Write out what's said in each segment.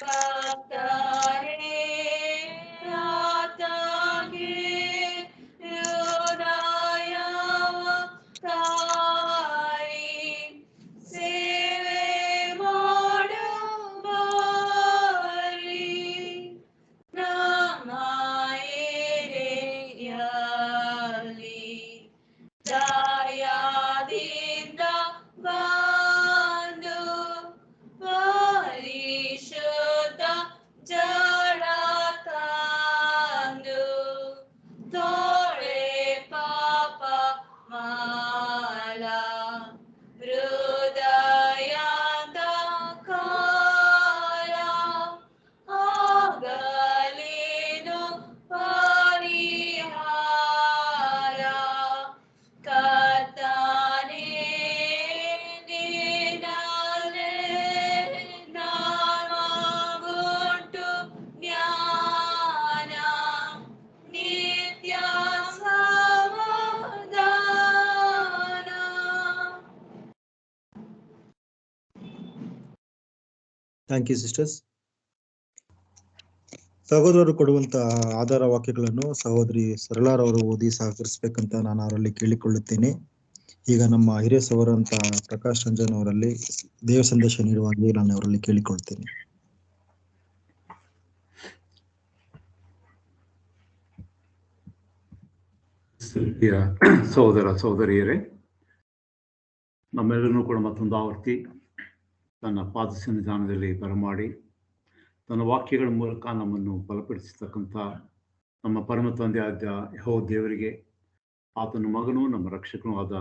ಭಕ್ತರೇ ಆತಗೆ ಹೃದಯವ ತಾಳಿ ಸೇವೆ ಮಾಡುವರಿ ನಮ್ಮ ಎಡೆಯಲ್ಲಿ ದಯಾದಿಂದ ಬಂದು ಪರಿಶುದ್ಧ ಜಡ ತಂದು ತೋಳೆ ಪಾಪ ಮಾಲ ಹೃದಯದ ಕಾಲ ಆಗಲೇನು ಪರಿಹಾರ ಕರ್ತನೇ ನಿನ್ನಲ್ಲೇ ನಮಗುಂಟು ಜ್ಞಾನ ನಿತ್ಯ ಸಮಾಧಾನ. Thank you sisters. ಸಹೋದರರು ಕೊಡುವಂತಹ ಆಧಾರ ವಾಕ್ಯಗಳನ್ನು ಸಹೋದರಿ ಸರಳಾರವರು ಓದಿ ಸಹಕರಿಸಬೇಕಂತ ನಾನು ಅವರಲ್ಲಿ ಕೇಳಿಕೊಳ್ಳುತ್ತೇನೆ. ಈಗ ನಮ್ಮ ಹಿರಿಯ ಸಹೋದರಂತ ಪ್ರಕಾಶ್ ರಂಜನ್ ಅವರಲ್ಲಿ ದೇವ ಸಂದೇಶ ನೀಡುವಾಗೆ ನಾನು ಅವರಲ್ಲಿ ಕೇಳಿಕೊಳ್ಳುತ್ತೇನೆ. ಸಹೋದರ ಸಹೋದರಿಯರೇ, ನಮ್ಮೆಲ್ಲರನ್ನೂ ಕೂಡ ಮತ್ತೊಂದು ಆವರ್ತಿ ತನ್ನ ಪಾದ ಸನ್ನಿಧಾನದಲ್ಲಿ ಬರಮಾಡಿ ತನ್ನ ವಾಕ್ಯಗಳ ಮೂಲಕ ನಮ್ಮನ್ನು ಬಲಪಡಿಸತಕ್ಕಂಥ ನಮ್ಮ ಪರಮ ತಂದೆಯಾದ ಯೆಹೋವ ದೇವರಿಗೆ, ಆತನ ಮಗನೂ ನಮ್ಮ ರಕ್ಷಕನೂ ಆದ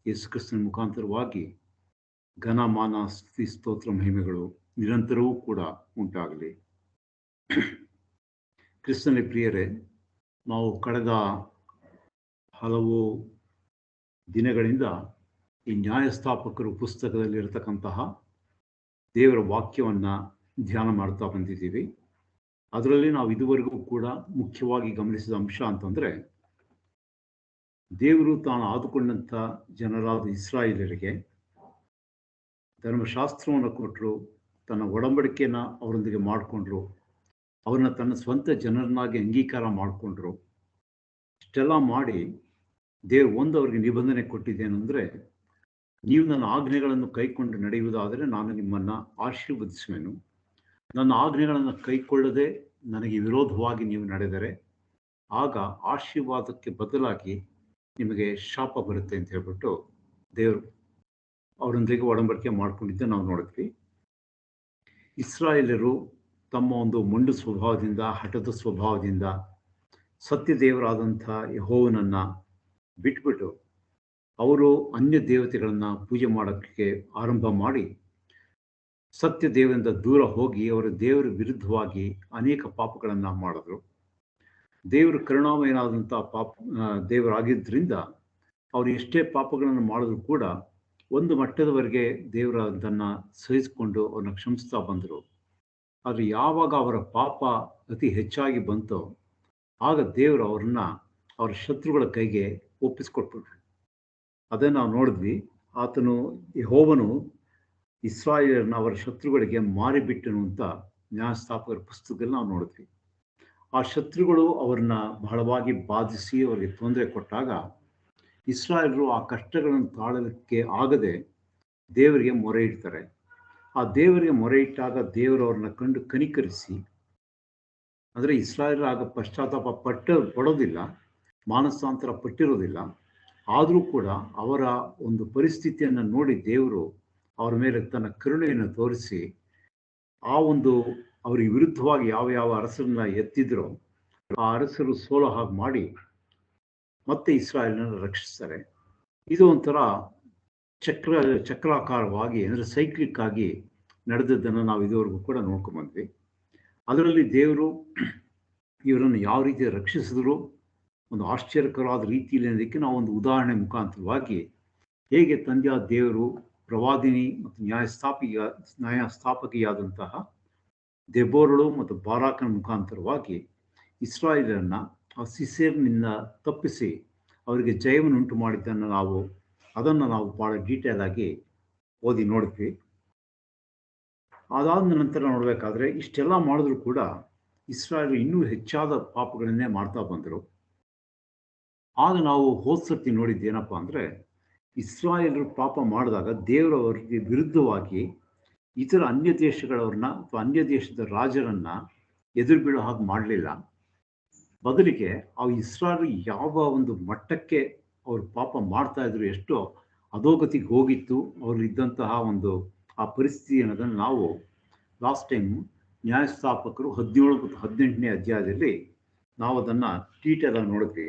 ಯೇಸು ಕ್ರಿಸ್ತನ ಮುಖಾಂತರವಾಗಿ ಘನ ಮಾನ ಸ್ತುತಿ ಸ್ತೋತ್ರ ಮಹಿಮೆಗಳು ನಿರಂತರವೂ ಕೂಡ ಉಂಟಾಗಲಿ. ಕ್ರಿಸ್ತನ ಪ್ರಿಯರೇ, ನಾವು ಕಳೆದ ಹಲವು ದಿನಗಳಿಂದ ಈ ನ್ಯಾಯಸ್ಥಾಪಕರು ಪುಸ್ತಕದಲ್ಲಿರತಕ್ಕಂತಹ ದೇವರ ವಾಕ್ಯವನ್ನು ಧ್ಯಾನ ಮಾಡ್ತಾ ಬಂದಿದ್ದೀವಿ. ಅದರಲ್ಲಿ ನಾವು ಇದುವರೆಗೂ ಕೂಡ ಮುಖ್ಯವಾಗಿ ಗಮನಿಸಿದ ಅಂಶ ಅಂತಂದರೆ, ದೇವರು ತಾನು ಆದುಕೊಂಡಂಥ ಜನರಾದ ಇಸ್ರಾಯೇಲರಿಗೆ ಧರ್ಮಶಾಸ್ತ್ರವನ್ನು ಕೊಟ್ಟರು, ತನ್ನ ಒಡಂಬಡಿಕೆಯನ್ನು ಅವರೊಂದಿಗೆ ಮಾಡಿಕೊಂಡ್ರು, ಅವ್ರನ್ನ ತನ್ನ ಸ್ವಂತ ಜನರನ್ನಾಗಿ ಅಂಗೀಕಾರ ಮಾಡಿಕೊಂಡ್ರು. ಇಷ್ಟೆಲ್ಲ ಮಾಡಿ ದೇವರು ಅವ್ರಿಗೆ ನಿಬಂಧನೆ ಕೊಟ್ಟಿದ್ದೇನೆಂದರೆ, ನೀವು ನನ್ನ ಆಜ್ಞೆಗಳನ್ನು ಕೈಕೊಂಡು ನಡೆಯುವುದಾದರೆ ನಾನು ನಿಮ್ಮನ್ನು ಆಶೀರ್ವದಿಸುವೆನು, ನನ್ನ ಆಜ್ಞೆಗಳನ್ನು ಕೈಕೊಳ್ಳದೆ ನನಗೆ ವಿರೋಧವಾಗಿ ನೀವು ನಡೆದರೆ ಆಗ ಆಶೀರ್ವಾದಕ್ಕೆ ಬದಲಾಗಿ ನಿಮಗೆ ಶಾಪ ಬರುತ್ತೆ ಅಂತ ಹೇಳ್ಬಿಟ್ಟು ದೇವರು ಅವರೊಂದಿಗೆ ಒಡಂಬಡಿಕೆ ಮಾಡಿಕೊಂಡಿದ್ದ ನಾವು ನೋಡಿದ್ವಿ. ಇಸ್ರಾಯೇಲರು ತಮ್ಮ ಒಂದು ಮೊಂಡು ಸ್ವಭಾವದಿಂದ, ಹಠದ ಸ್ವಭಾವದಿಂದ ಸತ್ಯ ದೇವರಾದಂಥ ಯೆಹೋವನನ್ನು ಬಿಟ್ಬಿಟ್ಟು ಅವರು ಅನ್ಯ ದೇವತೆಗಳನ್ನು ಪೂಜೆ ಮಾಡೋಕ್ಕೆ ಆರಂಭ ಮಾಡಿ ಸತ್ಯ ದೇವರಿಂದ ದೂರ ಹೋಗಿ ಅವರ ದೇವರ ವಿರುದ್ಧವಾಗಿ ಅನೇಕ ಪಾಪಗಳನ್ನು ಮಾಡಿದ್ರು. ದೇವರು ಕರುಣಾಮಯನಾದಂಥ ದೇವರಾಗಿದ್ದರಿಂದ ಅವರು ಎಷ್ಟೇ ಪಾಪಗಳನ್ನು ಮಾಡಿದ್ರು ಕೂಡ ಒಂದು ಮಟ್ಟದವರೆಗೆ ದೇವರ ಅದನ್ನು ಸಹಿಸಿಕೊಂಡು ಅವ್ರನ್ನ ಕ್ಷಮಿಸ್ತಾ ಬಂದರು. ಆದರೆ ಯಾವಾಗ ಅವರ ಪಾಪ ಅತಿ ಹೆಚ್ಚಾಗಿ ಬಂತೋ ಆಗ ದೇವರು ಅವರ ಶತ್ರುಗಳ ಕೈಗೆ ಒಪ್ಪಿಸ್ಕೊಟ್ಬಿಟ್ರು. ಅದನ್ನು ನಾವು ನೋಡಿದ್ವಿ. ಆತನು ಯೆಹೋವನು ಇಸ್ರಾಯೇಲರನ್ನ ಅವರ ಶತ್ರುಗಳಿಗೆ ಮಾರಿಬಿಟ್ಟನು ಅಂತ ನ್ಯಾಯಸ್ಥಾಪಕರ ಪುಸ್ತಕದಲ್ಲಿ ನಾವು ನೋಡಿದ್ವಿ. ಆ ಶತ್ರುಗಳು ಅವ್ರನ್ನ ಬಹಳವಾಗಿ ಬಾಧಿಸಿ ಅವರಿಗೆ ತೊಂದರೆ ಕೊಟ್ಟಾಗ ಇಸ್ರಾಯೇಲರು ಆ ಕಷ್ಟಗಳನ್ನು ತಾಳಲಿಕ್ಕೆ ಆಗದೆ ದೇವರಿಗೆ ಮೊರೆ ಇಡ್ತಾರೆ. ಆ ದೇವರಿಗೆ ಮೊರೆ ಇಟ್ಟಾಗ ದೇವರು ಅವ್ರನ್ನ ಕಂಡು ಕನಿಕರಿಸಿ, ಅಂದರೆ ಇಸ್ರಾಯೇಲರು ಆಗ ಪಶ್ಚಾತ್ತಾಪ ಪಡೋದಿಲ್ಲ, ಮಾನಸಾಂತರ ಪಟ್ಟಿರೋದಿಲ್ಲ, ಆದರೂ ಕೂಡ ಅವರ ಒಂದು ಪರಿಸ್ಥಿತಿಯನ್ನು ನೋಡಿ ದೇವರು ಅವರ ಮೇಲೆ ತನ್ನ ಕರುಣೆಯನ್ನು ತೋರಿಸಿ ಆ ಒಂದು ಅವರಿಗೆ ವಿರುದ್ಧವಾಗಿ ಯಾವ ಅರಸರನ್ನ ಎತ್ತಿದ್ರೋ ಆ ಅರಸರು ಸೋಲೋ ಹಾಗೆ ಮಾಡಿ ಮತ್ತೆ ಇಸ್ರಾಯೇಲನ್ನು ರಕ್ಷಿಸ್ತಾರೆ. ಇದು ಒಂಥರ ಚಕ್ರಾಕಾರವಾಗಿ, ಅಂದರೆ ಸೈಕ್ಲಿಕ್ ಆಗಿ ನಡೆದದ್ದನ್ನು ನಾವು ಇದುವರೆಗೂ ಕೂಡ ನೋಡ್ಕೊಂಡ್ಬಂದ್ವಿ. ಅದರಲ್ಲಿ ದೇವರು ಇವರನ್ನು ಯಾವ ರೀತಿ ರಕ್ಷಿಸಿದ್ರು ಒಂದು ಆಶ್ಚರ್ಯಕರವಾದ ರೀತಿಯಲ್ಲಿ ಅನ್ನೋದಕ್ಕೆ ನಾವು ಒಂದು ಉದಾಹರಣೆ ಮುಖಾಂತರವಾಗಿ ಹೇಗೆ ತಂದೆಯಾದ ದೇವರು ಪ್ರವಾದಿನಿ ಮತ್ತು ನ್ಯಾಯಸ್ಥಾಪಕಿಯಾದಂತಹ ದೆಬೋರಳು ಮತ್ತು ಬಾರಾಕನ ಮುಖಾಂತರವಾಗಿ ಇಸ್ರಾಯೇಲರನ್ನ ಆ ಸಿಸೇರನಿಂದ ತಪ್ಪಿಸಿ ಅವರಿಗೆ ಜಯವನ್ನು ಉಂಟು ಮಾಡಿದ್ದನ್ನು ಅದನ್ನು ನಾವು ಭಾಳ ಡೀಟೇಲ್ ಆಗಿ ಓದಿ ನೋಡಿದ್ವಿ. ಅದಾದ ನಂತರ ನೋಡಬೇಕಾದ್ರೆ ಇಷ್ಟೆಲ್ಲ ಮಾಡಿದ್ರು ಕೂಡ ಇಸ್ರಾಯೇಲ್ ಇನ್ನೂ ಹೆಚ್ಚಾದ ಪಾಪಗಳನ್ನೇ ಮಾಡ್ತಾ ಬಂದರು. ಆಗ ನಾವು ಹೋದ್ಸರ್ತಿ ನೋಡಿದ್ದೇನಪ್ಪ ಅಂದರೆ, ಇಸ್ರಾಯೇಲರು ಪಾಪ ಮಾಡಿದಾಗ ದೇವರವರಿಗೆ ವಿರುದ್ಧವಾಗಿ ಇತರ ಅನ್ಯ ದೇಶಗಳವ್ರನ್ನ ಅಥವಾ ಅನ್ಯ ದೇಶದ ರಾಜರನ್ನ ಎದುರು ಬೀಳೋ ಹಾಗೆ ಮಾಡಲಿಲ್ಲ. ಬದಲಿಗೆ ಆ ಇಸ್ರಾಯೇಲ್ ಯಾವ ಒಂದು ಮಟ್ಟಕ್ಕೆ ಅವರು ಪಾಪ ಮಾಡ್ತಾ ಇದ್ರು, ಎಷ್ಟೋ ಅಧೋಗತಿಗೆ ಹೋಗಿತ್ತು ಅವ್ರಲ್ಲಿದ್ದಂತಹ ಒಂದು ಆ ಪರಿಸ್ಥಿತಿ ಅನ್ನೋದನ್ನು ನಾವು ಲಾಸ್ಟ್ ಟೈಮ್ ನ್ಯಾಯಸ್ಥಾಪಕರು 17 ಮತ್ತು 18ನೇ ಅಧ್ಯಾಯದಲ್ಲಿ ನಾವು ಅದನ್ನು ಡೀಟೇಲ್ ಆಗಿ ನೋಡಿದ್ವಿ.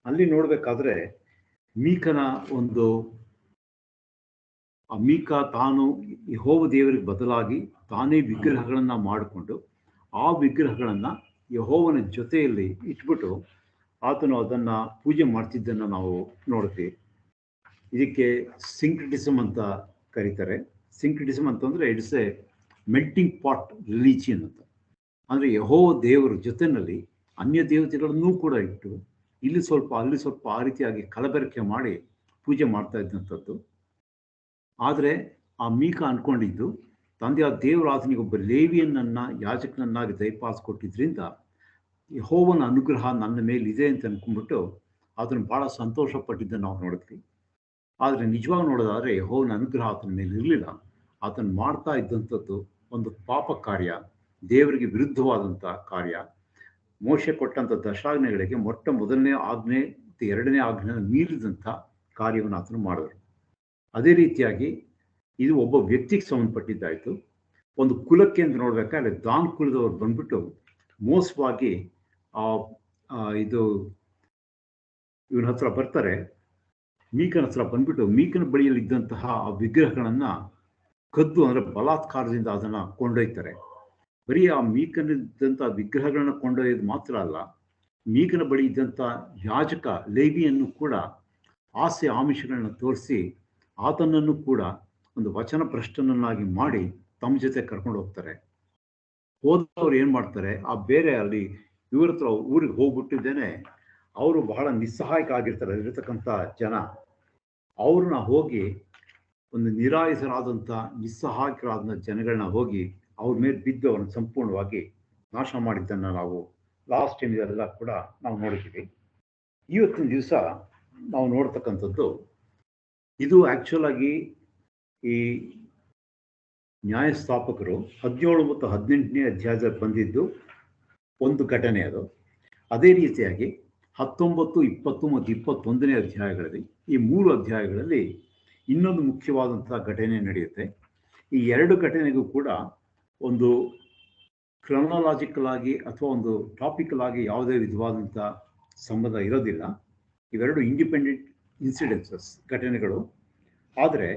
ಅಲ್ಲಿ ನೋಡಬೇಕಾದ್ರೆ ಮೀಕನ ಒಂದು ಮೀಕ ತಾನು ಯೆಹೋವ ದೇವರಿಗೆ ಬದಲಾಗಿ ತಾನೇ ವಿಗ್ರಹಗಳನ್ನು ಮಾಡಿಕೊಂಡು ಆ ವಿಗ್ರಹಗಳನ್ನು ಯೆಹೋವನ ಜೊತೆಯಲ್ಲಿ ಇಟ್ಬಿಟ್ಟು ಆತನು ಅದನ್ನು ಪೂಜೆ ಮಾಡ್ತಿದ್ದನ್ನು ನಾವು ನೋಡ್ತೀವಿ. ಇದಕ್ಕೆ ಸಿಂಕ್ರಿಟಿಸಮ್ ಅಂತ ಕರೀತಾರೆ. ಸಿಂಕ್ರಿಟಿಸಮ್ ಅಂತಂದರೆ it's A melting pot religion ಅಂತ. ಅಂದರೆ ಯೆಹೋವ ದೇವರ ಜೊತೆಯಲ್ಲಿ ಅನ್ಯ ದೇವತೆಗಳನ್ನೂ ಕೂಡ ಇಟ್ಟು ಇಲ್ಲಿ ಸ್ವಲ್ಪ ಅಲ್ಲಿ ಸ್ವಲ್ಪ ಆ ರೀತಿಯಾಗಿ ಕಲಬೆರಕೆ ಮಾಡಿ ಪೂಜೆ ಮಾಡ್ತಾ ಇದ್ದಂಥದ್ದು. ಆದರೆ ಆ ಮೀಕ ಅಂದ್ಕೊಂಡಿದ್ದು ತಂದೆ ಆ ದೇವರು ಆತನಿಗೆ ಒಬ್ಬ ಲೇವಿಯನನ್ನು ಯಾಜಕನನ್ನಾಗಿ ದಯಪಾಲಿಸ್ಕೊಟ್ಟಿದ್ರಿಂದ ಯೆಹೋವನ ಅನುಗ್ರಹ ನನ್ನ ಮೇಲಿದೆ ಅಂತ ಅಂದ್ಕೊಂಡ್ಬಿಟ್ಟು ಅದನ್ನು ಭಾಳ ಸಂತೋಷ ಪಟ್ಟಿದ್ದನ್ನು ನಾವು ನೋಡಿದ್ವಿ. ಆದರೆ ನಿಜವಾಗಿ ನೋಡೋದಾದರೆ ಯೆಹೋವನ ಅನುಗ್ರಹ ಆತನ ಮೇಲೆ ಇರಲಿಲ್ಲ. ಆತನು ಮಾಡ್ತಾ ಇದ್ದಂಥದ್ದು ಒಂದು ಪಾಪ ಕಾರ್ಯ, ದೇವರಿಗೆ ವಿರುದ್ಧವಾದಂಥ ಕಾರ್ಯ. ಮೋಶೆ ಕೊಟ್ಟಂಥ ದಶಾಜ್ಞೆಗಳಿಗೆ ಮೊದಲನೇ ಆಜ್ಞೆ ಮತ್ತು ಎರಡನೇ ಆಜ್ಞೆಯನ್ನು ಮೀರಿದಂಥ ಕಾರ್ಯವನ್ನು ಆತನು ಮಾಡಿದರು. ಅದೇ ರೀತಿಯಾಗಿ ಇದು ಒಬ್ಬ ವ್ಯಕ್ತಿಗೆ ಸಂಬಂಧಪಟ್ಟಿದ್ದಾಯಿತು. ಒಂದು ಕುಲಕ್ಕೆ ಅಂತ ನೋಡ್ಬೇಕಾದ್ರೆ ದಾನ್ ಕುಲದವ್ರು ಬಂದ್ಬಿಟ್ಟು ಮೋಸವಾಗಿ ಇದು ಇವನ ಹತ್ರ ಬರ್ತಾರೆ. ಮೀಕನ ಹತ್ರ ಬಂದ್ಬಿಟ್ಟು ಮೀಕನ ಬಳಿಯಲ್ಲಿ ಇದ್ದಂತಹ ಆ ವಿಗ್ರಹಗಳನ್ನು ಕದ್ದು, ಅಂದರೆ ಬಲಾತ್ಕಾರದಿಂದ ಅದನ್ನು ಕೊಂಡೊಯ್ತಾರೆ. ಬರೀ ಆ ಮೀಕನಿದ್ದಂಥ ವಿಗ್ರಹಗಳನ್ನ ಕೊಂಡೊಯ್ಯೋದು ಮಾತ್ರ ಅಲ್ಲ, ಮೀಕನ ಬಳಿ ಇದ್ದಂಥ ಯಾಜಕ ಲೇವಿಯನ್ನು ಕೂಡ ಆಸೆ ಆಮಿಷಗಳನ್ನ ತೋರಿಸಿ ಆತನನ್ನು ಕೂಡ ಒಂದು ವಚನ ಭ್ರಷ್ಟನನ್ನಾಗಿ ಮಾಡಿ ತಮ್ಮ ಜೊತೆ ಕರ್ಕೊಂಡು ಹೋಗ್ತಾರೆ. ಹೋದವ್ರು ಏನು ಮಾಡ್ತಾರೆ, ಆ ಬೇರೆ ಅಲ್ಲಿ ಇವ್ರ ಹತ್ರ ಊರಿಗೆ ಹೋಗ್ಬಿಟ್ಟಿದ್ದೇನೆ, ಅವರು ಬಹಳ ನಿಸ್ಸಹಾಯಕ ಆಗಿರ್ತಾರೆ ಅಲ್ಲಿರ್ತಕ್ಕಂಥ ಜನ. ಅವ್ರನ್ನ ಹೋಗಿ ಒಂದು ನಿರಾಯುಧರಾದಂಥ ನಿಸ್ಸಹಾಯಕರಾದ ಜನಗಳನ್ನ ಹೋಗಿ ಅವ್ರ ಮೇಲೆ ಬಿದ್ದು ಅವ್ರನ್ನ ಸಂಪೂರ್ಣವಾಗಿ ನಾಶ ಮಾಡಿದ್ದನ್ನು ನಾವು ಲಾಸ್ಟ್ ಟೈಮ್ ಇದೆಲ್ಲ ಕೂಡ ನಾವು ನೋಡಿದ್ದೀವಿ. ಇವತ್ತಿನ ದಿವಸ ನಾವು ನೋಡ್ತಕ್ಕಂಥದ್ದು ಇದು ಆ್ಯಕ್ಚುಲ್ ಆಗಿ ಈ ನ್ಯಾಯಸ್ಥಾಪಕರು 17 ಮತ್ತು 18ನೇ ಅಧ್ಯಾಯದಲ್ಲಿ ಬಂದಿದ್ದು ಒಂದು ಘಟನೆ ಅದು. ಅದೇ ರೀತಿಯಾಗಿ 19, 20 ಮತ್ತು 21ನೇ ಅಧ್ಯಾಯಗಳಲ್ಲಿ, ಈ 3 ಅಧ್ಯಾಯಗಳಲ್ಲಿ ಇನ್ನೊಂದು ಮುಖ್ಯವಾದಂಥ ಘಟನೆ ನಡೆಯುತ್ತೆ. ಈ 2 ಘಟನೆಗೂ ಕೂಡ ಒಂದು ಕ್ರೊನಾಲಾಜಿಕಲ್ ಆಗಿ ಅಥವಾ ಒಂದು ಟಾಪಿಕಲ್ ಆಗಿ ಯಾವುದೇ ವಿಧವಾದಂಥ ಸಂಬಂಧ ಇರೋದಿಲ್ಲ. ಇವೆರಡು ಇಂಡಿಪೆಂಡೆಂಟ್ ಇನ್ಸಿಡೆನ್ಸಸ್, ಘಟನೆಗಳು. ಆದರೆ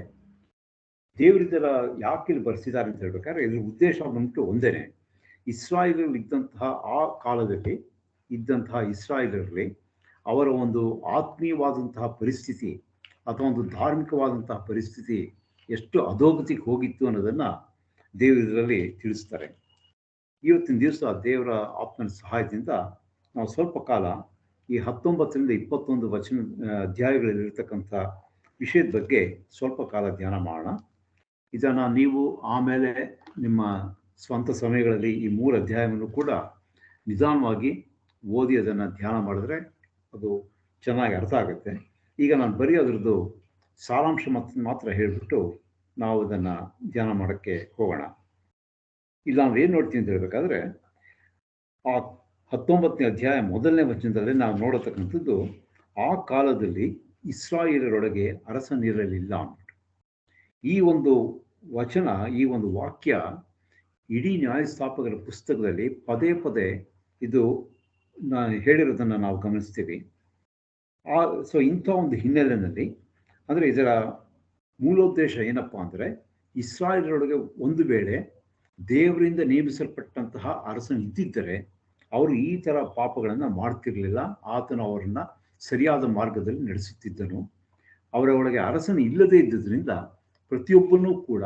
ದೇವರಿದ್ದರ ಯಾಕೆ ಇಲ್ಲಿ ಬರೆಸಿದ್ದಾರೆ ಅಂತ ಹೇಳ್ಬೇಕಾದ್ರೆ ಇದ್ರ ಉದ್ದೇಶ ಬಂದ್ಬಿಟ್ಟು ಒಂದೇನೆ. ಇಸ್ರಾಯೇಲರಲ್ಲಿ ಇದ್ದಂತಹ ಆ ಕಾಲದಲ್ಲಿ ಇದ್ದಂತಹ ಇಸ್ರಾಯೇಲರಲ್ಲಿ ಅವರ ಒಂದು ಆತ್ಮೀಯವಾದಂತಹ ಪರಿಸ್ಥಿತಿ ಅಥವಾ ಒಂದು ಧಾರ್ಮಿಕವಾದಂತಹ ಪರಿಸ್ಥಿತಿ ಎಷ್ಟು ಅಧೋಗತಿಗೆ ಹೋಗಿತ್ತು ಅನ್ನೋದನ್ನು ದೇವರಲ್ಲಿ ತಿಳಿಸ್ತಾರೆ. ಇವತ್ತಿನ ದಿವಸ ದೇವರ ಆತ್ಮನ ಸಹಾಯದಿಂದ ನಾವು ಸ್ವಲ್ಪ ಕಾಲ ಈ 19ರಿಂದ 21 ಅಧ್ಯಾಯಗಳಲ್ಲಿರ್ತಕ್ಕಂಥ ವಿಷಯದ ಬಗ್ಗೆ ಸ್ವಲ್ಪ ಕಾಲ ಧ್ಯಾನ ಮಾಡೋಣ. ಇದನ್ನು ನೀವು ಆಮೇಲೆ ನಿಮ್ಮ ಸ್ವಂತ ಸಮಯಗಳಲ್ಲಿ ಈ 3 ಅಧ್ಯಾಯವನ್ನು ಕೂಡ ನಿಧಾನವಾಗಿ ಓದಿ ಅದನ್ನು ಧ್ಯಾನ ಮಾಡಿದ್ರೆ ಅದು ಚೆನ್ನಾಗಿ ಅರ್ಥ ಆಗುತ್ತೆ. ಈಗ ನಾನು ಬರೀ ಅದರದ್ದು ಸಾರಾಂಶ ಮಾತ್ರ ಹೇಳಿಬಿಟ್ಟು ನಾವು ಅದನ್ನು ಧ್ಯಾನ ಮಾಡೋಕ್ಕೆ ಹೋಗೋಣ. ಇಲ್ಲ ನಾವು ಏನು ನೋಡ್ತೀವಿ ಅಂತ ಹೇಳ್ಬೇಕಾದ್ರೆ, ಆ 19ನೇ ಅಧ್ಯಾಯ 1ನೇ ವಚನದಲ್ಲಿ ನಾವು ನೋಡತಕ್ಕಂಥದ್ದು ಆ ಕಾಲದಲ್ಲಿ ಇಸ್ರಾಯೇಲರೊಳಗೆ ಅರಸನಿರಲಿಲ್ಲ ಅಂದ್ಬಿಟ್ಟು. ಈ ಒಂದು ವಚನ, ಈ ಒಂದು ವಾಕ್ಯ ಇಡೀ ನ್ಯಾಯಸ್ಥಾಪಕರ ಪುಸ್ತಕದಲ್ಲಿ ಪದೇ ಪದೇ ಇದು ನಾನು ಹೇಳಿರೋದನ್ನು ನಾವು ಗಮನಿಸ್ತೀವಿ. ಸೊ ಇಂಥ ಒಂದು ಹಿನ್ನೆಲೆಯಲ್ಲಿ, ಅಂದರೆ ಇದರ ಮೂಲೋದ್ದೇಶ ಏನಪ್ಪ ಅಂದರೆ, ಇಸ್ರಾಯೇಲರೊಳಗೆ ಒಂದು ವೇಳೆ ದೇವರಿಂದ ನೇಮಿಸಲ್ಪಟ್ಟಂತಹ ಅರಸನು ಇದ್ದಿದ್ದರೆ ಅವರು ಈ ಥರ ಪಾಪಗಳನ್ನು ಮಾಡ್ತಿರಲಿಲ್ಲ. ಆತನು ಅವರನ್ನು ಸರಿಯಾದ ಮಾರ್ಗದಲ್ಲಿ ನಡೆಸುತ್ತಿದ್ದನು. ಅವರ ಒಳಗೆ ಅರಸನು ಇಲ್ಲದೇ ಇದ್ದುದರಿಂದ ಪ್ರತಿಯೊಬ್ಬನೂ ಕೂಡ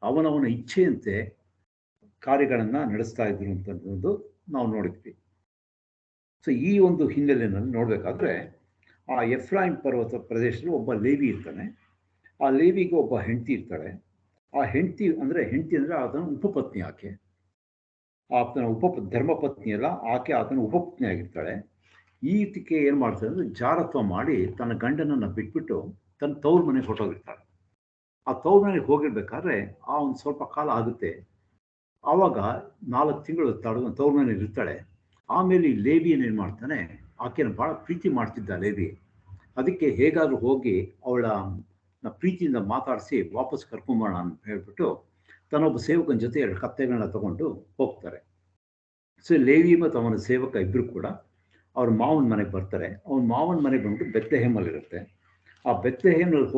ಅವನವನ ಇಚ್ಛೆಯಂತೆ ಕಾರ್ಯಗಳನ್ನು ನಡೆಸ್ತಾ ಇದ್ರು ಅಂತನ್ನೋದು ನಾವು ನೋಡಿದ್ವಿ. ಸೊ ಈ ಒಂದು ಹಿನ್ನೆಲೆಯಲ್ಲಿ ನೋಡಬೇಕಾದ್ರೆ, ಆ ಎಫ್ರಾಯಿಮ್ ಪರ್ವತ ಪ್ರದೇಶದಲ್ಲಿ ಒಬ್ಬ ಲೇವಿ ಇರ್ತಾನೆ. ಆ ಲೇವಿಗೆ ಒಬ್ಬ ಹೆಂಡತಿ ಇರ್ತಾಳೆ. ಆ ಹೆಂಡತಿ ಅಂದರೆ ಆತನ ಉಪಪತ್ನಿ. ಆಕೆ ಆತನ ಧರ್ಮಪತ್ನಿ ಅಲ್ಲ, ಆಕೆ ಆತನ ಉಪಪತ್ನಿ ಆಗಿರ್ತಾಳೆ. ಈತಕ್ಕೆ ಏನು ಮಾಡ್ತಾಳೆ ಅಂದರೆ ಜಾರತ್ವ ಮಾಡಿ ತನ್ನ ಗಂಡನನ್ನು ಬಿಟ್ಬಿಟ್ಟು ತನ್ನ ತವ್ರ ಮನೆಗೆ ಹೊರಟೋಗಿರ್ತಾಳೆ. ಆ ತವ್ರ ಮನೆಗೆ ಹೋಗಿರ್ಬೇಕಾದ್ರೆ ಆ ಒಂದು ಸ್ವಲ್ಪ ಕಾಲ ಆಗುತ್ತೆ. ಆವಾಗ 4 ತಿಂಗಳು ತವ್ರ ಮನೇಲಿ ಇರ್ತಾಳೆ. ಆಮೇಲೆ ಈ ಲೇವಿಯನ್ನು ಏನು ಮಾಡ್ತಾನೆ, ಆಕೆನ ಭಾಳ ಪ್ರೀತಿ ಮಾಡ್ತಿದ್ದ ಲೇವಿ. ಅದಕ್ಕೆ ಹೇಗಾದರೂ ಹೋಗಿ ಅವಳ ಪ್ರೀತಿಯಿಂದ ಮಾತಾಡಿಸಿ ವಾಪಸ್ ಕರ್ಕೊಂಬೋಣ ಅಂತ ಹೇಳ್ಬಿಟ್ಟು ತನ್ನೊಬ್ಬ ಸೇವಕನ ಜೊತೆ 2 ಕತ್ತೆಗಳನ್ನ ತಗೊಂಡು ಹೋಗ್ತಾರೆ. ಸೊ ಲೇವಿ ಮತ್ತು ಅವನ ಸೇವಕ ಇಬ್ಬರು ಕೂಡ ಅವ್ರ ಮಾವನ ಮನೆಗೆ ಬರ್ತಾರೆ. ಅವನ ಮಾವನ ಮನೆಗೆ ಬಂದ್ಬಿಟ್ಟು ಬೆತ್ಲೆಹೇಮಲ್ಲಿರುತ್ತೆ. ಆ ಬೆತ್ಲೆಹೇಮ್ನಲ್ಲಿ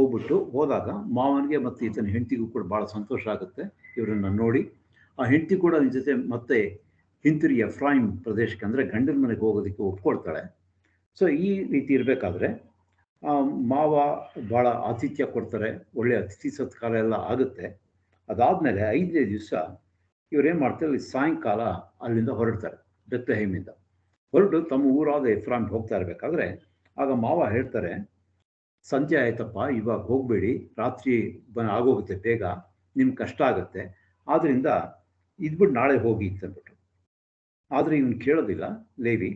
ಹೋದಾಗ ಮಾವನಿಗೆ ಮತ್ತು ಈತನ ಹೆಂಡತಿಗೂ ಕೂಡ ಭಾಳ ಸಂತೋಷ ಆಗುತ್ತೆ ಇವರನ್ನು ನೋಡಿ. ಆ ಹೆಂಡತಿ ಕೂಡ ನಿನ್ನ ಜೊತೆ ಮತ್ತೆ ಹಿಂತಿರುಗಿ ಎಫ್ರಾಯಿಮ್ ಪ್ರದೇಶಕ್ಕೆ ಅಂದರೆ ಗಂಡನ ಮನೆಗೆ ಹೋಗೋದಕ್ಕೆ ಒಪ್ಕೊಳ್ತಾಳೆ. ಸೊ ಈ ರೀತಿ ಇರಬೇಕಾದ್ರೆ ಮಾವ ಭಾಳ ಆತಿಥ್ಯ ಕೊಡ್ತಾರೆ, ಒಳ್ಳೆಯ ಅತಿಥಿ ಸತ್ಕಾರ ಎಲ್ಲ ಆಗುತ್ತೆ. ಅದಾದಮೇಲೆ 5ನೇ ದಿವಸ ಇವರೇನು ಮಾಡ್ತಾರೆ, ಅಲ್ಲಿ ಸಾಯಂಕಾಲ ಅಲ್ಲಿಂದ ಹೊರಡ್ತಾರೆ. ಬೆತ್ಲೆಹೇಮಿಂದ ಹೊರಟು ತಮ್ಮ ಊರಾದ ಎಫ್ರಾಯಿಮ್ಗೆ ಹೋಗ್ತಾ ಇರಬೇಕಾದ್ರೆ ಆಗ ಮಾವ ಹೇಳ್ತಾರೆ, ಸಂಜೆ ಆಯ್ತಪ್ಪ, ಇವಾಗ ಹೋಗಬೇಡಿ, ರಾತ್ರಿ ಆಗೋಗುತ್ತೆ, ಬೇಗ ನಿಮ್ಗೆ ಕಷ್ಟ ಆಗುತ್ತೆ, ಆದ್ದರಿಂದ ಇದ್ಬಿಟ್ಟು ನಾಳೆ ಹೋಗಿ ಅಂತಂದ್ಬಿಟ್ಟು. ಆದರೆ ಇವನು ಕೇಳೋದಿಲ್ಲ ಲೇವಿ.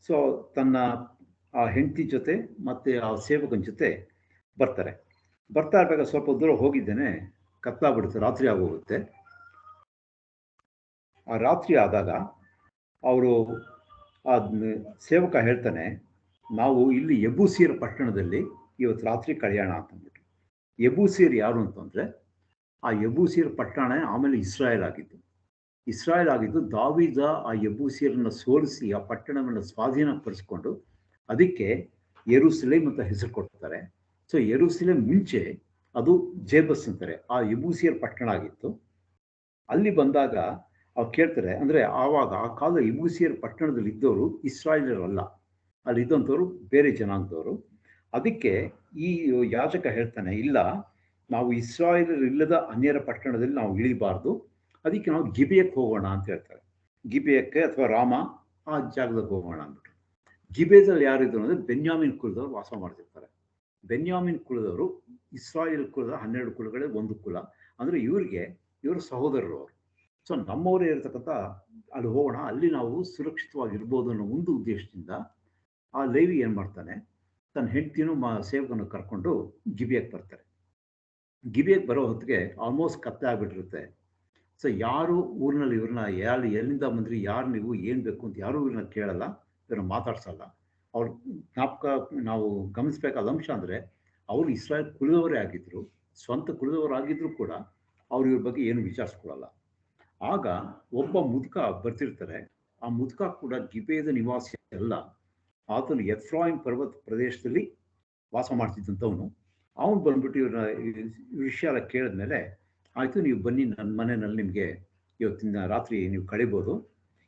ಸೊ ತನ್ನ ಆ ಹೆಂಡತಿ ಜೊತೆ ಮತ್ತು ಆ ಸೇವಕನ ಜೊತೆ ಬರ್ತಾ ಇರಬೇಕಾದ್ರೆ ಸ್ವಲ್ಪ ದೂರ ಹೋಗಿದ್ದೇನೆ, ಕತ್ಲಾಗ್ಬಿಡುತ್ತೆ, ರಾತ್ರಿ ಆಗೋಗುತ್ತೆ. ಆ ರಾತ್ರಿ ಆದಾಗ ಅವರು ಆ ಸೇವಕ ಹೇಳ್ತಾನೆ, ನಾವು ಇಲ್ಲಿ ಯಬೂಸಿಯರ ಪಟ್ಟಣದಲ್ಲಿ ಇವತ್ತು ರಾತ್ರಿ ಕಳೆಯೋಣ ಅಂತಂದ್ಬಿಟ್ಟು. ಯಬೂಸಿಯರು ಯಾರು ಅಂತಂದರೆ, ಆ ಯಬೂಸಿಯರ ಪಟ್ಟಣ ಆಮೇಲೆ ಇಸ್ರಾಯೇಲ್ ಆಗಿದ್ದು ದಾವೀದ ಆ ಯಬೂಸಿಯರನ್ನು ಸೋಲಿಸಿ ಆ ಪಟ್ಟಣವನ್ನು ಸ್ವಾಧೀನಪಡಿಸ್ಕೊಂಡು ಅದಕ್ಕೆ ಯೆರೂಸಲೇಮ್ ಅಂತ ಹೆಸರು ಕೊಡ್ತಾರೆ. ಸೊ ಯೆರೂಸಲೇಮ್ ಮುಂಚೆ ಅದು ಜೇಬಸ್ ಅಂತಾರೆ, ಆ ಯಬೂಸಿಯರ ಪಟ್ಟಣ ಆಗಿತ್ತು. ಅಲ್ಲಿ ಬಂದಾಗ ಅವ್ರು ಕೇಳ್ತಾರೆ, ಅಂದರೆ ಆವಾಗ ಆ ಕಾಲ ಯಬೂಸಿಯರ ಪಟ್ಟಣದಲ್ಲಿ ಇದ್ದವರು ಇಸ್ರಾಯೇಲರಲ್ಲ, ಅಲ್ಲಿ ಇದ್ದಂಥವ್ರು ಬೇರೆ ಜನಾಂಗದವರು. ಅದಕ್ಕೆ ಈ ಯಾಜಕ ಹೇಳ್ತಾನೆ, ಇಲ್ಲ, ನಾವು ಇಸ್ರಾಯೇಲರು ಇಲ್ಲದ ಅನ್ಯರ ಪಟ್ಟಣದಲ್ಲಿ ನಾವು ಇಳಿಬಾರ್ದು, ಅದಕ್ಕೆ ನಾವು ಗಿಬೆಯಕ್ಕೆ ಹೋಗೋಣ ಅಂತ ಹೇಳ್ತಾರೆ. ಗಿಬೆಯಕ್ಕೆ ಅಥವಾ ರಾಮ ಆ ಜಾಗದಲ್ಲಿ ಹೋಗೋಣ ಅಂದ್ಬಿಟ್ಟು. ಗಿಬೆದಲ್ಲಿ ಯಾರಿದ್ರು ಅಂದರೆ ಬೆನ್ಯಾಮಿನ್ ಕುಲದವರು ವಾಸ ಮಾಡ್ತಿರ್ತಾರೆ. ಬೆನ್ಯಾಮಿನ್ ಕುಲದವರು ಇಸ್ರಾಯೇಲ್ ಕುಲದ 12 ಕುಲಗಳೇ ಒಂದು ಕುಲ, ಅಂದರೆ ಇವರು ಸಹೋದರರು ಅವರು. ಸೊ ನಮ್ಮವರೇ ಇರತಕ್ಕಂಥ ಅಲ್ಲಿ ಹೋಗೋಣ, ಅಲ್ಲಿ ನಾವು ಸುರಕ್ಷಿತವಾಗಿರ್ಬೋದು ಅನ್ನೋ ಒಂದು ಉದ್ದೇಶದಿಂದ ಆ ಲೇವಿ ಏನು ಮಾಡ್ತಾನೆ, ತನ್ನ ಹೆಂಡತಿನೂ ಸೇವಕನ್ನು ಕರ್ಕೊಂಡು ಗಿಬೆಯಕ್ಕೆ ಬರ್ತಾರೆ. ಗಿಬೆಯಕ್ಕೆ ಬರೋ ಹೊತ್ತಿಗೆ ಆಲ್ಮೋಸ್ಟ್ ಕತ್ತೆ ಆಗಿಬಿಟ್ಟಿರುತ್ತೆ. ಸೊ ಯಾರು ಊರಿನಲ್ಲಿ ಇವ್ರನ್ನ ಎಲ್ಲಿಂದ ಬಂದ್ರಿ, ಯಾರು ನೀವು, ಏನು ಬೇಕು ಅಂತ ಯಾರೂ ಇವ್ರನ್ನ ಕೇಳಲ್ಲ, ಇವ್ರನ್ನ ಮಾತಾಡ್ಸಲ್ಲ. ಅವ್ರ ಜ್ಞಾಪಕ ನಾವು ಗಮನಿಸಬೇಕಾದ ಅಂಶ ಅಂದರೆ, ಅವರು ಇಸ್ರಾಯೇಲ್ ಕುಲದವರೇ ಆಗಿದ್ದರು, ಸ್ವಂತ ಕುಲದವರಾಗಿದ್ದರೂ ಕೂಡ ಅವ್ರು ಇವ್ರ ಬಗ್ಗೆ ಏನು ವಿಚಾರಿಸ್ಕೊಳ್ಳಲ್ಲ. ಆಗ ಒಬ್ಬ ಮುದುಕ ಬರ್ತಿರ್ತಾರೆ. ಆ ಮುದುಕ ಕೂಡ ಗಿಬೆಯದ ನಿವಾಸಿ ಅಲ್ಲ, ಆತನು ಎಫ್ರಾಯಿಮ್ ಪರ್ವತ ಪ್ರದೇಶದಲ್ಲಿ ವಾಸ ಮಾಡ್ತಿದ್ದಂಥವನು. ಅವನು ಬಂದ್ಬಿಟ್ಟು ಇವ್ರನ್ನ ವಿಷಯ ಎಲ್ಲ ಕೇಳಿದ್ಮೇಲೆ, ಆಯಿತು, ನೀವು ಬನ್ನಿ, ನನ್ನ ಮನೆಯಲ್ಲಿ ನಿಮಗೆ ಇವತ್ತಿನ ರಾತ್ರಿ ನೀವು ಕಳಿಬೋದು,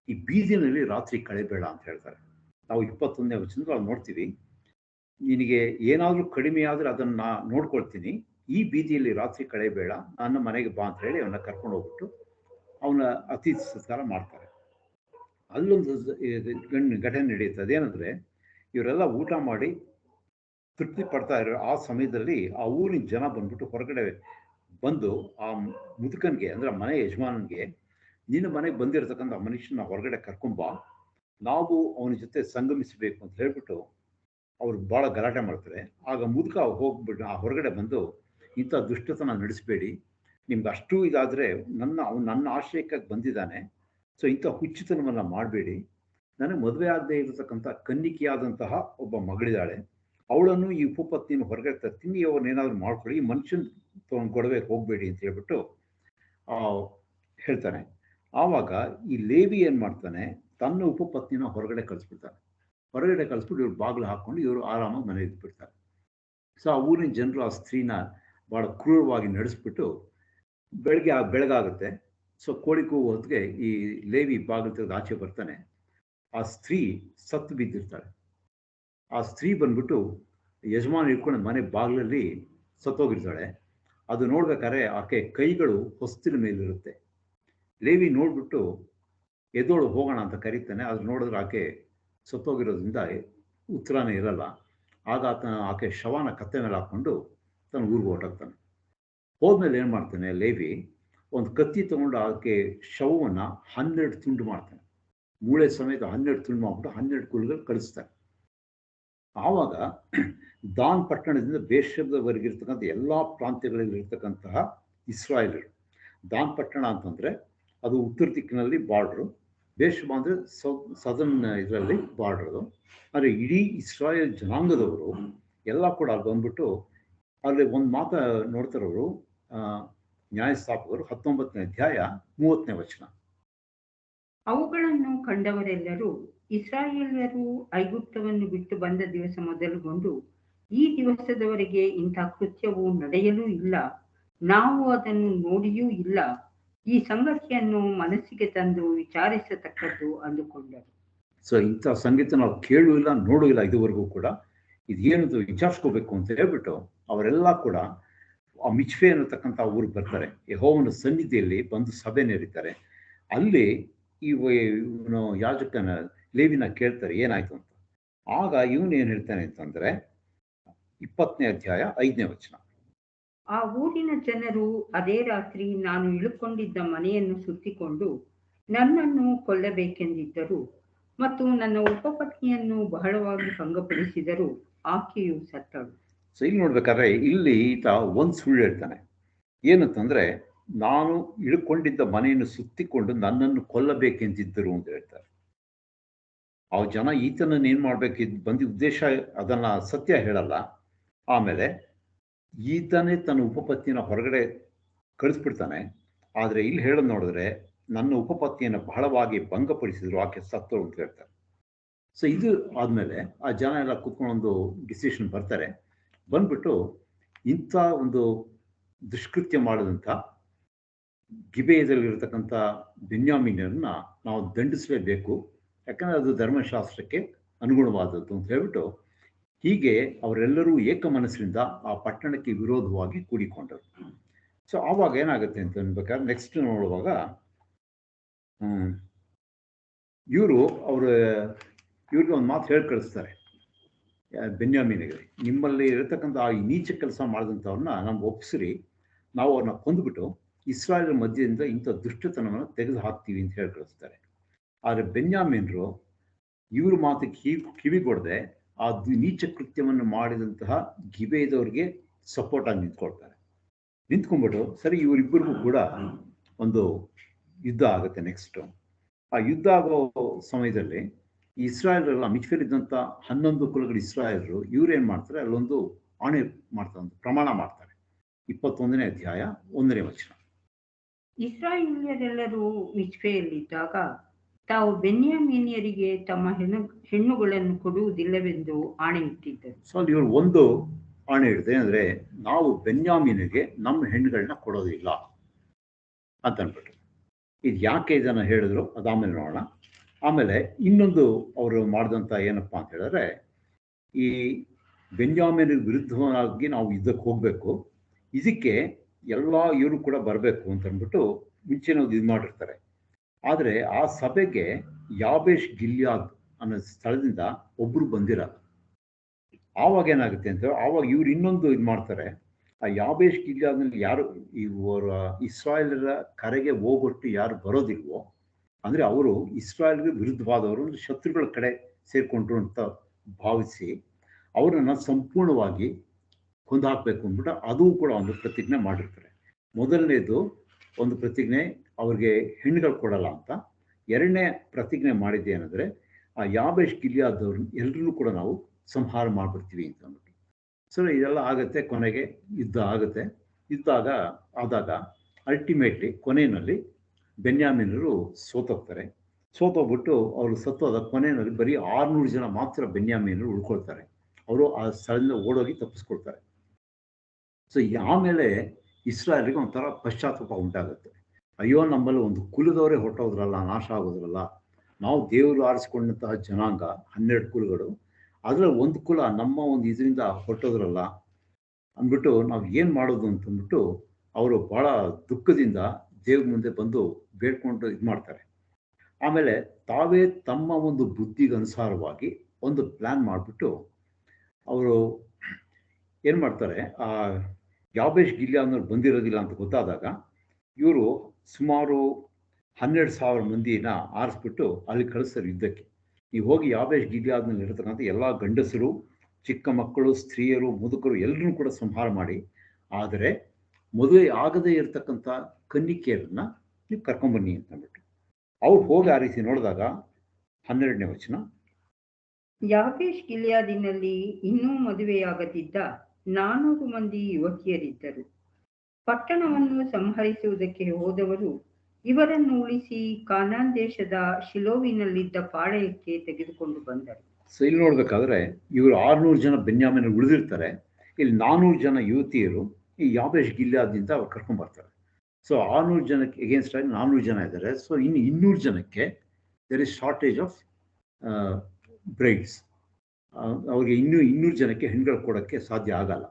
ಈ ಬೀದಿನಲ್ಲಿ ರಾತ್ರಿ ಕಳಿಬೇಡ ಅಂತ ಹೇಳ್ತಾರೆ. ನಾವು 21ನೇ ವಚನದಲ್ಲಿ ನಾವು ನೋಡ್ತೀವಿ, ನಿನಗೆ ಏನಾದರೂ ಕಡಿಮೆ ಆದರೆ ಅದನ್ನು ನೋಡ್ಕೊಳ್ತೀನಿ, ಈ ಬೀದಿಯಲ್ಲಿ ರಾತ್ರಿ ಕಳೆಯಬೇಡ, ನನ್ನ ಮನೆಗೆ ಬಾ ಅಂತ ಹೇಳಿ ಅವನ್ನ ಕರ್ಕೊಂಡು ಹೋಗ್ಬಿಟ್ಟು ಅವನ ಅತಿಥಿ ಸತ್ಕಾರ ಮಾಡ್ತಾರೆ. ಅಲ್ಲೊಂದು ಘಟನೆ ನಡೆಯುತ್ತೆ. ಅದೇನೆಂದರೆ, ಇವರೆಲ್ಲ ಊಟ ಮಾಡಿ ತೃಪ್ತಿ ಪಡ್ತಾ ಇರೋ ಆ ಸಮಯದಲ್ಲಿ ಆ ಊರಿನ ಜನ ಬಂದ್ಬಿಟ್ಟು ಹೊರಗಡೆ ಬಂದು ಆ ಮುದುಕನಿಗೆ, ಅಂದರೆ ಮನೆ ಯಜಮಾನನಿಗೆ, ನಿನ್ನ ಮನೆಗೆ ಬಂದಿರತಕ್ಕಂಥ ಮನುಷ್ಯನ ಹೊರಗಡೆ ಕರ್ಕೊಂಬ, ನಾವು ಅವನ ಜೊತೆ ಸಂಗಮಿಸಬೇಕು ಅಂತ ಹೇಳ್ಬಿಟ್ಟು ಅವ್ರು ಭಾಳ ಗಲಾಟೆ ಮಾಡ್ತಾರೆ. ಆಗ ಮುದುಕ ಹೋಗ್ಬಿಟ್ಟು ಆ ಹೊರಗಡೆ ಬಂದು, ಇಂಥ ದುಷ್ಟತನ ನಡೆಸಬೇಡಿ, ನಿಮ್ಗೆ ಅಷ್ಟು ಇದಾದರೆ ನನ್ನ ಆಶ್ರಯಕ್ಕಾಗಿ ಬಂದಿದ್ದಾನೆ, ಸೊ ಇಂಥ ಹುಚ್ಚುತನವನ್ನು ಮಾಡಬೇಡಿ, ನನಗೆ ಮದುವೆ ಆಗದೆ ಇರತಕ್ಕಂಥ ಕನ್ನಿಕೆಯಾದಂತಹ ಒಬ್ಬ ಮಗಳಿದ್ದಾಳೆ, ಅವಳನ್ನು ಈ ಉಪಪತ್ನಿಯನ್ನು ಹೊರಗಡೆ ತರ್ತೀನಿ, ಅವ್ರನ್ನೇನಾದರೂ ಮಾಡ್ಕೊಳ್ಳಿ, ಈ ಮನುಷ್ಯನ ಗೊಡವೆಗೆ ಹೋಗಬೇಡಿ ಅಂತ ಹೇಳ್ಬಿಟ್ಟು ಹೇಳ್ತಾನೆ. ಆವಾಗ ಈ ಲೇವಿ ಏನು ಮಾಡ್ತಾನೆ, ತನ್ನ ಉಪಪತ್ನಿನ ಹೊರಗಡೆ ಕಳಿಸ್ಬಿಡ್ತಾನೆ. ಹೊರಗಡೆ ಕಳಿಸ್ಬಿಟ್ಟು ಇವ್ರು ಬಾಗಿಲು ಹಾಕ್ಕೊಂಡು ಇವರು ಆರಾಮಾಗಿ ಮನೆಗೆ ಇದ್ಬಿಡ್ತಾರೆ. ಸೊ ಆ ಊರಿನ ಜನರು ಆ ಸ್ತ್ರೀನ ಭಾಳ ಕ್ರೂರವಾಗಿ ನಡೆಸ್ಬಿಟ್ಟು ಬೆಳಗಾಗುತ್ತೆ. ಸೊ ಕೋಳಿ ಕೂಗು ಹೊತ್ತಿಗೆ ಈ ಲೇವಿ ಬಾಗಿಲು ತೆಗೆದು ಆಚೆ ಬರ್ತಾನೆ. ಆ ಸ್ತ್ರೀ ಸತ್ತು ಬಿದ್ದಿರ್ತಾಳೆ. ಆ ಸ್ತ್ರೀ ಬಂದ್ಬಿಟ್ಟು ಯಜಮಾನ ಇಟ್ಕೊಂಡು ಮನೆ ಬಾಗಿಲಲ್ಲಿ ಸತ್ತೋಗಿರ್ತಾಳೆ. ಅದು ನೋಡ್ಬೇಕಾದ್ರೆ ಆಕೆ ಕೈಗಳು ಹೊಸ್ತಿನ ಮೇಲಿರುತ್ತೆ. ಲೇವಿ ನೋಡ್ಬಿಟ್ಟು ಎದೋಳು ಹೋಗೋಣ ಅಂತ ಕರೀತಾನೆ. ಅದು ನೋಡಿದ್ರೆ ಆಕೆ ಸತ್ತೋಗಿರೋದ್ರಿಂದ ಉತ್ತರನೇ ಇರಲ್ಲ. ಆಗ ಆಕೆ ಶವನ ಕತ್ತೆ ಮೇಲೆ ಹಾಕ್ಕೊಂಡು ತನ್ನ ಊರಿಗೆ ಹೊರಟೋಗ್ತಾನೆ. ಹೋದ್ಮೇಲೆ ಏನು ಮಾಡ್ತಾನೆ ಲೇವಿ, ಒಂದು ಕತ್ತಿ ತಗೊಂಡು ಅದಕ್ಕೆ ಶವವನ್ನು 12 ತುಂಡು ಮಾಡ್ತಾನೆ. ಮೂಳೆ ಸಮೇತ 12 ತುಂಡು ಮಾಡ್ಬಿಟ್ಟು 12 ಕುಲಗಳು ಕಳಿಸ್ತಾನೆ. ಆವಾಗ ದಾನ್ ಪಟ್ಟಣದಿಂದ ಬೇರ್ಷೆಬದವರೆಗೆ ಇರ್ತಕ್ಕಂಥ ಎಲ್ಲ ಪ್ರಾಂತ್ಯಗಳಲ್ಲಿ ಇರ್ತಕ್ಕಂತಹ ಇಸ್ರಾಯೇಲರು, ದಾನ್ ಪಟ್ಟಣ ಅಂತಂದರೆ ಅದು ಉತ್ತರ ದಿಕ್ಕಿನಲ್ಲಿ ಬಾರ್ಡ್ರು, ಬೇರ್ಷೆಬ ಅಂದರೆ ಸದರ್ನ್ ಇದರಲ್ಲಿ ಬಾರ್ಡ್ರದು. ಆದರೆ ಇಡೀ ಇಸ್ರಾಯೇಲ್ ಜನಾಂಗದವರು ಎಲ್ಲ ಕೂಡ ಅಲ್ಲಿ ಬಂದ್ಬಿಟ್ಟು ಅಲ್ಲಿ ಒಂದು ಮಾತು ನೋಡ್ತಾರೆ ಅವರು, ನ್ಯಾಯಸ್ಥಾಪಕರು 19ನೇ ಅಧ್ಯಾಯ 30ನೇ ವಚನ. ಅವುಗಳನ್ನು ಕಂಡವರೆಲ್ಲರೂ ಇಸ್ರಾಯೇಲ್ಯರು ಐಗುಪ್ತವನ್ನು ಬಿಟ್ಟು ಬಂದ ದಿವಸ ಮೊದಲುಗೊಂಡು ಈ ದಿವಸದವರೆಗೆ ಇಂಥ ಕೃತ್ಯವು ನಡೆಯಲೂ ಇಲ್ಲ, ನಾವು ಅದನ್ನು ನೋಡಿಯೂ ಇಲ್ಲ, ಈ ಸಂಗತಿಯನ್ನು ಮನಸ್ಸಿಗೆ ತಂದು ವಿಚಾರಿಸತಕ್ಕದ್ದು ಅಂದುಕೊಂಡರು. ಸೊ ಇಂಥ ಸಂಗೀತ ನಾವು ಕೇಳೂ ಇಲ್ಲ, ನೋಡೂ ಇಲ್ಲ ಇದುವರೆಗೂ ಕೂಡ. ಇದೇನದು ವಿಚಾರಿಸ್ಕೋಬೇಕು ಅಂತ ಹೇಳ್ಬಿಟ್ಟು ಅವರೆಲ್ಲ ಕೂಡ ಆ ಮಿಚ್ಫೆ ಅನ್ನತಕ್ಕಂಥ ಊರಿಗೆ ಬರ್ತಾರೆ. ಯೆಹೋವನ ಸನ್ನಿಧಿಯಲ್ಲಿ ಬಂದು ಸಭೆ ನೆರೀತಾರೆ. ಅಲ್ಲಿ ಇವನು ಯಾಜಕನ ಲೇವಿನ ಕೇಳ್ತಾರೆ ಏನಾಯ್ತು ಅಂತ. ಆಗ ಇವನು ಏನು ಹೇಳ್ತಾನೆ ಅಂತಂದ್ರೆ 20ನೇ ಅಧ್ಯಾಯ 5ನೇ ವಚನ. ಆ ಊರಿನ ಜನರು ಅದೇ ರಾತ್ರಿ ನಾನು ಇಳುಕೊಂಡಿದ್ದ ಮನೆಯನ್ನು ಸುತ್ತಿಕೊಂಡು ನನ್ನನ್ನು ಕೊಲ್ಲಬೇಕೆಂದಿದ್ದರು ಮತ್ತು ನನ್ನ ಉಪಪತ್ನಿಯನ್ನು ಬಹಳವಾಗಿ ಭಂಗಪಡಿಸಿದರು, ಆಕೆಯು ಸತ್ತಳು. ಸೊ ಇಲ್ಲಿ ನೋಡ್ಬೇಕಾದ್ರೆ ಇಲ್ಲಿ ಈತ ಒಂದು ಸುಳ್ಳು ಹೇಳ್ತಾನೆ. ಏನಂತಂದ್ರೆ, ನಾನು ಇಳ್ಕೊಂಡಿದ್ದ ಮನೆಯನ್ನು ಸುತ್ತಿಕೊಂಡು ನನ್ನನ್ನು ಕೊಲ್ಲಬೇಕೆಂದಿದ್ದರು ಅಂತ ಹೇಳ್ತಾರೆ. ಆ ಜನ ಈತನನ್ನು ಏನು ಮಾಡ್ಬೇಕಿದ್ ಬಂದ ಉದ್ದೇಶ ಅದನ್ನ ಸತ್ಯ ಹೇಳಲ್ಲ. ಆಮೇಲೆ ಈತನೇ ತನ್ನ ಉಪಪತ್ನಿನ ಹೊರಗಡೆ ಕಳಿಸ್ಬಿಡ್ತಾನೆ. ಆದರೆ ಇಲ್ಲಿ ಹೇಳೋದು ನೋಡಿದ್ರೆ, ನನ್ನ ಉಪಪತ್ನಿಯನ್ನು ಬಹಳವಾಗಿ ಭಂಗಪಡಿಸಿದ್ರು, ಆಕೆ ಸತ್ತರು ಅಂತ ಹೇಳ್ತಾರೆ. ಸೊ ಇದು ಆದಮೇಲೆ ಆ ಜನ ಎಲ್ಲ ಕೂತ್ಕೊಂಡೊಂದು ಡಿಸಿಷನ್ ಬರ್ತಾರೆ. ಬಂದ್ಬಿಟ್ಟು ಇಂಥ ಒಂದು ದುಷ್ಕೃತ್ಯ ಮಾಡಿದಂಥ ಗಿಬೆಯದಲ್ಲಿರ್ತಕ್ಕಂಥ ಬೆನ್ಯಾಮೀನರನ್ನ ನಾವು ದಂಡಿಸಲೇಬೇಕು, ಯಾಕಂದರೆ ಅದು ಧರ್ಮಶಾಸ್ತ್ರಕ್ಕೆ ಅನುಗುಣವಾದದ್ದು ಅಂತ ಹೇಳ್ಬಿಟ್ಟು ಹೀಗೆ ಅವರೆಲ್ಲರೂ ಏಕ ಮನಸ್ಸಿನಿಂದ ಆ ಪಟ್ಟಣಕ್ಕೆ ವಿರೋಧವಾಗಿ ಕೂಡಿಕೊಂಡರು. ಸೊ ಆವಾಗ ಏನಾಗುತ್ತೆ ಅಂತ ಅನ್ಬೇಕಾದ್ರೆ ನೆಕ್ಸ್ಟ್ ನೋಡುವಾಗ ಇವ್ರಿಗೆ ಒಂದು ಮಾತು ಹೇಳಿ ಕಳಿಸ್ತಾರೆ ಬೆನ್ಯಾಮೀನಿಗೆ, ನಿಮ್ಮಲ್ಲಿ ಇರತಕ್ಕಂಥ ಆ ನೀಚ ಕೆಲಸ ಮಾಡಿದಂಥವ್ರನ್ನ ನಮ್ಗೆ ಒಪ್ಪಿಸ್ರಿ, ನಾವು ಅವ್ರನ್ನ ಕೊಂದುಬಿಟ್ಟು ಇಸ್ರಾಯೇಲ್ ಮಧ್ಯದಿಂದ ಇಂಥ ದುಷ್ಟತನವನ್ನು ತೆಗೆದು ಹಾಕ್ತೀವಿ ಅಂತ ಹೇಳಿ ಕಳಿಸ್ತಾರೆ. ಆದರೆ ಬೆನ್ಯಾಮೀನರು ಇವ್ರ ಮಾತಿಗೆ ಕಿವಿಗೊಡದೆ ಆ ನೀಚ ಕೃತ್ಯವನ್ನು ಮಾಡಿದಂತಹ ಗಿಬೆಯದವ್ರಿಗೆ ಸಪೋರ್ಟ್ ಆಗಿ ನಿಂತ್ಕೊಳ್ತಾರೆ. ನಿಂತ್ಕೊಂಡ್ಬಿಟ್ಟು ಸರಿ ಇವರಿಬ್ಬರಿಗೂ ಕೂಡ ಒಂದು ಯುದ್ಧ ಆಗುತ್ತೆ. ನೆಕ್ಸ್ಟ್ ಆ ಯುದ್ಧ ಆಗೋ ಸಮಯದಲ್ಲಿ ಇಸ್ರಾಯೇಲರೆಲ್ಲ ಮಿಚ್ಫೆಲಿದ್ದಂಥ 11 ಕುಲಗಳ ಇಸ್ರಾಯೇಲರು ಇವ್ರೇನು ಮಾಡ್ತಾರೆ, ಅಲ್ಲೊಂದು ಆಣೆ ಮಾಡ್ತಾರೆ, ಒಂದು ಪ್ರಮಾಣ ಮಾಡ್ತಾರೆ. 21ನೇ ಅಧ್ಯಾಯ 1ನೇ ವಚನ. ಇಸ್ರಾಯೇಲ್ಯರೆಲ್ಲರೂ ಮಿಚ್ಪೆಯಲ್ಲಿದ್ದಾಗ ತಾವು ಬೆನ್ಯಾಮೀನ್ಯರಿಗೆ ತಮ್ಮ ಹೆಣ್ಣುಗಳನ್ನು ಕೊಡುವುದಿಲ್ಲವೆಂದು ಆಣೆ ಇಟ್ಟಿದ್ದರು. ಸೊ ಅಲ್ಲಿ ಇವರು ಒಂದು ಆಣೆ ಇಡಿದೆ, ಅಂದರೆ ನಾವು ಬೆನ್ಯಾಮೀನಿಗೆ ನಮ್ಮ ಹೆಣ್ಣುಗಳನ್ನ ಕೊಡೋದಿಲ್ಲ ಅಂತ ಅಂದ್ಬಿಟ್ಟು. ಇದು ಯಾಕೆ ಇದನ್ನು ಹೇಳಿದ್ರು ಅದಾಮೇಲೆ ನೋಡೋಣ. ಆಮೇಲೆ ಇನ್ನೊಂದು ಅವರು ಮಾಡಿದಂಥ ಏನಪ್ಪ ಅಂತ ಹೇಳಿದ್ರೆ, ಈ ಬೆನ್ಯಾಮೀನ ವಿರುದ್ಧವಾಗಿ ನಾವು ಯುದ್ಧಕ್ಕೆ ಹೋಗಬೇಕು, ಇದಕ್ಕೆ ಎಲ್ಲ ಇವರು ಕೂಡ ಬರಬೇಕು ಅಂತ ಅಂದ್ಬಿಟ್ಟು ಮುಂಚೆನೇ ಇದು ಮಾಡಿರ್ತಾರೆ. ಆದರೆ ಆ ಸಭೆಗೆ ಯಾಬೇಷ್ ಗಿಲ್ಯಾದ್ ಅನ್ನೋ ಸ್ಥಳದಿಂದ ಒಬ್ಬರು ಬಂದಿರಲ್ಲ. ಆವಾಗ ಏನಾಗುತ್ತೆ ಅಂತ ಆವಾಗ ಇವ್ರು ಇನ್ನೊಂದು ಇದು ಮಾಡ್ತಾರೆ. ಆ ಯಾಬೇಷ್ ಗಿಲ್ಯಾದ್ನಲ್ಲಿ ಯಾರು ಇವರ ಇಸ್ರಾಯೇಲರ ಕರೆಗೆ ಹೋಗೊಟ್ಟು ಯಾರು ಬರೋದಿಲ್ವೋ, ಅಂದರೆ ಅವರು ಇಸ್ರಾಯೇಲ್ಗೆ ವಿರುದ್ಧವಾದವರು, ಶತ್ರುಗಳ ಕಡೆ ಸೇರಿಕೊಂಡ್ರು ಅಂತ ಭಾವಿಸಿ ಅವರನ್ನು ಸಂಪೂರ್ಣವಾಗಿ ಕೊಂದು ಹಾಕಬೇಕು ಅಂದ್ಬಿಟ್ಟು ಅದು ಕೂಡ ಒಂದು ಪ್ರತಿಜ್ಞೆ ಮಾಡಿರ್ತಾರೆ. ಮೊದಲನೇದು ಒಂದು ಪ್ರತಿಜ್ಞೆ ಅವ್ರಿಗೆ ಹೆಣ್ಣುಗಳು ಕೊಡಲ್ಲ ಅಂತ. ಎರಡನೇ ಪ್ರತಿಜ್ಞೆ ಮಾಡಿದ್ದೆ ಏನಂದರೆ, ಆ ಯಾಬೇಷ್ ಗಿಲ್ಯಾದವ್ರನ್ನ ಎಲ್ಲರೂ ಕೂಡ ನಾವು ಸಂಹಾರ ಮಾಡಿಬಿಡ್ತೀವಿ ಅಂತ ಅಂದ್ಬಿಟ್ಟು. ಸೊ ಇದೆಲ್ಲ ಆಗುತ್ತೆ. ಕೊನೆಗೆ ಯುದ್ಧ ಆಗುತ್ತೆ. ಯುದ್ಧ ಆದಾಗ ಅಲ್ಟಿಮೇಟ್ಲಿ ಕೊನೆಯಲ್ಲಿ ಬೆನ್ಯಾಮೀನರು ಸೋತೋಗ್ತಾರೆ. ಸೋತೋಗ್ಬಿಟ್ಟು ಅವರು ಸತ್ತೋದ ಕೊನೆಯಲ್ಲಿ ಬರೀ 600 ಜನ ಮಾತ್ರ ಬೆನ್ಯಾಮೀನರು ಉಳ್ಕೊಳ್ತಾರೆ. ಅವರು ಆ ಸ್ಥಳದಿಂದ ಓಡೋಗಿ ತಪ್ಪಿಸ್ಕೊಳ್ತಾರೆ. ಸೊ ಆಮೇಲೆ ಇಸ್ರಾಯೇಲಿಗೆ ಒಂಥರ ಪಶ್ಚಾತ್ತಾಪ ಉಂಟಾಗುತ್ತೆ. ಅಯ್ಯೋ, ನಮ್ಮಲ್ಲಿ ಒಂದು ಕುಲದವರೇ ಹೊರಟೋದ್ರಲ್ಲ, ನಾಶ ಆಗೋದ್ರಲ್ಲ, ನಾವು ದೇವರು ಆರಿಸ್ಕೊಂಡಂತಹ ಜನಾಂಗ 12 ಕುಲಗಳು, ಅದರಲ್ಲಿ ಒಂದು ಕುಲ ನಮ್ಮ ಒಂದು ಇದರಿಂದ ಹೊರಟೋದ್ರಲ್ಲ ಅಂದ್ಬಿಟ್ಟು ನಾವು ಏನು ಮಾಡೋದು ಅಂತಂದ್ಬಿಟ್ಟು ಅವರು ಭಾಳ ದುಃಖದಿಂದ ದೇವ್ರ ಮುಂದೆ ಬಂದು ಬೇಡ್ಕೊಂಡು ಇದು ಮಾಡ್ತಾರೆ. ಆಮೇಲೆ ತಾವೇ ತಮ್ಮ ಒಂದು ಬುದ್ಧಿಗೆ ಅನುಸಾರವಾಗಿ ಒಂದು ಪ್ಲ್ಯಾನ್ ಮಾಡಿಬಿಟ್ಟು ಅವರು ಏನು ಮಾಡ್ತಾರೆ, ಆ ಯಾಬೇಷ್ ಗಿಲ್ಯಾದ್ನವ್ರು ಬಂದಿರೋದಿಲ್ಲ ಅಂತ ಗೊತ್ತಾದಾಗ ಇವರು ಸುಮಾರು 12,000 ಮಂದಿನ ಆರಿಸ್ಬಿಟ್ಟು ಅಲ್ಲಿ ಕಳಿಸ್ತಾರೆ ಯುದ್ಧಕ್ಕೆ. ನೀವು ಹೋಗಿ ಯಾಬೇಷ್ ಗಿಲ್ಯಾದ್ನಲ್ಲಿ ಇರತಕ್ಕಂಥ ಎಲ್ಲ ಗಂಡಸರು, ಚಿಕ್ಕ ಮಕ್ಕಳು, ಸ್ತ್ರೀಯರು, ಮುದುಕರು ಎಲ್ಲರೂ ಕೂಡ ಸಂಹಾರ ಮಾಡಿ, ಆದರೆ ಮದುವೆ ಆಗದೇ ಇರತಕ್ಕಂಥ ಕನ್ನಿಕೆಯರನ್ನ ನೀವು ಕರ್ಕೊಂಬನ್ನಿ ಅಂತ ಅಂದ್ಬಿಟ್ಟು ಅವ್ರು ಹೋಗಿ ಆ ರೀತಿ ನೋಡಿದಾಗ 12ನೇ ವಚನ, ಯಾಬೇಷ್ ಗಿಲ್ಯಾದಿನಲ್ಲಿ ಇನ್ನೂ ಮದುವೆಯಾಗದಿದ್ದ 400 ಮಂದಿ ಯುವತಿಯರಿದ್ದರು. ಪಟ್ಟಣವನ್ನು ಸಂಹರಿಸುವುದಕ್ಕೆ ಹೋದವರು ಇವರನ್ನು ಉಳಿಸಿ ಕಾನಾನ್ ದೇಶದ ಶಿಲೋವಿನಲ್ಲಿದ್ದ ಪಾಳೆಯಕ್ಕೆ ತೆಗೆದುಕೊಂಡು ಬಂದರು. ಸೊ ಇಲ್ಲಿ ನೋಡ್ಬೇಕಾದ್ರೆ ಇವರು 600 ಜನ ಬೆನ್ಯಾಮಿನ ಉಳಿದಿರ್ತಾರೆ, ಇಲ್ಲಿ 400 ಜನ ಯುವತಿಯರು ಈ ಯಾಬೇಷ್ ಗಿಲ್ಯಾದಿಂದ ಅವ್ರು ಕರ್ಕೊಂಡ್ಬರ್ತಾರೆ. ಸೊ 600 ಜನಕ್ಕೆ ಎಗೇನ್ಸ್ಟ್ ಆಗಿ 400 ಜನ ಇದ್ದಾರೆ. ಸೊ ಇನ್ನು 200 ಜನಕ್ಕೆ there is shortage of brides. ಅವ್ರಿಗೆ 200 ಜನಕ್ಕೆ ಹೆಣ್ಗಳು ಕೊಡೋಕ್ಕೆ ಸಾಧ್ಯ ಆಗಲ್ಲ.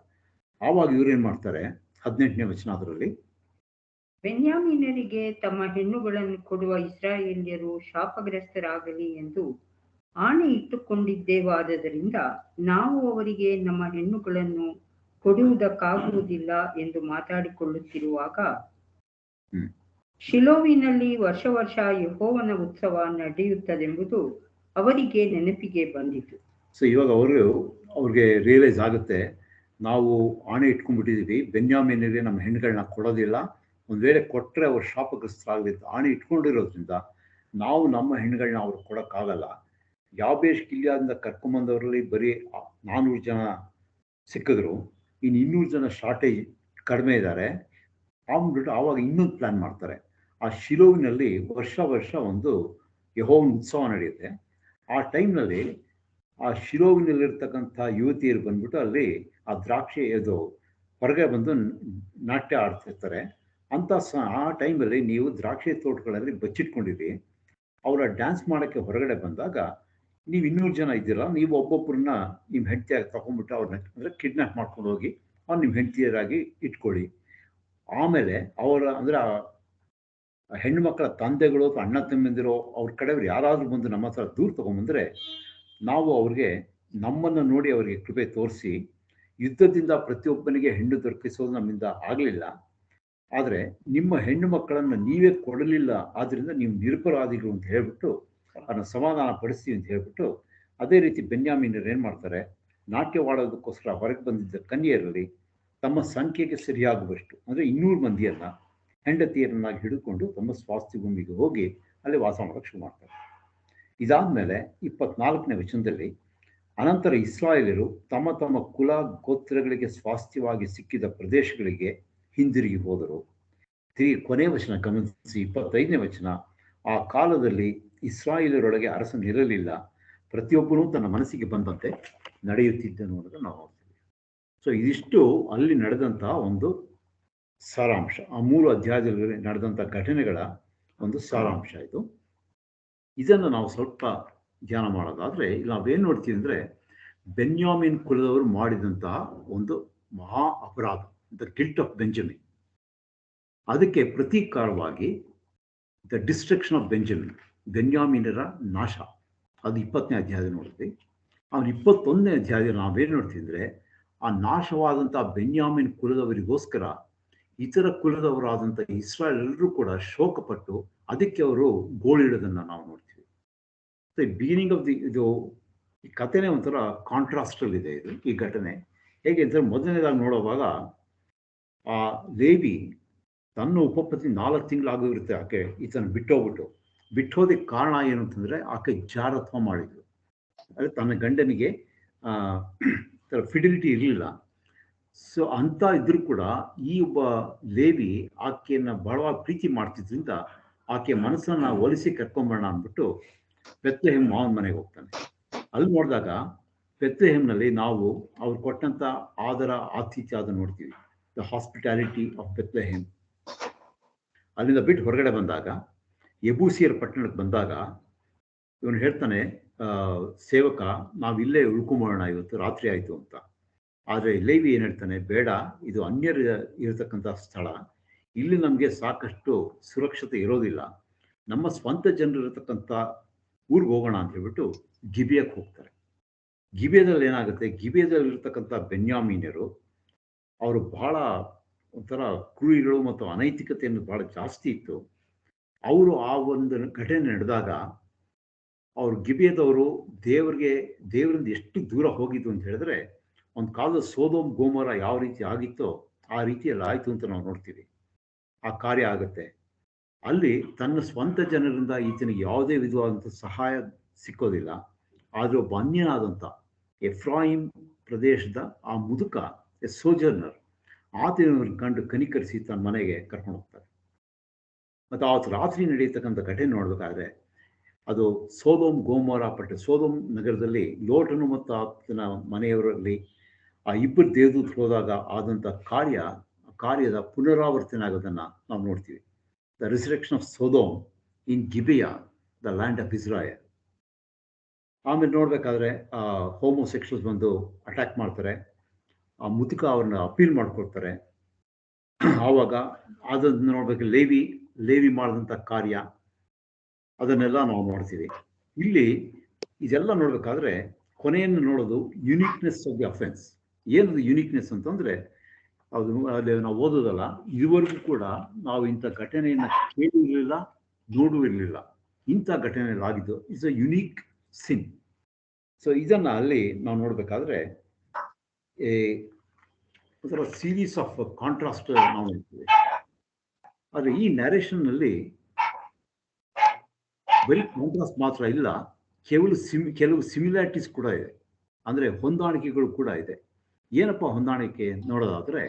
ಆವಾಗ ಇವ್ರು ಏನು ಮಾಡ್ತಾರೆ, 18ನೇ ವಚನ ಅದರಲ್ಲಿ, ಬೆನ್ಯಾಮೀನರಿಗೆ ತಮ್ಮ ಹೆಣ್ಣುಗಳನ್ನು ಕೊಡುವ ಇಸ್ರಾಯೇಲ್ಯರು ಶಾಪಗ್ರಸ್ತರಾಗಲಿ ಎಂದು ಆಣೆ ಇಟ್ಟುಕೊಂಡಿದ್ದೇವಾದ್ದರಿಂದ ನಾವು ಅವರಿಗೆ ನಮ್ಮ ಹೆಣ್ಣುಗಳನ್ನು ಕೊಡುವುದಕ್ಕಾಗುವುದಿಲ್ಲ ಎಂದು ಮಾತಾಡಿಕೊಳ್ಳುತ್ತಿರುವಾಗ ಶಿಲೋವಿನಲ್ಲಿ ವರ್ಷ ವರ್ಷ ಯೆಹೋವನ ಉತ್ಸವ ನಡೆಯುತ್ತದೆಂಬುದು ಅವರಿಗೆ ನೆನಪಿಗೆ ಬಂದಿತು. ಸೊ ಇವಾಗ ಅವ್ರಿಗೆ ರಿಯಲೈಸ್ ಆಗುತ್ತೆ, ನಾವು ಆಣೆ ಇಟ್ಕೊಂಡ್ಬಿಟ್ಟಿದ್ದೀವಿ, ಬೆನ್ಯಾಮೀನಿಗೆ ನಮ್ಮ ಹೆಣ್ಣುಗಳನ್ನ ಕೊಡೋದಿಲ್ಲ, ಒಂದು ವೇಳೆ ಕೊಟ್ಟರೆ ಅವ್ರು ಶಾಪಗ್ರಸ್ತರಾಗಲಿ ಅಂತ ಆಣೆ ಇಟ್ಕೊಂಡಿರೋದ್ರಿಂದ ನಾವು ನಮ್ಮ ಹೆಣ್ಣುಗಳನ್ನ ಅವ್ರಿಗೆ ಕೊಡೋಕ್ಕಾಗಲ್ಲ. ಯಾಬೇಷ್ ಗಿಲ್ಯಾದಿಂದ ಕರ್ಕೊಂಬಂದವರಲ್ಲಿ ಬರೀ 400 ಜನ ಸಿಕ್ಕಿದ್ರು, ಇನ್ನು 200 ಜನ ಶಾರ್ಟೇಜ್ ಕಡಿಮೆ ಇದ್ದಾರೆ. ಅಂದ್ಬಿಟ್ಟು ಆವಾಗ ಇನ್ನೊಂದು ಪ್ಲ್ಯಾನ್ ಮಾಡ್ತಾರೆ. ಆ ಶಿಲೋವಿನಲ್ಲಿ ವರ್ಷ ವರ್ಷ ಒಂದು ಯೆಹೋವನ ಉತ್ಸವ ನಡೆಯುತ್ತೆ. ಆ ಟೈಮ್ನಲ್ಲಿ ಆ ಶಿಲೋವಿನಲ್ಲಿರ್ತಕ್ಕಂಥ ಯುವತಿಯರು ಬಂದ್ಬಿಟ್ಟು ಅಲ್ಲಿ ಆ ದ್ರಾಕ್ಷಿ ಇದು ಹೊರಗೆ ಬಂದು ನಾಟ್ಯ ಆಡ್ತಿರ್ತಾರೆ. ಅಂತ ಆ ಟೈಮಲ್ಲಿ ನೀವು ದ್ರಾಕ್ಷಿ ತೋಟಗಳಲ್ಲಿ ಬಚ್ಚಿಟ್ಕೊಂಡಿರಿ. ಅವರ ಡ್ಯಾನ್ಸ್ ಮಾಡೋಕ್ಕೆ ಹೊರಗಡೆ ಬಂದಾಗ ನೀವು 200 ಜನ ಇದ್ದೀರ, ನೀವು ಒಬ್ಬೊಬ್ಬರನ್ನ ನಿಮ್ಮ ಹೆಂಡತಿಯಾಗಿ ತಗೊಂಡ್ಬಿಟ್ಟು ಅವ್ರನ್ನ ಅಂದರೆ ಕಿಡ್ನಾಪ್ ಮಾಡ್ಕೊಂಡು ಹೋಗಿ ಅವ್ರು ನಿಮ್ಮ ಹೆಂಡತಿಯರಾಗಿ ಇಟ್ಕೊಳ್ಳಿ. ಆಮೇಲೆ ಅವರ ಅಂದರೆ ಹೆಣ್ಣು ಮಕ್ಕಳ ತಂದೆಗಳು ಅಥವಾ ಅಣ್ಣ ತಮ್ಮಂದಿರೋ ಅವ್ರ ಕಡೆಯವ್ರು ಯಾರಾದರೂ ಬಂದು ನಮ್ಮ ಹತ್ರ ದೂರ ತೊಗೊಂಬಂದರೆ ನಾವು ಅವ್ರಿಗೆ ನಮ್ಮನ್ನು ನೋಡಿ ಅವರಿಗೆ ಕೃಪೆ ತೋರಿಸಿ, ಯುದ್ಧದಿಂದ ಪ್ರತಿಯೊಬ್ಬನಿಗೆ ಹೆಣ್ಣು ದೊರಕಿಸೋದು ನಮ್ಮಿಂದ ಆಗಲಿಲ್ಲ, ಆದರೆ ನಿಮ್ಮ ಹೆಣ್ಣು ಮಕ್ಕಳನ್ನು ನೀವೇ ಕೊಡಲಿಲ್ಲ, ಆದ್ದರಿಂದ ನೀವು ನಿರಪರಾಧಿಗಳು ಅಂತ ಹೇಳ್ಬಿಟ್ಟು ಅದನ್ನು ಸಮಾಧಾನ ಪಡಿಸ್ತೀವಿ ಅಂತ ಹೇಳ್ಬಿಟ್ಟು, ಅದೇ ರೀತಿ ಬೆನ್ಯಾಮೀನರು ಏನು ಮಾಡ್ತಾರೆ, ನಾಟ್ಯವಾಡೋದಕ್ಕೋಸ್ಕರ ಹೊರಗೆ ಬಂದಿದ್ದ ಕನ್ಯೆಯರಲ್ಲಿ ತಮ್ಮ ಸಂಖ್ಯೆಗೆ ಸರಿಯಾಗುವಷ್ಟು ಅಂದರೆ 200 ಮಂದಿಯನ್ನು ಹೆಂಡತಿಯರನ್ನಾಗಿ ಹಿಡಿದುಕೊಂಡು ತಮ್ಮ ಸ್ವಾಸ್ಥ್ಯ ಭೂಮಿಗೆ ಹೋಗಿ ಅಲ್ಲಿ ವಾಸ ಮಾಡೋಕ್ಕೆ ಶುರು ಮಾಡ್ತಾರೆ. ಇದಾದಮೇಲೆ 24ನೇ ವಚನದಲ್ಲಿ, ಅನಂತರ ಇಸ್ರಾಯೇಲರು ತಮ್ಮ ತಮ್ಮ ಕುಲ ಗೋತ್ರಗಳಿಗೆ ಸ್ವಾಸ್ಥ್ಯವಾಗಿ ಸಿಕ್ಕಿದ ಪ್ರದೇಶಗಳಿಗೆ ಹಿಂದಿರುಗಿ ಹೋದರು. ಕೊನೆ ವಚನ ಗಮನಿಸಿ, 25ನೇ ವಚನ, ಆ ಕಾಲದಲ್ಲಿ ಇಸ್ರಾಯೇಲರೊಳಗೆ ಅರಸನಿರಲಿಲ್ಲ, ಪ್ರತಿಯೊಬ್ಬನೂ ತನ್ನ ಮನಸ್ಸಿಗೆ ಬಂದಂತೆ ನಡೆಯುತ್ತಿದ್ದನು ಅನ್ನೋದನ್ನು ನಾವು ನೋಡ್ತೀವಿ. ಸೊ ಇದಿಷ್ಟು ಅಲ್ಲಿ ನಡೆದಂಥ ಒಂದು ಸಾರಾಂಶ, ಆ 3 ಅಧ್ಯಾಯದಲ್ಲಿ ನಡೆದಂಥ ಘಟನೆಗಳ ಒಂದು ಸಾರಾಂಶ ಇದು. ಇದನ್ನು ನಾವು ಸ್ವಲ್ಪ ಧ್ಯಾನ ಮಾಡೋದಾದರೆ ಇಲ್ಲಿ ನಾವೇನು ನೋಡ್ತೀವಿ ಅಂದರೆ, ಬೆನ್ಯಾಮಿನ್ ಕುಲದವರು ಮಾಡಿದಂತಹ ಒಂದು ಮಹಾ ಅಪರಾಧ, ದ ಗಿಲ್ಟ್ ಆಫ್ ಬೆಂಜಮಿನ್. ಅದಕ್ಕೆ ಪ್ರತೀಕಾರವಾಗಿ ದ ಡಿಸ್ಟ್ರಕ್ಷನ್ ಆಫ್ ಬೆಂಜಮಿನ್, ಬೆನ್ಯಾಮಿನರ ನಾಶ, ಅದು 20ನೇ ಅಧ್ಯಾಯದಲ್ಲಿ ನೋಡ್ತೀವಿ. ಅವನು 21ನೇ ಅಧ್ಯಾಯದಲ್ಲಿ ನಾವೇನು ನೋಡ್ತೀವಿ ಅಂದರೆ, ಆ ನಾಶವಾದಂಥ ಬೆನ್ಯಾಮಿನ್ ಕುಲದವರಿಗೋಸ್ಕರ ಇತರ ಕುಲದವರಾದಂಥ ಇಸ್ರಾಯೇಲ್ ಎಲ್ಲರೂ ಕೂಡ ಶೋಕಪಟ್ಟು ಅದಕ್ಕೆ ಅವರು ಗೋಳಿಡೋದನ್ನು ನಾವು ನೋಡ್ತೀವಿ. ಸೊ ಬಿಗಿನಿಂಗ್ ಆಫ್ ಇದು ಈ ಕಥೆನೇ ಒಂಥರ ಕಾಂಟ್ರಾಸ್ಟಲ್ಲಿದೆ ಇದು ಈ ಘಟನೆ. ಹೇಗೆ ಅಂದರೆ, ಮೊದಲನೇದಾಗಿ ನೋಡುವಾಗ ಆ ಲೇವಿ ತನ್ನ ಉಪಪತ್ನಿ 4 ತಿಂಗಳಾಗಿರುತ್ತೆ ಆಕೆ ಈತನ ಬಿಟ್ಟೋದಕ್ಕೆ ಕಾರಣ ಏನು ಅಂತಂದರೆ, ಆಕೆ ಜಾರತ್ವ ಮಾಡಿದ್ರು. ಅಂದರೆ ತನ್ನ ಗಂಡನಿಗೆ ಫಿಡಿಲಿಟಿ ಇರಲಿಲ್ಲ. ಸೊ ಅಂತ ಇದ್ರೂ ಕೂಡ ಈ ಒಬ್ಬ ಲೇವಿ ಆಕೆಯನ್ನು ಬಹಳವಾಗಿ ಪ್ರೀತಿ ಮಾಡ್ತಿದ್ರಿಂದ ಆಕೆ ಮನಸ್ಸನ್ನು ಒಲಿಸಿ ಕರ್ಕೊಂಬರೋಣ ಅಂದ್ಬಿಟ್ಟು ಬೆತ್ಲೆಹೇಮ್ ಮಾವನ ಮನೆಗೆ ಹೋಗ್ತಾನೆ. ಅಲ್ಲಿ ನೋಡಿದಾಗ ಬೆತ್ಲೆಹೇಮ್ನಲ್ಲಿ ನಾವು ಅವ್ರು ಕೊಟ್ಟಂಥ ಆದರ ಆತಿಥ್ಯ ಅದನ್ನು ನೋಡ್ತೀವಿ, ದ ಹಾಸ್ಪಿಟಾಲಿಟಿ ಆಫ್ ಬೆತ್ಲೆಹೇಮ್. ಅಲ್ಲಿಂದ ಬಿಟ್ಟು ಹೊರಗಡೆ ಬಂದಾಗ ಯಬೂಸಿಯರ ಪಟ್ಟಣಕ್ಕೆ ಬಂದಾಗ ಇವನು ಹೇಳ್ತಾನೆ, ಸೇವಕ ನಾವಿಲ್ಲೇ ಉಳ್ಕೊಂಬೋಣ, ಇವತ್ತು ರಾತ್ರಿ ಆಯಿತು ಅಂತ. ಆದರೆ ಲೇವಿ ಏನು ಹೇಳ್ತಾನೆ, ಬೇಡ, ಇದು ಅನ್ಯರು ಇರತಕ್ಕಂಥ ಸ್ಥಳ, ಇಲ್ಲಿ ನಮಗೆ ಸಾಕಷ್ಟು ಸುರಕ್ಷತೆ ಇರೋದಿಲ್ಲ, ನಮ್ಮ ಸ್ವಂತ ಜನರು ಇರತಕ್ಕಂಥ ಊರಿಗೆ ಹೋಗೋಣ ಅಂತ ಹೇಳ್ಬಿಟ್ಟು ಗಿಬಿಯಕ್ಕೆ ಹೋಗ್ತಾರೆ. ಗಿಬಿಯದಲ್ಲಿ ಏನಾಗುತ್ತೆ, ಗಿಬಿಯದಲ್ಲಿರ್ತಕ್ಕಂಥ ಬೆನ್ಯಾಮೀನ್ಯರು ಅವರು ಬಹಳ ಒಂಥರ ಕ್ರೂರಿಗಳು ಮತ್ತು ಅನೈತಿಕತೆಯನ್ನು ಬಹಳ ಜಾಸ್ತಿ ಇತ್ತು. ಅವರು ಆ ಒಂದು ಘಟನೆ ನಡೆದಾಗ ಅವರು ಗಿಬೆಯದವರು ದೇವರಿಂದ ಎಷ್ಟು ದೂರ ಹೋಗಿದ್ದು ಅಂತ ಹೇಳಿದ್ರೆ, ಒಂದು ಕಾಲದ ಸೋದೋಮ್ ಗೋಮರ ಯಾವ ರೀತಿ ಆಗಿತ್ತೋ ಆ ರೀತಿಯಲ್ಲಿ ಆಯಿತು ಅಂತ ನಾವು ನೋಡ್ತೀವಿ. ಆ ಕಾರ್ಯ ಆಗುತ್ತೆ. ಅಲ್ಲಿ ತನ್ನ ಸ್ವಂತ ಜನರಿಂದ ಈತನಿಗೆ ಯಾವುದೇ ವಿಧವಾದಂಥ ಸಹಾಯ ಸಿಕ್ಕೋದಿಲ್ಲ. ಆದರೆ ಒಬ್ಬ ಅನ್ಯನಾದಂಥ ಎಫ್ರಾಯಿಮ್ ಪ್ರದೇಶದ ಆ ಮುದುಕ ಸೋಜರ್ನರ್ ಆತನನ್ನು ಕಂಡು ಕನಿಕರಿಸಿ ತನ್ನ ಮನೆಗೆ ಕರ್ಕೊಂಡು ಹೋಗ್ತಾರೆ. ಮತ್ತು ಆವತ್ತು ರಾತ್ರಿ ನಡೆಯತಕ್ಕಂಥ ಘಟನೆ ನೋಡಬೇಕಾದ್ರೆ ಅದು ಸೋದೋಮ್ ಗೋಮೋರ ಸೋದೋಮ್ ನಗರದಲ್ಲಿ ಲೋಟನು ಮತ್ತು ಆತನ ಮನೆಯವರಲ್ಲಿ ಆ ಇಬ್ಬರು ದೇವದೂತರು ಹೋದಾಗ ಆದಂಥ ಕಾರ್ಯದ ಪುನರಾವರ್ತನೆ ಆಗೋದನ್ನು ನಾವು ನೋಡ್ತೀವಿ. The resurrection of Sodom in Gibeah, the land of Israel. ಆಮೇಲೆ ನೋಡ್ಬೇಕಾದ್ರೆ ಹೋಮೋಸೆಕ್ಷಲ್ಸ್ ಬಂದು ಅಟ್ಯಾಕ್ ಮಾಡ್ತಾರೆ. ಆ ಮುದುಕ ಅವ್ರನ್ನ ಅಪೀಲ್ ಮಾಡ್ಕೊಳ್ತಾರೆ. ಆವಾಗ ಅದನ್ನು ನೋಡ್ಬೇಕು, ಲೇವಿ ಮಾಡಿದಂಥ ಕಾರ್ಯ ಅದನ್ನೆಲ್ಲ ನಾವು ನೋಡ್ತೀವಿ. ಇಲ್ಲಿ ಇದೆಲ್ಲ ನೋಡ್ಬೇಕಾದ್ರೆ ಕೊನೆಯನ್ನು ನೋಡೋದು ಯುನಿಕ್ನೆಸ್ ಆಫ್ ದಿ ಅಫೆನ್ಸ್. ಏನದು ಯುನಿಕ್ನೆಸ್ ಅಂತಂದ್ರೆ, ಅದು ಅಲ್ಲಿ ನಾವು ಓದೋದಲ್ಲ, ಇದುವರೆಗೂ ಕೂಡ ನಾವು ಇಂಥ ಘಟನೆಯನ್ನು ಕೇಳಿರಲಿಲ್ಲ, ನೋಡಿರಲಿಲ್ಲ. ಇಂಥ ಘಟನೆಯಲ್ಲಿ ಆಗಿದ್ದು it's a unique sin. So ಇದನ್ನು ಅಲ್ಲಿ ನಾವು ನೋಡ್ಬೇಕಾದ್ರೆ ಒಂಥರ ಸೀರೀಸ್ ಆಫ್ ಕಾಂಟ್ರಾಸ್ಟ್ ನಾವು ನೋಡ್ತೀವಿ. ಆದರೆ ಈ ನ್ಯಾರೇಷನ್ನಲ್ಲಿ ಬರೀ ಕಾಂಟ್ರಾಸ್ಟ್ ಮಾತ್ರ ಇಲ್ಲ, ಕೆಲವು ಸಿಮಿಲಾರಿಟೀಸ್ ಕೂಡ ಇದೆ, ಅಂದರೆ ಹೊಂದಾಣಿಕೆಗಳು ಕೂಡ ಇದೆ. ಏನಪ್ಪ ಹೊಂದಾಣಿಕೆ ನೋಡೋದಾದರೆ,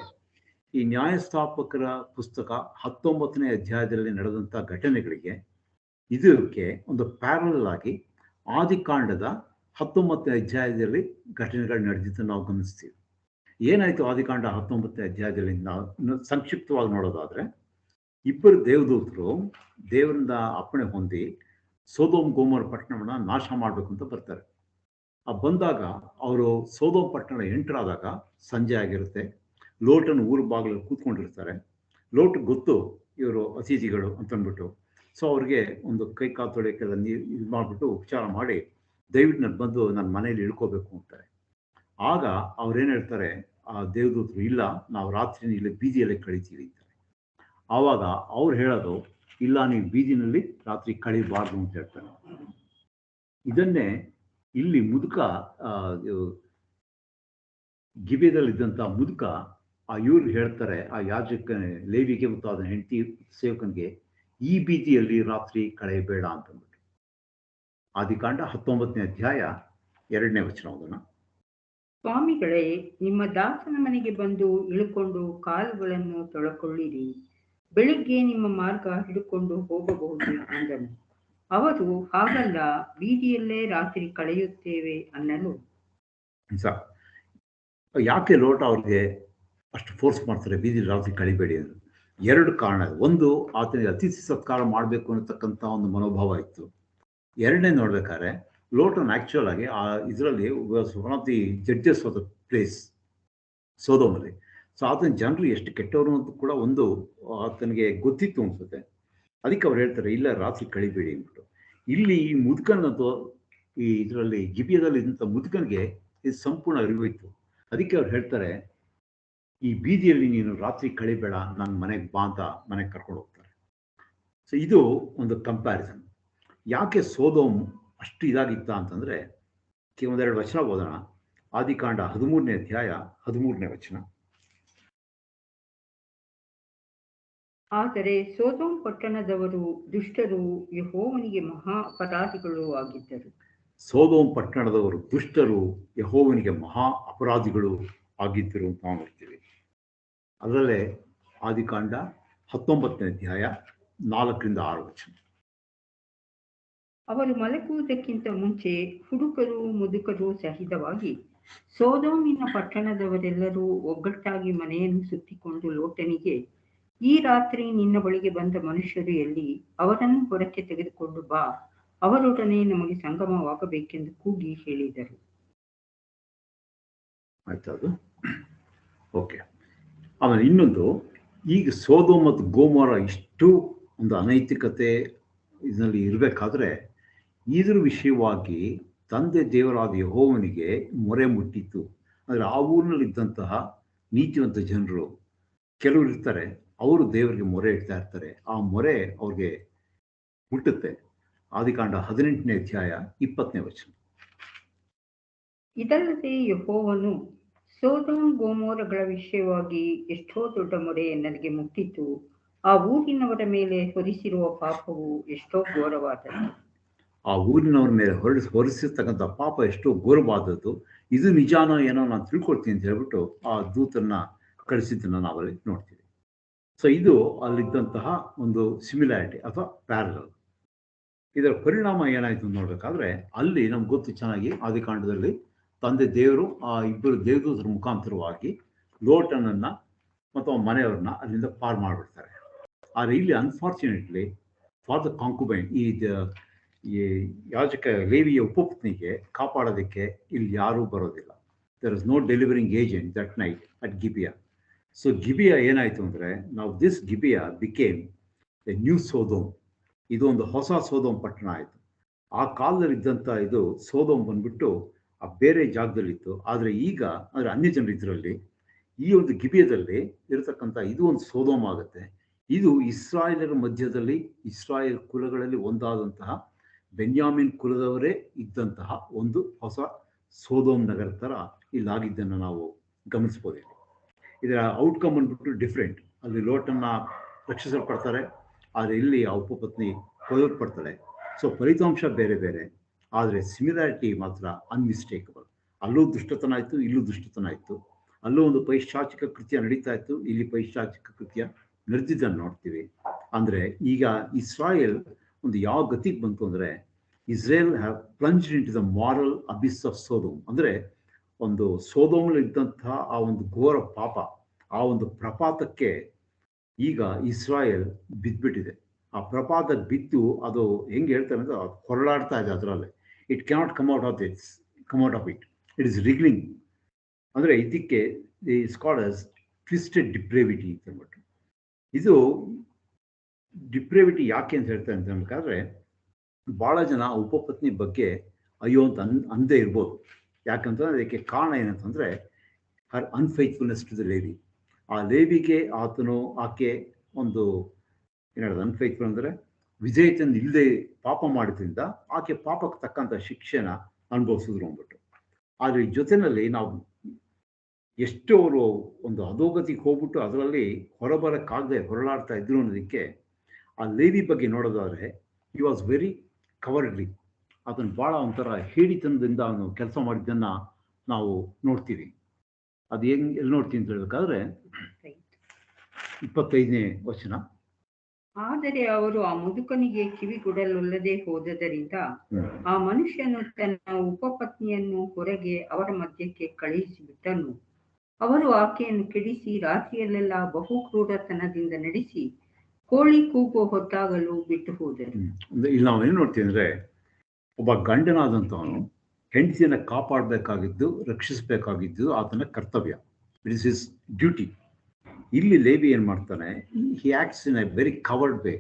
ಈ ನ್ಯಾಯಸ್ಥಾಪಕರ ಪುಸ್ತಕ 19ನೇ ಅಧ್ಯಾಯದಲ್ಲಿ ನಡೆದಂಥ ಘಟನೆಗಳಿಗೆ ಇದಕ್ಕೆ ಒಂದು ಪ್ಯಾರಲಲ್ ಆಗಿ ಆದಿಕಾಂಡದ 19ನೇ ಅಧ್ಯಾಯದಲ್ಲಿ ಘಟನೆಗಳು ನಡೆದಿದ್ದು ನಾವು ಗಮನಿಸ್ತೀವಿ. ಏನಾಯಿತು ಆದಿಕಾಂಡ 19ನೇ ಅಧ್ಯಾಯದಲ್ಲಿ ನಾವು ಸಂಕ್ಷಿಪ್ತವಾಗಿ ನೋಡೋದಾದರೆ, ಇಬ್ಬರು ದೇವದೂತರು ದೇವರಿಂದ ಅಪ್ಪಣೆ ಹೊಂದಿ ಸೋದೋಮ್ ಗೋಮೋರ ಪಟ್ಟಣವನ್ನು ನಾಶ ಮಾಡಬೇಕು ಅಂತ ಬರ್ತಾರೆ. ಬಂದಾಗ ಅವರು ಸೋದೋಮ್ ಪಟ್ಟಣ ಎಂಟರ್ ಆದಾಗ ಸಂಜೆ ಆಗಿರುತ್ತೆ. ಲೋಟನ ಊರು ಬಾಗಿಲಲ್ಲಿ ಕೂತ್ಕೊಂಡಿರ್ತಾರೆ. ಲೋಟ್ ಗೊತ್ತು ಇವರು ಅತಿಥಿಗಳು ಅಂತಂದ್ಬಿಟ್ಟು, ಸೊ ಅವ್ರಿಗೆ ಒಂದು ಕೈ ಕಾಲು ತೊಳೆಯೋಕ್ಕೆಲ್ಲ ನೀರು ಇದು ಮಾಡಿಬಿಟ್ಟು ಉಪಚಾರ ಮಾಡಿ ದಯವಿಟ್ಟು ನಾನು ಬಂದು ನನ್ನ ಮನೇಲಿ ಇಳ್ಕೋಬೇಕು ಅಂತಾರೆ. ಆಗ ಅವ್ರೇನು ಹೇಳ್ತಾರೆ, ಆ ದೇವದೂತರು, ಇಲ್ಲ ನಾವು ರಾತ್ರಿ ಇಲ್ಲಿ ಬೀದಿಯಲ್ಲೇ ಕಳಿತೀವಿ ಅಂತಾರೆ. ಆವಾಗ ಅವ್ರು ಹೇಳೋದು, ಇಲ್ಲ ನೀವು ಬೀದಿನಲ್ಲಿ ರಾತ್ರಿ ಕಳಿಬಾರ್ದು ಅಂತ ಹೇಳ್ತಾರೆ. ಇದನ್ನೇ ಇಲ್ಲಿ ಮುದುಕ ಗಿಬೆಯದಲ್ಲಿದ್ದಂಥ ಮುದುಕ ಇವ್ರು ಹೇಳ್ತಾರೆ, ಆ ಯಾಜಕ ಲೇವಿಗೆ ಮತ್ತು ಅದನ್ನ ಹೆಂಡತಿ ಸೇವಕನಿಗೆ, ಈ ಬೀದಿಯಲ್ಲಿ ರಾತ್ರಿ ಕಳೆಯಬೇಡ ಅಂತಂದ್ಬಿಟ್ಟು. ಆದಿಕಾಂಡ 19ನೇ ಅಧ್ಯಾಯ 2ನೇ ವಚನ. ಅದನ್ನು ಸ್ವಾಮಿಗಳೇ, ನಿಮ್ಮ ದಾಸನ ಮನೆಗೆ ಬಂದು ಇಳುಕೊಂಡು ಕಾಲುಗಳನ್ನು ತೊಳಕೊಳ್ಳಿರಿ, ಬೆಳಿಗ್ಗೆ ನಿಮ್ಮ ಮಾರ್ಗ ಹಿಡ್ಕೊಂಡು ಹೋಗಬಹುದು ಅಂದನು. ಅವರು, ಹಾಗಲ್ಲ, ಬೀದಿಯಲ್ಲೇ ರಾತ್ರಿ ಕಳೆಯುತ್ತೇವೆ ಅನ್ನಲು. ಯಾಕೆ ಲೋಟ ಅವ್ರಿಗೆ ಅಷ್ಟು ಫೋರ್ಸ್ ಮಾಡ್ತಾರೆ ಬೀದಿ ರಾತ್ರಿ ಕಳಿಬೇಡಿ ಅಂದ್ರೆ? 2 ಕಾರಣ. ಒಂದು, ಆತನಿಗೆ ಅತಿಥಿ ಸತ್ಕಾರ ಮಾಡಬೇಕು ಅನ್ನತಕ್ಕಂಥ ಒಂದು ಮನೋಭಾವ ಇತ್ತು. 2ನೇ ನೋಡ್ಬೇಕಾದ್ರೆ, ಲೋಟನ್ ಆಕ್ಚುಯಲ್ ಆಗಿ ಇದರಲ್ಲಿ one of the judges of the place ಸೋದೋಮಲ್ಲಿ. ಸೊ ಆತನ ಜನರು ಎಷ್ಟು ಕೆಟ್ಟವರು ಅಂತ ಕೂಡ ಒಂದು ಆತನಿಗೆ ಗೊತ್ತಿತ್ತು ಅನ್ಸುತ್ತೆ. ಅದಕ್ಕೆ ಅವ್ರು ಹೇಳ್ತಾರೆ, ಇಲ್ಲ ರಾತ್ರಿ ಕಳಿಬೇಡಿ ಅಂದ್ಬಿಟ್ಟು. ಇಲ್ಲಿ ಈ ಮುದುಕನಂತೂ ಈ ಇದರಲ್ಲಿ ಗಿಬೆಯದಲ್ಲಿ ಇದ್ದಂಥ ಮುದುಕನಿಗೆ ಇದು ಸಂಪೂರ್ಣ ಅರಿವಿತ್ತು. ಅದಕ್ಕೆ ಅವ್ರು ಹೇಳ್ತಾರೆ, ಈ ಬೀದಿಯಲ್ಲಿ ನೀನು ರಾತ್ರಿ ಕಳಿಬೇಡ, ನನ್ನ ಮನೆಗೆ ಬಾ ಅಂತ ಮನೆಗೆ ಕರ್ಕೊಂಡು ಹೋಗ್ತಾರೆ. ಸೊ ಇದು ಒಂದು ಕಂಪ್ಯಾರಿಸನ್. ಯಾಕೆ ಸೋದೋಮ್ ಅಷ್ಟು ಇದಾಗಿತ್ತ ಅಂತಂದರೆ, ಒಂದೆರಡು ವಚನ ಓದೋಣ. ಆದಿಕಾಂಡ 13ನೇ ಅಧ್ಯಾಯ 13ನೇ ವಚನ. ಆದರೆ ಸೋದೋಮ್ ಪಟ್ಟಣದವರು ದುಷ್ಟರು, ಯೆಹೋವನಿಗೆ ಮಹಾ ಅಪರಾಧಿಗಳು ಆಗಿದ್ದರು. ಸೋದೋಮ್ ಪಟ್ಟಣದವರು ದುಷ್ಟರು, ಯೆಹೋವನಿಗೆ ಮಹಾ ಅಪರಾಧಿಗಳು ಆಗಿದ್ದರು ಅಂತ ನಾವು ನೋಡ್ತೀವಿ. ಅದರಲ್ಲೇ ಆದಿಕಾಂಡ 19ನೇ ಅಧ್ಯಾಯ 4ರಿಂದ 6 ವಚನ. ಅವರು ಮಲಗುವುದಕ್ಕಿಂತ ಮುಂಚೆ ಹುಡುಗರು ಮುದುಕರು ಸಹಿತವಾಗಿ ಸೋದೋಮಿನ ಪಟ್ಟಣದವರೆಲ್ಲರೂ ಒಗ್ಗಟ್ಟಾಗಿ ಮನೆಯನ್ನು ಸುತ್ತಿಕೊಂಡು ಲೋಟನಿಗೆ, ಈ ರಾತ್ರಿ ನಿನ್ನ ಬಳಿಗೆ ಬಂದ ಮನುಷ್ಯರು ಎಲ್ಲಿ? ಅವರನ್ನು ಹೊರಕ್ಕೆ ತೆಗೆದುಕೊಂಡು ಬಾ, ಅವರೊಡನೆ ನಮಗೆ ಸಂಗಮವಾಗಬೇಕೆಂದು ಕೂಗಿ ಹೇಳಿದರು. ಆಯ್ತದು, ಓಕೆ. ಆಮೇಲೆ ಇನ್ನೊಂದು, ಈಗ ಸೋದೋಮ್ ಮತ್ತು ಗೋಮೋರ ಇಷ್ಟು ಒಂದು ಅನೈತಿಕತೆ ಇದರಲ್ಲಿ ಇರಬೇಕಾದ್ರೆ ಇದ್ರ ವಿಷಯವಾಗಿ ತಂದೆ ದೇವರಾದ ಯೆಹೋವನಿಗೆ ಮೊರೆ ಮುಟ್ಟಿತ್ತು. ಅಂದರೆ ಆ ಊರಿನಲ್ಲಿದ್ದಂತಹ ನೀತಿವಂತ ಜನರು ಕೆಲವರು ಇರ್ತಾರೆ, ಅವರು ದೇವರಿಗೆ ಮೊರೆ ಇಡ್ತಾ ಇರ್ತಾರೆ. ಆ ಮೊರೆ ಅವ್ರಿಗೆ ಮುಟ್ಟುತ್ತೆ. ಆದಿಕಾಂಡ 18ನೇ ಅಧ್ಯಾಯ 20ನೇ ವಚನ. ಇದಲ್ಲದೆ ಯೆಹೋವನು ಸೊದೋಮ್ ಗೋಮೋರಗಳ ವಿಷಯವಾಗಿ ಎಷ್ಟೋ ದೊಡ್ಡ ಮೊರೆ ನನಗೆ ಮುಟ್ಟಿತು. ಆ ಊರಿನವರ ಮೇಲೆ ಹೊರಿಸಿರುವ ಪಾಪವು ಎಷ್ಟೋ ಘೋರವಾದದ್ದು. ಆ ಊರಿನವ್ರ ಮೇಲೆ ಹೊರಿಸಿರ್ತಕ್ಕಂಥ ಪಾಪ ಎಷ್ಟೋ ಘೋರವಾದದ್ದು. ಇದು ನಿಜಾನೋ ಏನೋ ನಾನು ತಿಳ್ಕೊಳ್ತೀನಿ ಅಂತ ಹೇಳ್ಬಿಟ್ಟು ಆ ದೂತನ್ನ ಕಳಿಸಿದ್ದನ್ನು ನಾವಲ್ಲಿ ನೋಡ್ತೀವಿ. ಸೊ ಇದು ಅಲ್ಲಿದ್ದಂತಹ ಒಂದು ಸಿಮಿಲಾರಿಟಿ ಅಥವಾ ಪ್ಯಾರಲಲ್. ಇದರ ಪರಿಣಾಮ ಏನಾಯ್ತು ಅಂತ ನೋಡ್ಬೇಕಾದ್ರೆ ಅಲ್ಲಿ ನಮ್ಗೆ ಗೊತ್ತು ಚೆನ್ನಾಗಿ, ಆದಿಕಾಂಡದಲ್ಲಿ ತಂದೆ ದೇವರು ಆ ಇಬ್ಬರು ದೇವದೂತರ ಮುಖಾಂತರವಾಗಿ ಲೋಟನನ್ನ ಮತ್ತು ಅವನ ಮನೆಯವ್ರನ್ನ ಅಲ್ಲಿಂದ ಪಾರ್ ಮಾಡಿಬಿಡ್ತಾರೆ. ಆದರೆ ಇಲ್ಲಿ ಅನ್ಫಾರ್ಚುನೇಟ್ಲಿ ಫಾರ್ ದ ಕಾಂಕುಬೈನ್, ಈ ಯಾಜಕ ಲೇವಿಯ ಉಪಪತ್ನಿಗೆ ಕಾಪಾಡೋದಕ್ಕೆ ಇಲ್ಲಿ ಯಾರೂ ಬರೋದಿಲ್ಲ. There is no delivering agent that night at Gibeah. So Gibeah ಏನಾಯಿತು ಅಂದರೆ, ನಾವು this Gibeah became a new Sodom. ಇದು ಒಂದು ಹೊಸ ಸೋದೋಮ್ ಪಟ್ಟಣ ಆಯಿತು. ಆ ಕಾಲದಲ್ಲಿ ಇದ್ದಂಥ ಇದು ಸೋದೋಮ್ ಬಂದ್ಬಿಟ್ಟು ಆ ಬೇರೆ ಜಾಗದಲ್ಲಿತ್ತು. ಆದರೆ ಈಗ ಅಂದರೆ ಅನ್ಯ ಜನರು ಇದರಲ್ಲಿ ಈ ಒಂದು ಗಿಬಿಯದಲ್ಲಿ ಇರತಕ್ಕಂಥ ಇದು ಒಂದು ಸೋದೋಮ್ ಆಗುತ್ತೆ. ಇದು ಇಸ್ರಾಯೇಲರ ಮಧ್ಯದಲ್ಲಿ ಇಸ್ರಾಯೇಲ್ ಕುಲಗಳಲ್ಲಿ ಒಂದಾದಂತಹ ಬೆನ್ಯಾಮಿನ್ ಕುಲದವರೇ ಇದ್ದಂತಹ ಒಂದು ಹೊಸ ಸೋದೋಮ್ ನಗರ ಥರ ಇಲ್ಲಾಗಿದ್ದನ್ನು ನಾವು ಗಮನಿಸ್ಬೋದು. ಇದರ ಔಟ್ಕಮ್ ಅಂದ್ಬಿಟ್ಟು ಡಿಫ್ರೆಂಟ್. ಅಲ್ಲಿ ಲೋಟನ್ನ ರಕ್ಷಿಸಲ್ಪಡ್ತಾರೆ, ಆದರೆ ಇಲ್ಲಿ ಆ ಉಪಪತ್ನಿ ಕೊಲ್ಲಲ್ಪಡ್ತಾಳೆ. ಸೊ ಫಲಿತಾಂಶ ಬೇರೆ ಬೇರೆ, ಆದರೆ ಸಿಮಿಲಾರಿಟಿ ಮಾತ್ರ ಅನ್ಮಿಸ್ಟೇಕಬಲ್. ಅಲ್ಲೂ ದುಷ್ಟತನ ಆಯಿತು, ಇಲ್ಲೂ ದುಷ್ಟತನ ಆಯಿತು. ಅಲ್ಲೂ ಒಂದು ಪೈಶಾಚಿಕ ಕೃತ್ಯ ನಡೀತಾ ಇತ್ತು, ಇಲ್ಲಿ ಪೈಶಾಚಿಕ ಕೃತ್ಯ ನಡೆದಿದ್ದನ್ನು ನೋಡ್ತೀವಿ. ಅಂದರೆ ಈಗ ಇಸ್ರಾಯೇಲ್ ಒಂದು ಯಾವ ಗತಿಗೆ ಬಂತು ಅಂದರೆ, Israel have plunged into the moral abyss of Sodom. ಅಂದರೆ ಒಂದು ಸೋದೋಮಲ್ಲಿ ಇದ್ದಂತಹ ಆ ಒಂದು ಘೋರ ಪಾಪ, ಆ ಒಂದು ಪ್ರಪಾತಕ್ಕೆ ಈಗ ಇಸ್ರಾಯೇಲ್ ಬಿದ್ದುಬಿಟ್ಟಿದೆ. ಆ ಪ್ರಪಾತ ಬಿದ್ದು ಅದು ಹೆಂಗೆ ಹೇಳ್ತಾರೆ ಅಂದರೆ, ಹೊರಳಾಡ್ತಾ ಇದೆ ಅದರಲ್ಲಿ. It cannot come out of it. It is wriggling. ಅಂದರೆ ಇದಕ್ಕೆ ದಿ ಸ್ಕಾಲರ್ಸ್ ಟ್ವಿಸ್ಟೆಡ್ ಡಿಪ್ರೇವಿಟಿ ಅಂತ ಹೇಳ್ಬಿಟ್ಟು. ಇದು ಡಿಪ್ರೇವಿಟಿ ಯಾಕೆ ಅಂತ ಹೇಳ್ತಾರೆ ಅಂತ ಹೇಳ್ಬೇಕಾದ್ರೆ, ಭಾಳ ಜನ ಉಪಪತ್ನಿ ಬಗ್ಗೆ ಅಯ್ಯೋ ಅಂತ ಅಂದೇ ಇರ್ಬೋದು. ಯಾಕಂತಂದರೆ ಅದಕ್ಕೆ ಕಾರಣ ಏನಂತಂದರೆ ಹರ್ ಅನ್ಫೈತ್ಫುಲ್ನೆಸ್ ಟು ದ ಲೇವಿ. ಆ ಲೇವಿಗೆ ಆಕೆ ಒಂದು ಏನು ಹೇಳೋದು, ಅನ್ಫೈತ್ಫುಲ್ ಅಂದರೆ ವಿಧೇಯತೆಯನ್ನು ಇಲ್ಲದೆ ಪಾಪ ಮಾಡಿದ್ರಿಂದ ಆಕೆ ಪಾಪಕ್ಕೆ ತಕ್ಕಂಥ ಶಿಕ್ಷೆನ ಅನುಭವಿಸಿದ್ರು ಅಂದ್ಬಿಟ್ಟು. ಆದರೆ ಜೊತೆಯಲ್ಲಿ ನಾವು ಎಷ್ಟು ಅವರು ಒಂದು ಅಧೋಗತಿಗೆ ಹೋಗ್ಬಿಟ್ಟು ಅದರಲ್ಲಿ ಹೊರಬರಕ್ಕಾಗದೆ ಹೊರಳಾಡ್ತಾ ಇದ್ರು ಅನ್ನೋದಕ್ಕೆ ಆ ಲೇವಿ ಬಗ್ಗೆ ನೋಡೋದಾದರೆ, ಹಿ ವಾಸ್ ವೆರಿ ಕವರ್ಡ್ಲಿ. ಅದನ್ನು ಭಾಳ ಒಂಥರ ಹೇಡಿತನದಿಂದ ಅವನು ಕೆಲಸ ಮಾಡಿದ್ದನ್ನು ನಾವು ನೋಡ್ತೀವಿ. ಅದು ಎಲ್ಲಿ ನೋಡ್ತೀವಿ ಅಂತ ಹೇಳ್ಬೇಕಾದ್ರೆ 25ನೇ ವಚನ. ಆದರೆ ಅವರು ಆ ಮುದುಕನಿಗೆ ಕಿವಿಗೊಡಲೊಲ್ಲದೆ ಹೋದದರಿಂದ ಆ ಮನುಷ್ಯನು ತನ್ನ ಉಪಪತ್ನಿಯನ್ನು ಹೊರಗೆ ಅವರ ಮಧ್ಯಕ್ಕೆ ಕಳುಹಿಸಿಬಿಟ್ಟನು. ಅವರು ಆಕೆಯನ್ನು ಕೆಡಿಸಿ ರಾತ್ರಿಯಲ್ಲೆಲ್ಲ ಬಹು ಕ್ರೂರತನದಿಂದ ನಡೆಸಿ ಕೋಳಿ ಕೂಗೋ ಹೊತ್ತಾಗಲು ಬಿಟ್ಟು ಹೋದರು. ಇಲ್ಲಿ ನಾವು ಏನು ನೋಡ್ತೀವಿ ಅಂದರೆ, ಒಬ್ಬ ಗಂಡನಾದಂಥವನು ಹೆಂಡತಿಯನ್ನು ಕಾಪಾಡಬೇಕಾಗಿದ್ದು, ರಕ್ಷಿಸಬೇಕಾಗಿದ್ದು ಆತನ ಕರ್ತವ್ಯ. It is his duty. ಇಲ್ಲಿ ಲೇವಿ ಏನು ಮಾಡ್ತಾನೆ, he acts in a very coward way.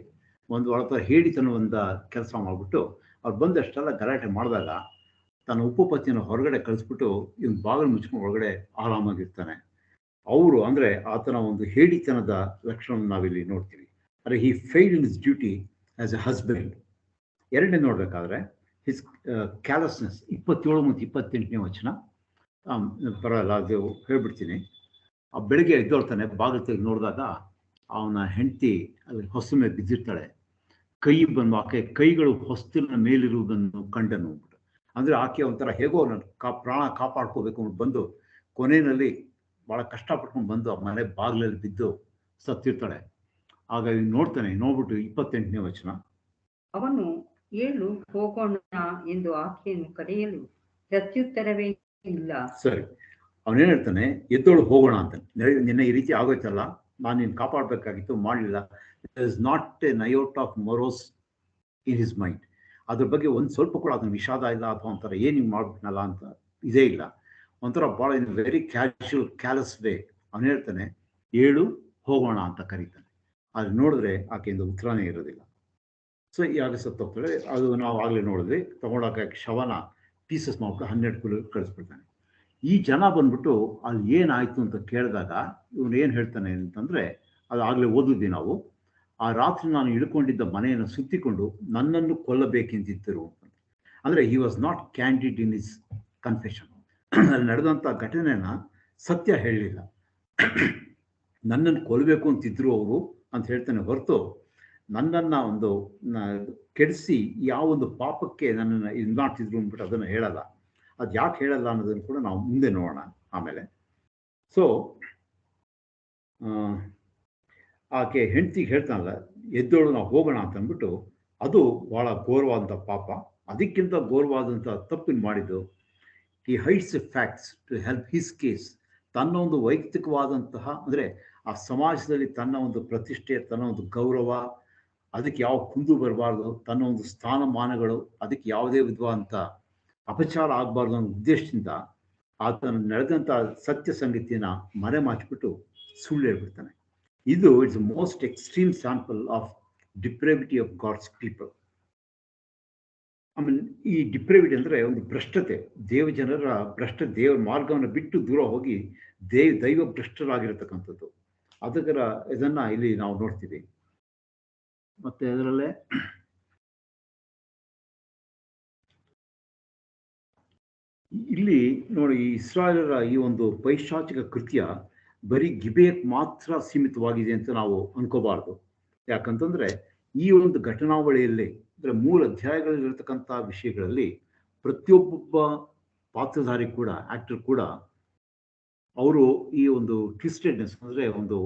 ಒಂದು ಒಳತರ ಹೇಡಿತನವಂದ ಕೆಲಸ ಮಾಡಿಬಿಟ್ಟು ಅವ್ರು ಬಂದಷ್ಟೆಲ್ಲ ಗಲಾಟೆ ಮಾಡಿದಾಗ ತನ್ನ ಉಪಪತ್ನಿಯನ್ನು ಹೊರಗಡೆ ಕಳಿಸ್ಬಿಟ್ಟು ಇವನು ಬಾಗಿಲು ಮುಚ್ಕೊಂಡು ಒಳಗಡೆ ಆರಾಮಾಗಿರ್ತಾನೆ. ಅವರು ಅಂದರೆ ಆತನ ಒಂದು ಹೇಡಿತನದ ಲಕ್ಷಣವನ್ನು ನಾವಿಲ್ಲಿ ನೋಡ್ತೀವಿ. ಆದರೆ he failed in his duty as a husband. ಎರಡನೇ ನೋಡಬೇಕಾದ್ರೆ ಹಿಸ್ ಕ್ಯಾಲಸ್ನೆಸ್. 27 ಮತ್ತು 28ನೇ ವಚನ ಪರವಾಗಿಲ್ಲ, ಅದು ಹೇಳ್ಬಿಡ್ತೀನಿ. ಆ ಬೆಳಗ್ಗೆ ಎದ್ದೋಳ್ತಾನೆ, ಬಾಗಿಲು ತೆಗೆದು ನೋಡಿದಾಗ ಅವನ ಹೆಂಡತಿ ಅಲ್ಲಿ ಹೊಸ ಮೇಲೆ ಬಿದ್ದಿರ್ತಾಳೆ. ಆಕೆ ಕೈಗಳು ಹೊಸ್ತಿನ ಮೇಲಿರುವುದನ್ನು ಕಂಡನು. ಅಂದರೆ ಆಕೆ ಒಂಥರ ಹೇಗೋ ನನ್ನ ಪ್ರಾಣ ಕಾಪಾಡ್ಕೋಬೇಕು ಅಂತ ಬಂದು ಕೊನೆಯಲ್ಲಿ ಭಾಳ ಕಷ್ಟಪಟ್ಕೊಂಡು ಬಂದು ಆ ಮನೆ ಬಾಗಿಲಲ್ಲಿ ಬಿದ್ದು ಸತ್ತಿರ್ತಾಳೆ. ಆಗ ನೋಡ್ತಾನೆ, ನೋಡ್ಬಿಟ್ಟು 28ನೇ ವಚನ. ಅವನು ಏಳು ಹೋಗೋಣ ಎಂದು ಆಕೆಯನ್ನು ಕರೆಯಲು ಪ್ರತ್ಯುತ್ತರವೇ ಇಲ್ಲ. ಸರಿ, ಅವನೇನು ಹೇಳ್ತಾನೆ, ಎದ್ದೋಳು ಹೋಗೋಣ ಅಂತ. ನಿನ್ನೆ ಈ ರೀತಿ ಆಗೋಯ್ತಲ್ಲ, ನಾನು ನಿನ್ನ ಕಾಪಾಡಬೇಕಾಗಿತ್ತು, ಮಾಡಲಿಲ್ಲ. There is not an iota of remorse in his mind. ಅದ್ರ ಬಗ್ಗೆ ಒಂದು ಸ್ವಲ್ಪ ಕೂಡ ಅದನ್ನು ವಿಷಾದ ಇಲ್ಲ, ಅಥವಾ ಒಂಥರ ಏನು ಹಿಂಗೆ ಮಾಡ್ಬಿಟ್ನಲ್ಲ ಅಂತ ಇದೇ ಇಲ್ಲ. ಒಂಥರ ಭಾಳ ಇನ್ ವೆರಿ ಕ್ಯಾಲಸ್ ವೇ ಅವನು ಹೇಳ್ತಾನೆ, ಏಳು ಹೋಗೋಣ ಅಂತ ಕರೀತಾನೆ. ಅದು ನೋಡಿದ್ರೆ ಆಕೆಯಿಂದ ಉತ್ತರನೇ ಇರೋದಿಲ್ಲ. ಸೊ ಯಾಕೆ ಸತ್ತೋಗ್ತಾಳೆ, ಅದು ನಾವು ಆಗಲೇ ನೋಡಿದ್ವಿ. ತೊಗೊಂಡೋಕೆ ಶವನ ಪೀಸಸ್ ಮಾಡ್ಬಿಟ್ಟು 12 ಕಿಲೋ ಕಳಿಸ್ಬಿಡ್ತಾನೆ. ಈ ಜನ ಬಂದ್ಬಿಟ್ಟು ಅಲ್ಲಿ ಏನಾಯ್ತು ಅಂತ ಕೇಳಿದಾಗ ಇವನು ಏನು ಹೇಳ್ತಾನೆ ಅಂತಂದ್ರೆ, ಅದು ಆಗಲೇ ಓದಿದ್ವಿ ನಾವು, ಆ ರಾತ್ರಿ ನಾನು ಹಿಡ್ಕೊಂಡಿದ್ದ ಮನೆಯನ್ನು ಸುತ್ತಿಕೊಂಡು ನನ್ನನ್ನು ಕೊಲ್ಲಬೇಕೆಂದಿದ್ದರು. ಅಂದರೆ he was not candid in is confession. ಅಲ್ಲಿ ನಡೆದಂಥ ಘಟನೆನ ಸತ್ಯ ಹೇಳಲಿಲ್ಲ. ನನ್ನನ್ನು ಕೊಲ್ಲಬೇಕು ಅಂತಿದ್ರು ಅವರು ಅಂತ ಹೇಳ್ತಾನೆ ಹೊರತು ನನ್ನನ್ನು ಒಂದು ಕೆಡಿಸಿ ಯಾವೊಂದು ಪಾಪಕ್ಕೆ ನನ್ನನ್ನು ಇದು ಮಾಡ್ತಿದ್ರು ಅಂದ್ಬಿಟ್ಟು ಅದನ್ನು ಹೇಳಲ್ಲ. ಅದು ಯಾಕೆ ಹೇಳಲ್ಲ ಅನ್ನೋದನ್ನು ಕೂಡ ನಾವು ಮುಂದೆ ನೋಡೋಣ ಆಮೇಲೆ. ಸೊ ಆಕೆ ಹೆಂಡತಿಗೆ ಹೇಳ್ತಾನಲ್ಲ, ಎದ್ದೋಳು ನಾವು ಹೋಗೋಣ ಅಂತ ಅಂದ್ಬಿಟ್ಟು, ಅದು ಭಾಳ ಘೋರವಾದಂಥ ಪಾಪ. ಅದಕ್ಕಿಂತ ಘೋರವಾದಂಥ ತಪ್ಪಿನ ಮಾಡಿದ್ದು, he hides the facts to help his case. ತನ್ನ ಒಂದು ವೈಯಕ್ತಿಕವಾದಂತಹ, ಅಂದರೆ ಆ ಸಮಾಜದಲ್ಲಿ ತನ್ನ ಒಂದು ಪ್ರತಿಷ್ಠೆ, ತನ್ನ ಒಂದು ಗೌರವ, ಅದಕ್ಕೆ ಯಾವ ಕುಂದು ಬರಬಾರ್ದು, ತನ್ನ ಒಂದು ಸ್ಥಾನಮಾನಗಳು ಅದಕ್ಕೆ ಯಾವುದೇ ವಿಧವಾದಂಥ ಅಪಚಾರ ಆಗಬಾರ್ದು ಅನ್ನೋ ಉದ್ದೇಶದಿಂದ ಆತನ ನಡೆದಂಥ ಸತ್ಯ ಸಂಗತಿನ ಮರೆ ಮಾಚಿಬಿಟ್ಟು ಸುಳ್ಳು ಹೇಳ್ಬಿಡ್ತಾನೆ. ಇದು it's most extreme sample of depravity of God's people. ಆಮೇಲೆ ಈ ಡಿಪ್ರೇವಿಟಿ ಅಂದರೆ ಒಂದು ಭ್ರಷ್ಟತೆ, ದೇವರ ದೇವರ ಮಾರ್ಗವನ್ನು ಬಿಟ್ಟು ದೂರ ಹೋಗಿ ದೈವ ಭ್ರಷ್ಟರಾಗಿರತಕ್ಕಂಥದ್ದು. ಅದರ ಇದನ್ನು ಇಲ್ಲಿ ನಾವು ನೋಡ್ತೀವಿ. ಮತ್ತೆ ಅದರಲ್ಲೇ ಇಲ್ಲಿ ನೋಡಿ, ಈ ಇಸ್ರಾಯೇಲರ ಈ ಒಂದು ಪೈಶಾಚಿಕ ಕೃತ್ಯ ಬರೀ ಗಿಬೆಯಕ್ಕೆ ಮಾತ್ರ ಸೀಮಿತವಾಗಿದೆ ಅಂತ ನಾವು ಅನ್ಕೋಬಾರ್ದು. ಯಾಕಂತಂದ್ರೆ ಈ ಒಂದು ಘಟನಾವಳಿಯಲ್ಲಿ, ಅಂದರೆ 3 ಅಧ್ಯಾಯಗಳಲ್ಲಿರತಕ್ಕಂಥ ವಿಷಯಗಳಲ್ಲಿ ಪ್ರತಿಯೊಬ್ಬ ಪಾತ್ರಧಾರಿ ಕೂಡ, ಆಕ್ಟರ್ ಕೂಡ, ಅವರು ಈ ಒಂದು ಟ್ವಿಸ್ಟೆಡ್ನೆಸ್, ಅಂದರೆ ಒಂದು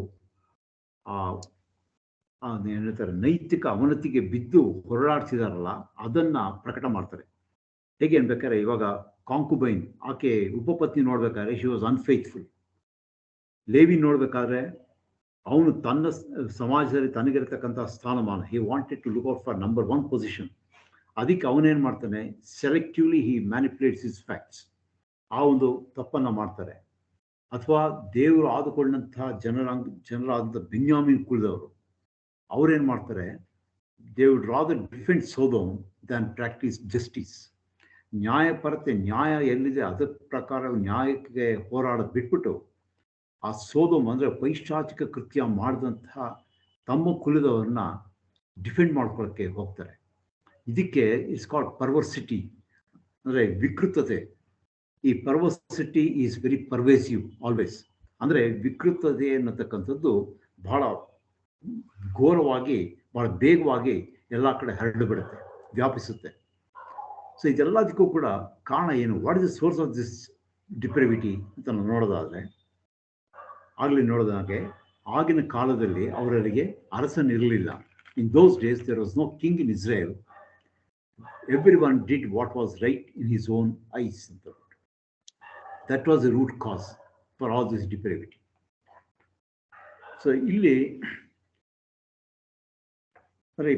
ಏನು ಹೇಳ್ತಾರೆ, ನೈತಿಕ ಅವನತಿಗೆ ಬಿದ್ದು ಹೊರಳಾಡ್ತಿದಾರಲ್ಲ, ಅದನ್ನ ಪ್ರಕಟ ಮಾಡ್ತಾರೆ. ಹೇಗೆ ಅನ್ಬೇಕಾದ್ರೆ, ಇವಾಗ ಕಾಂಕುಬೈನ್, ಆಕೆ ಉಪಪತ್ನಿ ನೋಡ್ಬೇಕಾದ್ರೆ ಶಿ ವಾಸ್ ಅನ್ಫೇತ್ಫುಲ್. ಲೇವಿ ನೋಡ್ಬೇಕಾದ್ರೆ ಅವನು ತನ್ನ ಸಮಾಜದಲ್ಲಿ ತನಗಿರತಕ್ಕಂಥ ಸ್ಥಾನಮಾನ, he wanted to look out for number 1 position. ಅದಕ್ಕೆ ಅವನೇನು ಮಾಡ್ತಾನೆ, selectively he manipulates his facts. ಆ ಒಂದು ತಪ್ಪನ್ನು ಮಾಡ್ತಾರೆ. ಅಥವಾ ದೇವರು ಆದುಕೊಂಡಂತಹ ಜನರಾದಂಥ ಬೆನ್ಯಾಮೀನ್ ಕುಲದವರು, ಅವ್ರೇನು ಮಾಡ್ತಾರೆ, they would rather defend Sodom than practice justice. ನ್ಯಾಯಪರತೆ, ನ್ಯಾಯ ಎಲ್ಲಿದೆ ಅದರ ಪ್ರಕಾರ ನ್ಯಾಯಕ್ಕೆ ಹೋರಾಡೋದು ಬಿಟ್ಬಿಟ್ಟು ಆ ಸೋದೋಮ್, ಅಂದರೆ ಪೈಶಾಚಿಕ ಕೃತ್ಯ ಮಾಡಿದಂತಹ ತಮ್ಮ ಕುಲದವ್ರನ್ನ ಡಿಫೆಂಡ್ ಮಾಡ್ಕೊಳ್ಳೋಕ್ಕೆ ಹೋಗ್ತಾರೆ. ಇದಕ್ಕೆ ಇಟ್ಸ್ ಕಾಲ್ಡ್ ಪರ್ವರ್ಸಿಟಿ, ಅಂದರೆ ವಿಕೃತತೆ. ಈ ಪರ್ವರ್ಸಿಟಿ ಈಸ್ ವೆರಿ ಪರ್ವೇಸಿವ್ ಆಲ್ವೇಸ್. ಅಂದರೆ ವಿಕೃತತೆ ಅನ್ನತಕ್ಕಂಥದ್ದು ಬಹಳ ಘೋರವಾಗಿ, ಬಹಳ ಬೇಗವಾಗಿ ಎಲ್ಲ ಕಡೆ ಹರಡಿಬಿಡುತ್ತೆ, ವ್ಯಾಪಿಸುತ್ತೆ. ಸೊ ಇದೆಲ್ಲದಕ್ಕೂ ಕೂಡ ಕಾರಣ ಏನು, what is the source of this depravity ಅಂತ ನಾವು ನೋಡೋದಾದರೆ, ಆಗಲಿ ನೋಡೋದಾಗೆ ಆಗಿನ ಕಾಲದಲ್ಲಿ ಅವರಿಗೆ ಅರಸನಿರಲಿಲ್ಲ. In those days there was no king in Israel. Everyone did what was right in his own eyes ಅಂತ. That was the root cause for all this depravity. So ಇಲ್ಲಿ ಅಂದರೆ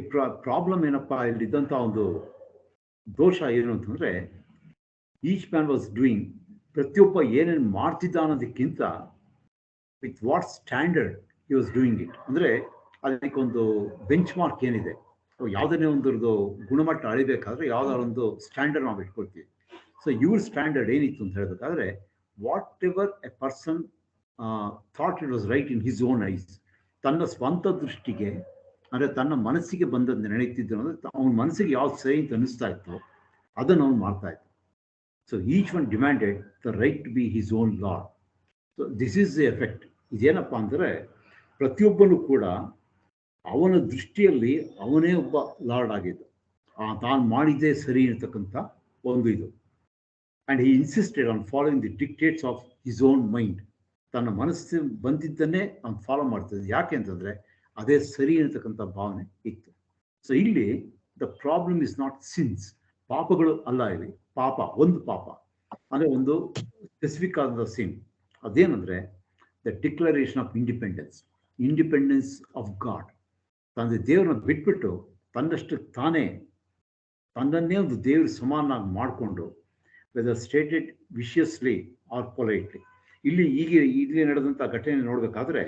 ಪ್ರಾಬ್ಲಮ್ ಏನಪ್ಪ, ಇಲ್ಲಿದ್ದಂಥ ಒಂದು ದೋಷ ಏನು ಅಂತಂದರೆ, ಈಚ್ ಮ್ಯಾನ್ ವಾಸ್ ಡೂಯಿಂಗ್, ಪ್ರತಿಯೊಬ್ಬ ಏನೇನು ಮಾಡ್ತಿದ್ದ ಅನ್ನೋದಕ್ಕಿಂತ with what standard he was doing it. ಅಂದರೆ ಅದಕ್ಕೊಂದು ಬೆಂಚ್ ಮಾರ್ಕ್ ಏನಿದೆ, ಯಾವುದನ್ನೇ ಒಂದರದ್ದು ಗುಣಮಟ್ಟ ಅಳಿಬೇಕಾದ್ರೆ ಯಾವುದಾದ್ರು ಒಂದು ಸ್ಟ್ಯಾಂಡರ್ಡ್ ನಾವು ಇಟ್ಕೊಳ್ತೀವಿ. ಸೊ ಇವ್ರ ಸ್ಟ್ಯಾಂಡರ್ಡ್ ಏನಿತ್ತು ಅಂತ ಹೇಳಬೇಕಾದ್ರೆ, what ever A person thought it was right in his own ice, ತನ್ನ ಸ್ವಂತ ದೃಷ್ಟಿಗೆ, ಅಂದರೆ ತನ್ನ ಮನಸ್ಸಿಗೆ ಬಂದದ್ದು ನಡೀತಿದ್ದು, ಅಂದರೆ ಅವನ ಮನಸ್ಸಿಗೆ ಯಾವ್ದು ಸರಿ ಅಂತ ಅನ್ನಿಸ್ತಾ ಇತ್ತು ಅದನ್ನು ಅವನು ಮಾಡ್ತಾ ಇತ್ತು. So each one demanded the right to be his own lord. So this is the effect. ಇದೇನಪ್ಪ ಅಂದರೆ, ಪ್ರತಿಯೊಬ್ಬನು ಕೂಡ ಅವನ ದೃಷ್ಟಿಯಲ್ಲಿ ಅವನೇ ಒಬ್ಬ ಲಾರ್ಡ್ ಆಗಿದ್ದು, ತಾನು ಮಾಡಿದ್ದೇ ಸರಿ ಇರತಕ್ಕಂಥ ಒಂದು ಇದು. And he insisted on following the dictates of his own mind. ತನ್ನ ಮನಸ್ಸು ಬಂದಿದ್ದನ್ನೇ ಅವ್ನು ಫಾಲೋ ಮಾಡ್ತಿದ್ದ. ಯಾಕೆ ಅಂತಂದರೆ ಅದೇ ಸರಿ ಅಂತಕ್ಕಂಥ ಭಾವನೆ ಇತ್ತು. ಸೊ ಇಲ್ಲಿ the problem is not since, ಪಾಪಗಳು ಅಲ್ಲ. ಇಲ್ಲಿ ಪಾಪ, ಒಂದು ಪಾಪ ಅಂದರೆ ಒಂದು ಸ್ಪೆಸಿಫಿಕ್ ಆದ ಸಿನ್. ಅದೇನಂದರೆ the declaration of independence of God. ತಂದೆ ದೇವ್ರನ್ನ ಬಿಟ್ಬಿಟ್ಟು ತನ್ನಷ್ಟಕ್ಕೆ ತಾನೇ ತನ್ನನ್ನೇ ಒಂದು ದೇವ್ರ ಸಮಾನಾಗಿ ಮಾಡಿಕೊಂಡು, ವೆದರ್ ಸ್ಟೇಟೆಡ್ ವಿಷಿಯಸ್ಲಿ ಆರ್ ಪೊಲೈಟ್ಲಿ. ಇಲ್ಲಿ ನಡೆದಂಥ ಘಟನೆ ನೋಡಬೇಕಾದ್ರೆ,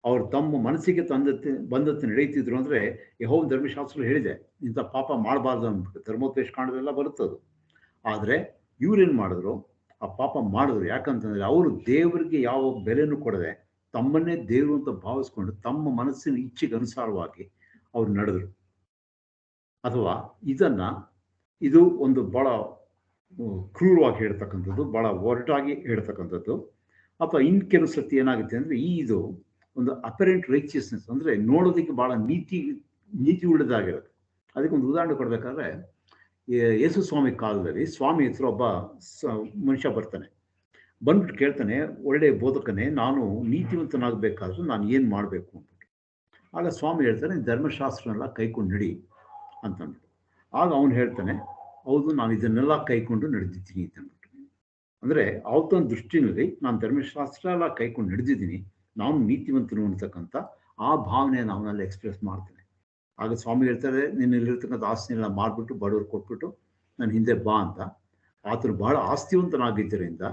ಅವ್ರು ತಮ್ಮ ಮನಸ್ಸಿಗೆ ಬಂದತ್ತೆ ನಡೀತಿದ್ರು. ಅಂದರೆ ಯೆಹೋವನ ಧರ್ಮಶಾಸ್ತ್ರ ಹೇಳಿದೆ, ಇಂಥ ಪಾಪ ಮಾಡಬಾರ್ದು ಅಂದ್ಬಿಟ್ಟು ಧರ್ಮೋಪದೇಶ ಕಾಂಡದೆಲ್ಲ ಬರುತ್ತದು. ಆದರೆ ಇವ್ರೇನು ಮಾಡಿದ್ರು, ಆ ಪಾಪ ಮಾಡಿದ್ರು. ಯಾಕಂತಂದರೆ ಅವರು ದೇವರಿಗೆ ಯಾವ ಬೆಲೆನೂ ಕೊಡದೆ ತಮ್ಮನ್ನೇ ದೇವರು ಅಂತ ಭಾವಿಸ್ಕೊಂಡು ತಮ್ಮ ಮನಸ್ಸಿನ ಇಚ್ಛೆಗೆ ಅನುಸಾರವಾಗಿ ಅವ್ರು ನಡೆದರು. ಅಥವಾ ಇದು ಒಂದು ಭಾಳ ಕ್ರೂರವಾಗಿ ಹೇಳ್ತಕ್ಕಂಥದ್ದು, ಭಾಳ ಒರಟಾಗಿ ಹೇಳ್ತಕ್ಕಂಥದ್ದು. ಅಥವಾ ಇನ್ನು ಕೆಲವು ಸತಿ ಏನಾಗುತ್ತೆ ಅಂದರೆ ಇದು ಒಂದು ಅಪರೆಂಟ್ ರೈಚಿಯಸ್ನೆಸ್, ಅಂದರೆ ನೋಡೋದಕ್ಕೆ ಭಾಳ ನೀತಿ ಉಳ್ಳದಾಗಿರುತ್ತೆ. ಅದಕ್ಕೊಂದು ಉದಾಹರಣೆ ಕೊಡಬೇಕಾದ್ರೆ, ಯೇಸು ಸ್ವಾಮಿ ಕಾಲದಲ್ಲಿ ಸ್ವಾಮಿ ಹತ್ರ ಒಬ್ಬ ಮನುಷ್ಯ ಬರ್ತಾನೆ, ಬಂದ್ಬಿಟ್ಟು ಕೇಳ್ತಾನೆ, ಒಳ್ಳೆಯ ಬೋಧಕನೇ, ನಾನು ನೀತಿವಂತನಾಗಬೇಕಾದ್ರೂ ನಾನು ಏನು ಮಾಡಬೇಕು ಅಂದ್ಬಿಟ್ಟು. ಆಗ ಸ್ವಾಮಿ ಹೇಳ್ತಾನೆ, ಧರ್ಮಶಾಸ್ತ್ರನೆಲ್ಲ ಕೈಕೊಂಡು ನಡಿ ಅಂತಂದ್ಬಿಟ್ಟು. ಆಗ ಅವನು ಹೇಳ್ತಾನೆ, ಹೌದು, ನಾನು ಇದನ್ನೆಲ್ಲ ಕೈಕೊಂಡು ನಡೆದಿದ್ದೀನಿ ಅಂತಂದ್ಬಿಟ್ಟು. ಅಂದರೆ ಅವತ್ತೊಂದು ದೃಷ್ಟಿನಲ್ಲಿ ನಾನು ಧರ್ಮಶಾಸ್ತ್ರ ಎಲ್ಲ ಕೈಕೊಂಡು ನಡೆದಿದ್ದೀನಿ, ನಾನು ನೀತಿವಂತನು ಅಂತಕ್ಕಂಥ ಆ ಭಾವನೆಯನ್ನು ಅವನಲ್ಲಿ ಎಕ್ಸ್ಪ್ರೆಸ್ ಮಾಡ್ತಾನೆ. ಆಗ ಸ್ವಾಮಿ ಹೇಳ್ತಾರೆ, ನಿನ್ನಲ್ಲಿರ್ತಕ್ಕಂಥ ಆಸ್ತಿನೆಲ್ಲ ಮಾರ್ಬಿಟ್ಟು ಬಡವರು ಕೊಟ್ಬಿಟ್ಟು ನನ್ನ ಹಿಂದೆ ಬಾ ಅಂತ. ಆತನು ಬಹಳ ಆಸ್ತಿವಂತನಾಗಿದ್ದರಿಂದ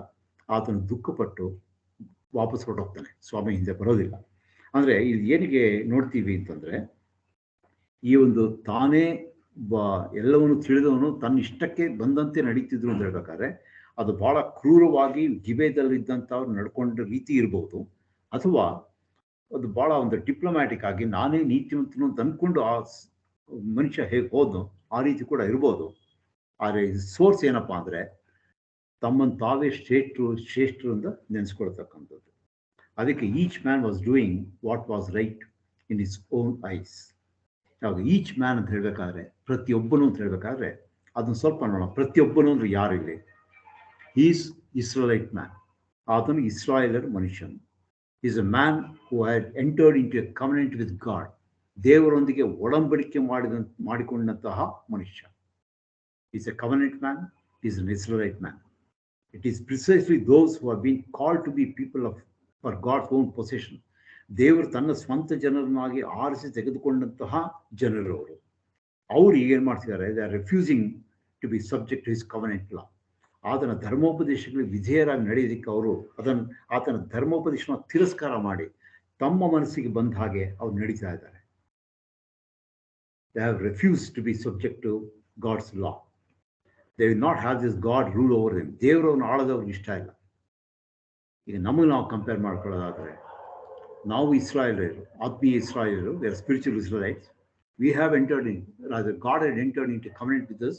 ಆತನು ದುಃಖಪಟ್ಟು ವಾಪಸ್ ಹೊರಟೋಗ್ತಾನೆ, ಸ್ವಾಮಿ ಹಿಂದೆ ಬರೋದಿಲ್ಲ. ಅಂದರೆ ಇದು ಏನಿಗೆ ನೋಡ್ತೀವಿ ಅಂತಂದರೆ, ಈ ಒಂದು ತಾನೇ ಎಲ್ಲವನ್ನು ತಿಳಿದವನು ತನ್ನ ಇಷ್ಟಕ್ಕೆ ಬಂದಂತೆ ನಡೀತಿದ್ರು ಅಂತ ಹೇಳ್ಬೇಕಾದ್ರೆ ಅದು ಭಾಳ ಕ್ರೂರವಾಗಿ ಗಿಬೆದಲ್ಲಿದ್ದಂಥವ್ರು ನಡ್ಕೊಂಡ ರೀತಿ ಇರ್ಬೋದು, ಅಥವಾ ಅದು ಭಾಳ ಒಂದು ಡಿಪ್ಲೊಮ್ಯಾಟಿಕ್ ಆಗಿ ನಾನೇ ನೀತಿವಂತನು ಅಂತ ಅಂದ್ಕೊಂಡು ಆ ಮನುಷ್ಯ ಹೇಗೆ ಹೋದ್ನೋ ಆ ರೀತಿ ಕೂಡ ಇರ್ಬೋದು. ಆದರೆ ಸೋರ್ಸ್ ಏನಪ್ಪ ಅಂದರೆ ತಮ್ಮನ್ನು ತಾವೇ ಶ್ರೇಷ್ಠರು ಅಂತ ನೆನೆಸ್ಕೊಳ್ತಕ್ಕಂಥದ್ದು. ಅದಕ್ಕೆ each man was doing what was right in his own ice. ಯಾವಾಗ ಈಚ್ ಮ್ಯಾನ್ ಅಂತ ಹೇಳಬೇಕಾದ್ರೆ, ಪ್ರತಿಯೊಬ್ಬನು ಅಂತ ಹೇಳಬೇಕಾದ್ರೆ ಅದನ್ನು ಸ್ವಲ್ಪ ನೋಡೋಣ. ಪ್ರತಿಯೊಬ್ಬನು ಅಂದರೆ ಯಾರು ಇಲ್ಲಿ? ಈಸ್ ಇಸ್ರಾಯಲೈಟ್ ಮ್ಯಾನ್, ಆತನು ಇಸ್ರಾಯೇಲರ್ ಮನುಷ್ಯನು. Is a man who had entered into a covenant with God, ದೇವರೊಂದಿಗೆ ಒಡಂಬಡಿಕೆ ಮಾಡಿಕೊಂಡಂತಹ ಮನುಷ್ಯ. Is a covenant man, is an Israelite man. It is precisely those who have been called to be people for God's own possession. ದೇವರು ತನ್ನ ಸ್ವಂತ ಜನರನ್ನಾಗಿ ಆರಿಸಿ ತೆಗೆದುಕೊಂಡಂತಹ ಜನರು ಅವರು ಈಗೇನು ಮಾಡ್ತಿದ್ದಾರೆ? They are refusing to be subject to his covenant law. ಆತನ ಧರ್ಮೋಪದೇಶಗಳಿಗೆ ವಿಧೇಯರಾಗಿ ನಡೆಯೋದಕ್ಕೆ ಆತನ ಧರ್ಮೋಪದೇಶವನ್ನು ತಿರಸ್ಕಾರ ಮಾಡಿ ತಮ್ಮ ಮನಸ್ಸಿಗೆ ಬಂದ ಹಾಗೆ ಅವ್ರು ನಡೀತಾ ಇದ್ದಾರೆ. They have refuse to be subject to God's law. They will not have this God rule over them. ದೇವರನ್ನು ಆಳದವ್ರಿಗೆ ಇಷ್ಟ ಇಲ್ಲ. ಈಗ ನಮಗೆ ನಾವು ಕಂಪೇರ್ ಮಾಡ್ಕೊಳ್ಳೋದಾದರೆ, ನಾವು ಇಸ್ರಾಯೇಲರು, ಆತ್ಮೀಯ ಇಸ್ರಾಯೇಲರು, they are spiritual Israelites. We have entered in, rather God had entered into covenant with us,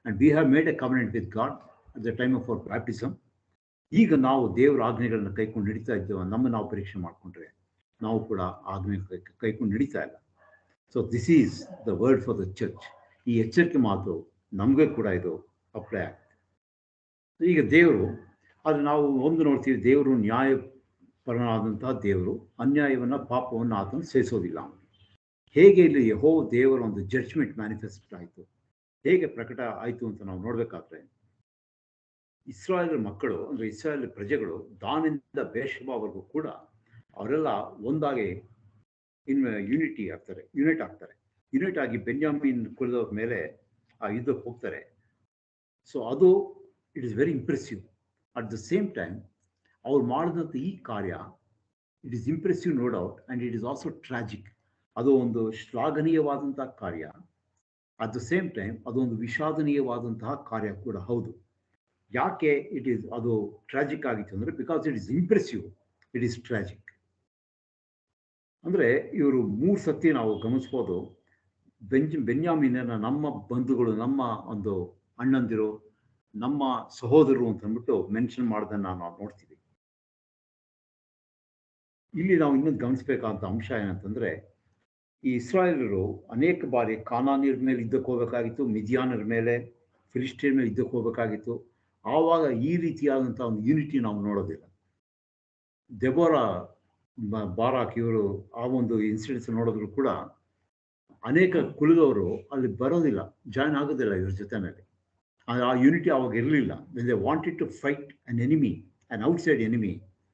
and we have made a covenant with God at the time of our baptism. ಈಗ ನಾವು ದೇವರ ಆಜ್ಞೆಗಳನ್ನ ಕೈಕೊಂಡು ನಡೀತಾ ಇದ್ದೇವೆ. ನಾವು ಪರೀಕ್ಷೆ ಮಾಡಿಕೊಂಡ್ರೆ ನಾವು ಕೂಡ ಆಜ್ಞೆ ಕೈಕೊಂಡು ನಡೀತಾ ಇಲ್ಲ. So this is the word for the church. ಈ ಎಚ್ಚರಿಕೆ ಮಾತು ನಮಗೆ ಕೂಡ ಇದು ಅಪ್ಲೈ ಆಗ್ತದೆ. ಈಗ ದೇವರು, ಅದು ನಾವು ಒಂದು ನೋಡ್ತೀವಿ, ದೇವರು ನ್ಯಾಯಪರನಾದಂತಹ ದೇವರು, ಅನ್ಯಾಯವನ್ನು ಪಾಪವನ್ನು ಆತನು ಸಹಿಸೋದಿಲ್ಲ. ಹೇಗೆ ಇಲ್ಲಿ ಯೆಹೋವ ದೇವರ ಒಂದು ಜಡ್ಜ್ಮೆಂಟ್ ಮ್ಯಾನಿಫೆಸ್ಟ್ ಆಯಿತು, ಹೇಗೆ ಪ್ರಕಟ ಆಯಿತು ಅಂತ ನಾವು ನೋಡಬೇಕಾದ್ರೆ, ಇಸ್ರಾಯೇಲ್ ಮಕ್ಕಳು ಅಂದರೆ ಇಸ್ರಾಯೇಲ್ ಪ್ರಜೆಗಳು ದಾನಿಂದ ಬೇರ್ಷೆಬಾವರೆಗೂ ಕೂಡ ಅವರೆಲ್ಲ ಒಂದಾಗಿ ಯೂನಿಟ್ ಆಗ್ತಾರೆ. ಯೂನಿಟ್ ಆಗಿ ಬೆನ್ಯಾಮೀನ್ ಕುಲದವ್ರ ಮೇಲೆ ಆ ಯುದ್ಧಕ್ಕೆ ಹೋಗ್ತಾರೆ. ಸೊ ಅದು it is very impressive. At the same time ಅವ್ರು ಮಾಡಿದಂಥ ಈ ಕಾರ್ಯ it is impressive, no doubt, and it is also tragic. ಅದು ಒಂದು ಶ್ಲಾಘನೀಯವಾದಂಥ ಕಾರ್ಯ. ಅಟ್ ದ ಸೇಮ್ ಟೈಮ್ ಅದೊಂದು ವಿಷಾದನೀಯವಾದಂತಹ ಕಾರ್ಯ ಕೂಡ ಹೌದು. ಯಾಕೆ ಅದು ಟ್ರಾಜಿಕ್ ಆಗಿತ್ತು ಅಂದರೆ, because it is impressive, it is tragic. ಅಂದರೆ ಇವರು 3 ಸತಿ ನಾವು ಗಮನಿಸ್ಬೋದು, ಬೆನ್ಯಾಮೀನನ ನಮ್ಮ ಬಂಧುಗಳು, ನಮ್ಮ ಒಂದು ಅಣ್ಣಂದಿರು, ನಮ್ಮ ಸಹೋದರರು ಅಂತ ಅಂದ್ಬಿಟ್ಟು ಮೆನ್ಷನ್ ಮಾಡೋದನ್ನು ನಾವು ನೋಡ್ತೀವಿ. ಇಲ್ಲಿ ನಾವು ಇನ್ನೊಂದು ಗಮನಿಸಬೇಕಾದಂಥ ಅಂಶ ಏನಂತಂದರೆ, ಈ ಇಸ್ರಾಯೇಲರು ಅನೇಕ ಬಾರಿ ಕಾನಾನ್ಯರ ಮೇಲೆ ಯುದ್ಧಕ್ಕೆ ಹೋಗಬೇಕಾಗಿತ್ತು, ಮಿದ್ಯಾನರ ಮೇಲೆ, ಫಿಲಿಸ್ಟೀನ್ ಮೇಲೆ ಯುದ್ಧಕ್ಕೆ ಹೋಗಬೇಕಾಗಿತ್ತು. ಆವಾಗ ಈ ರೀತಿಯಾದಂಥ ಒಂದು ಯೂನಿಟಿ ನಾವು ನೋಡೋದಿಲ್ಲ. ದೆಬೋರಾ, ಬಾರಾಕ್ ಇವರು ಆ ಒಂದು ಇನ್ಸಿಡೆನ್ಸ್ ನೋಡಿದ್ರು ಕೂಡ ಅನೇಕ ಕುಲದವರು ಅಲ್ಲಿ ಬರೋದಿಲ್ಲ, ಜಾಯ್ನ್ ಆಗೋದಿಲ್ಲ ಇವ್ರ ಜೊತೆಯಲ್ಲಿ. ಆ ಯೂನಿಟಿ ಅವಾಗ ಇರಲಿಲ್ಲ. When they wanted to fight an enemy, an outside enemy,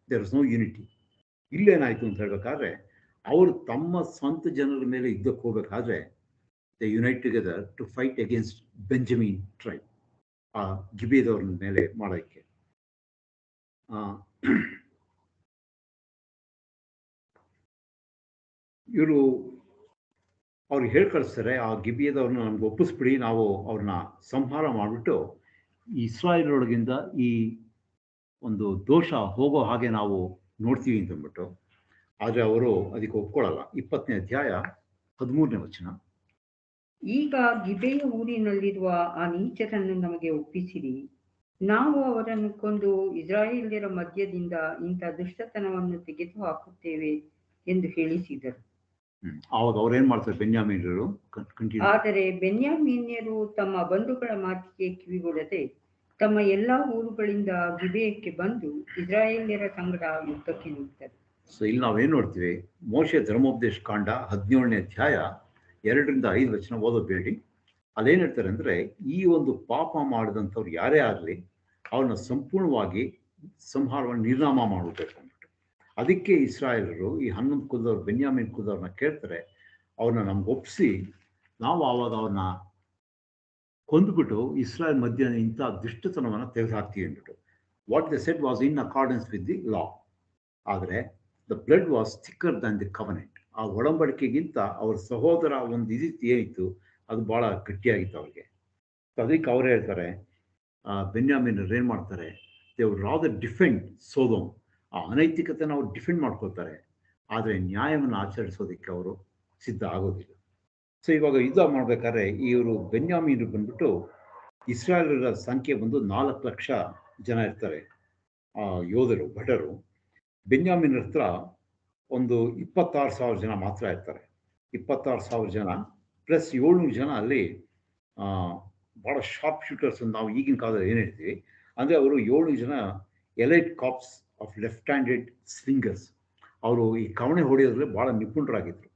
there is no unity. ಇಲ್ಲೇನಾಯಿತು ಅಂತ ಹೇಳಬೇಕಾದ್ರೆ, ಅವರು ತಮ್ಮ ಸ್ವಂತ ಜನರ ಮೇಲೆ ಯುದ್ಧಕ್ಕೆ ಹೋಗಬೇಕಾದ್ರೆ they unite together to fight against Benjamin tribe, ಆ ಗಿಬೆದವ್ರ ಮೇಲೆ ಮಾಡೋಕ್ಕೆ. ಇವರು ಅವ್ರಿಗೆ ಹೇಳಿ ಕಳಿಸ್ತಾರೆ, ಆ ಗಿಬೆಯದವ್ರನ್ನ ನಮ್ಗೆ ಒಪ್ಪಿಸ್ಬಿಡಿ, ನಾವು ಅವ್ರನ್ನ ಸಂಹಾರ ಮಾಡಿಬಿಟ್ಟು ಇಸ್ರಾಯೇಲೊಳಗಿಂದ ಈ ಒಂದು ದೋಷ ಹೋಗೋ ಹಾಗೆ ನಾವು ನೋಡ್ತೀವಿ ಅಂತಂದ್ಬಿಟ್ಟು. ಆದರೆ ಅವರು ಅದಕ್ಕೆ ಒಪ್ಕೊಳ್ಳಲ್ಲ. 20ನೇ ಅಧ್ಯಾಯ 13ನೇ ವಚನ. ಈಗ ಗಿಬೆಯ ಊರಿನಲ್ಲಿರುವ ಆ ನೀಚರನ್ನು ನಮಗೆ ಒಪ್ಪಿಸಿರಿ, ನಾವು ಅವರನ್ನು ಕೊಂದು ಇಸ್ರಾಯೇಲ್ಯರ ಮಧ್ಯದಿಂದ ಇಂಥ ದುಷ್ಟತನವನ್ನು ತೆಗೆದುಹಾಕುತ್ತೇವೆ ಎಂದು ಹೇಳಿಸಿದರು. ಆವಾಗ ಅವ್ರೇನ್ ಮಾಡ್ತಾರೆ ಬೆನ್ಯಾಮೀನರು? ಆದರೆ ಬೆನ್ಯಾಮೀನ್ಯರು ತಮ್ಮ ಬಂಧುಗಳ ಮಾತಿಗೆ ಕಿವಿಗೊಡದೆ ತಮ್ಮ ಎಲ್ಲಾ ಊರುಗಳಿಂದ ಗಿಬೆಯಕ್ಕೆ ಬಂದು ಇಸ್ರಾಯೇಲ್ಯರ ಸಂಗಡ ಯುದ್ಧಕ್ಕೆ ನಿಂತರು. ಸೊ ಇಲ್ಲಿ ನಾವೇನ್ ನೋಡ್ತೀವಿ, ಮೋಶೆ ಧರ್ಮೋಪದೇಶ ಕಾಂಡ 17ನೇ ಅಧ್ಯಾಯ 2ರಿಂದ 5 ವಚನ ಓದಬೇಡಿ. ಅಲ್ಲೇನ್ ಹೇಳ್ತಾರೆ ಅಂದ್ರೆ, ಈ ಒಂದು ಪಾಪ ಮಾಡಿದಂಥವ್ರು ಯಾರೇ ಆಗಲಿ ಅವ್ರನ್ನ ಸಂಪೂರ್ಣವಾಗಿ ಸಂಹಾರವನ್ನು ನಿರ್ನಾಮ ಮಾಡಬೇಕು ಅಂದ್ಬಿಟ್ಟು. ಅದಕ್ಕೆ ಇಸ್ರಾಯೇಲರು ಈ 11 ಕುಲದವ್ರು ಬೆನ್ಯಾಮೀನ್ ಕುಲದವ್ರನ್ನ ಕೇಳ್ತಾರೆ, ಅವ್ರನ್ನ ನಮ್ಗೆ ಒಪ್ಪಿಸಿ ನಾವು ಆವಾಗ ಅವ್ರನ್ನ ಕೊಂದ್ಬಿಟ್ಟು ಇಸ್ರಾಯೇಲ್ ಮಧ್ಯ ಇಂಥ ದುಷ್ಟತನವನ್ನು ತೆಗೆದುಹಾಕ್ತೀವಿ ಅಂದ್ಬಿಟ್ಟು. What they said was in accordance with the law. ಆದರೆ the blood was thicker than the covenant. ಆ ಒಡಂಬಡಿಕೆಗಿಂತ ಅವ್ರ ಸಹೋದರ ಒಂದು ಇದಿತ್ತು ಏನಿತ್ತು ಅದು ಭಾಳ ಗಟ್ಟಿಯಾಗಿತ್ತು ಅವ್ರಿಗೆ. ಅದಕ್ಕೆ ಅವ್ರು ಹೇಳ್ತಾರೆ, ಬೆನ್ಯಾಮೀನರು ಏನು ಮಾಡ್ತಾರೆ, they would rather defend Sodom. ಆ ಅನೈತಿಕತೆನ ಅವ್ರು ಡಿಫೆಂಡ್ ಮಾಡ್ಕೊಳ್ತಾರೆ, ಆದರೆ ನ್ಯಾಯವನ್ನು ಆಚರಿಸೋದಕ್ಕೆ ಅವರು ಸಿದ್ಧ ಆಗೋದಿಲ್ಲ. ಸೊ ಇವಾಗ ಯುದ್ಧ ಮಾಡ್ಬೇಕಾದ್ರೆ ಇವರು ಬೆನ್ಯಾಮೀನರು ಬಂದ್ಬಿಟ್ಟು, ಇಸ್ರಾಯೇಲರ ಸಂಖ್ಯೆ ಬಂದು 4 ಲಕ್ಷ ಜನ ಇರ್ತಾರೆ ಯೋಧರು, ಭಟರು. ಬೆನ್ಯಾಮೀನರ ಹತ್ರ ಒಂದು 26,000 ಜನ ಮಾತ್ರ ಇರ್ತಾರೆ. 26,000 ಜನ ಪ್ಲಸ್ 700 ಜನ ಅಲ್ಲಿ ಭಾಳ ಶಾರ್ಪ್ ಶೂಟರ್ಸ್ ನಾವು ಈಗಿನ ಕಾಲದಲ್ಲಿ ಏನು ಹೇಳ್ತೀವಿ ಅಂದರೆ, ಅವರು 700 ಜನ elite corps of left handed swingers. ಅವರು ಈ ಕವಣೆ ಹೊಡೆಯೋದ್ರಲ್ಲಿ ಭಾಳ ನಿಪುಣರಾಗಿದ್ದರು.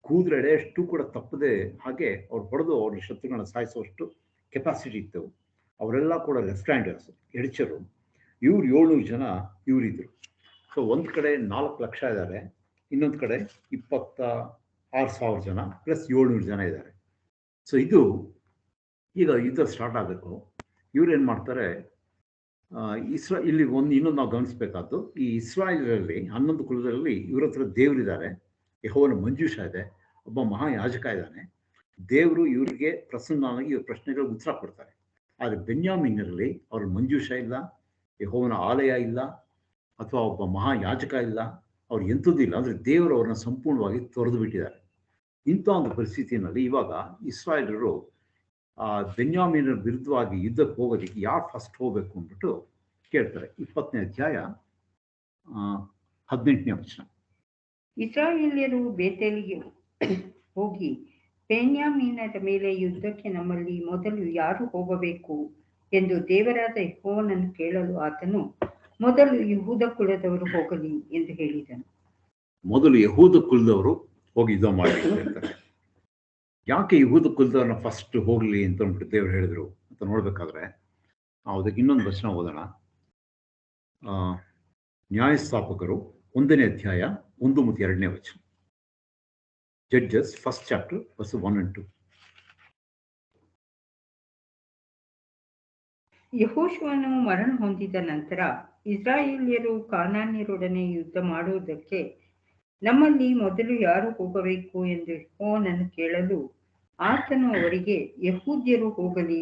ಕೂದಲೆಡೆ ಅಷ್ಟು ಕೂಡ ತಪ್ಪದೆ ಹಾಗೆ ಅವ್ರು ಹೊಡೆದು ಅವ್ರ ಶತ್ರುಗಳನ್ನ ಸಾಯಿಸುವಷ್ಟು ಕೆಪಾಸಿಟಿ ಇತ್ತು. ಅವರೆಲ್ಲ ಕೂಡ ಲೆಫ್ಟ್ ಹ್ಯಾಂಡರ್ಸ್, ಎಡಚರು. ಇವ್ರು 700 ಜನ ಇವರಿದ್ದರು. ಸೊ ಒಂದು ಕಡೆ 4 ಲಕ್ಷ ಇದ್ದಾರೆ, ಇನ್ನೊಂದು ಕಡೆ 26,000 ಜನ ಪ್ಲಸ್ 700 ಜನ ಇದ್ದಾರೆ. ಸೊ ಇದು ಈಗ ಯುದ್ಧ ಸ್ಟಾರ್ಟ್ ಆಗಬೇಕು. ಇವ್ರೇನು ಮಾಡ್ತಾರೆ, ಇಲ್ಲಿ ಇನ್ನೊಂದು ನಾವು ಗಮನಿಸಬೇಕಾದ್ದು, ಈ ಇಸ್ರಾಯೇಲರಲ್ಲಿ 11 ಕುಲದಲ್ಲಿ ಇವ್ರ ಹತ್ರ ದೇವರಿದ್ದಾರೆ, ಯೆಹೋವನ ಮಂಜೂಷ ಇದೆ, ಒಬ್ಬ ಮಹಾಯಾಜಕ ಇದ್ದಾನೆ. ದೇವರು ಇವ್ರಿಗೆ ಪ್ರಸನ್ನನಾಗಿ ಇವ್ರ ಪ್ರಶ್ನೆಗಳಿಗೆ ಉತ್ತರ ಕೊಡ್ತಾರೆ. ಆದರೆ ಬೆನ್ಯಾಮೀನರಲ್ಲಿ ಅವ್ರ ಮಂಜೂಷ ಇಲ್ಲ, ಯೆಹೋವನ ಆಲಯ ಇಲ್ಲ, ಅಥವಾ ಒಬ್ಬ ಮಹಾಯಾಜಕ ಇಲ್ಲ, ಅವ್ರು ಎಂಥದ್ದು ಇಲ್ಲ. ಅಂದರೆ ದೇವರು ಅವ್ರನ್ನ ಸಂಪೂರ್ಣವಾಗಿ ತೊರೆದು ಬಿಟ್ಟಿದ್ದಾರೆ. ಇಂಥ ಒಂದು ಪರಿಸ್ಥಿತಿಯಲ್ಲಿ ಇವಾಗ ಇಸ್ರಾಯೇಲರು ಬೆನ್ಯಾಮೀನರ ವಿರುದ್ಧವಾಗಿ ಯುದ್ಧಕ್ಕೆ ಹೋಗೋದಕ್ಕೆ ಯಾರು ಫಸ್ಟ್ ಹೋಗಬೇಕು ಅಂದ್ಬಿಟ್ಟು ಕೇಳ್ತಾರೆ. 20ನೇ ಅಧ್ಯಾಯ 18ನೇ ವಚನ. ಇಸ್ರಾಯೇಲ್ಯರು ಬೇತೇಲಿಗೆ ಹೋಗಿ ಬೆನ್ಯಾಮೀನರ ಮೇಲೆ ಯುದ್ಧಕ್ಕೆ ನಮ್ಮಲ್ಲಿ ಮೊದಲು ಯಾರು ಹೋಗಬೇಕು ಎಂದು ದೇವರಾದ ಯೆಹೋವನನ್ನು ಕೇಳಲು ಆತನು, ಮೊದಲು ಯೆಹೂದ ಕುಲದವರು ಹೋಗಲಿ ಎಂದು ಹೇಳಿದನು. ಮೊದಲು ಯೆಹೂದ ಕುಲದವರು ಹೋಗಿ ಯುದ್ಧ ಮಾಡಿ ಹೇಳ್ತಾರೆ. ಯಾಕೆ ಯೆಹೂದ ಕುಲದವ್ರನ್ನ ಫಸ್ಟ್ ಹೋಗಲಿ ಅಂತ ಅಂದ್ಬಿಟ್ಟು ದೇವರು ಹೇಳಿದ್ರು ಅಂತ ನೋಡ್ಬೇಕಾದ್ರೆ ಅದಕ್ಕೆ ಇನ್ನೊಂದು ವಚನ ಓದೋಣ. ನ್ಯಾಯಸ್ಥಾಪಕರು 1ನೇ ಅಧ್ಯಾಯ 1 ಮತ್ತು 2ನೇ ವಚನ. Judges 1st chapter verse 1 and 2. ಯೆಹೋಶುವನು ಮರಣ ಹೊಂದಿದ ನಂತರ ಇಸ್ರಾಯೇಲ್ಯರು ಕಾನಾನ್ಯರೊಡನೆ ಯುದ್ಧ ಮಾಡುವುದಕ್ಕೆ ನಮ್ಮಲ್ಲಿ ಮೊದಲು ಯಾರು ಹೋಗಬೇಕು ಎಂದು ಯೆಹೋವನನ್ನು ಕೇಳಲು ಆತನು ಅವರಿಗೆ, ಯೆಹೂದ್ಯರು ಹೋಗಲಿ,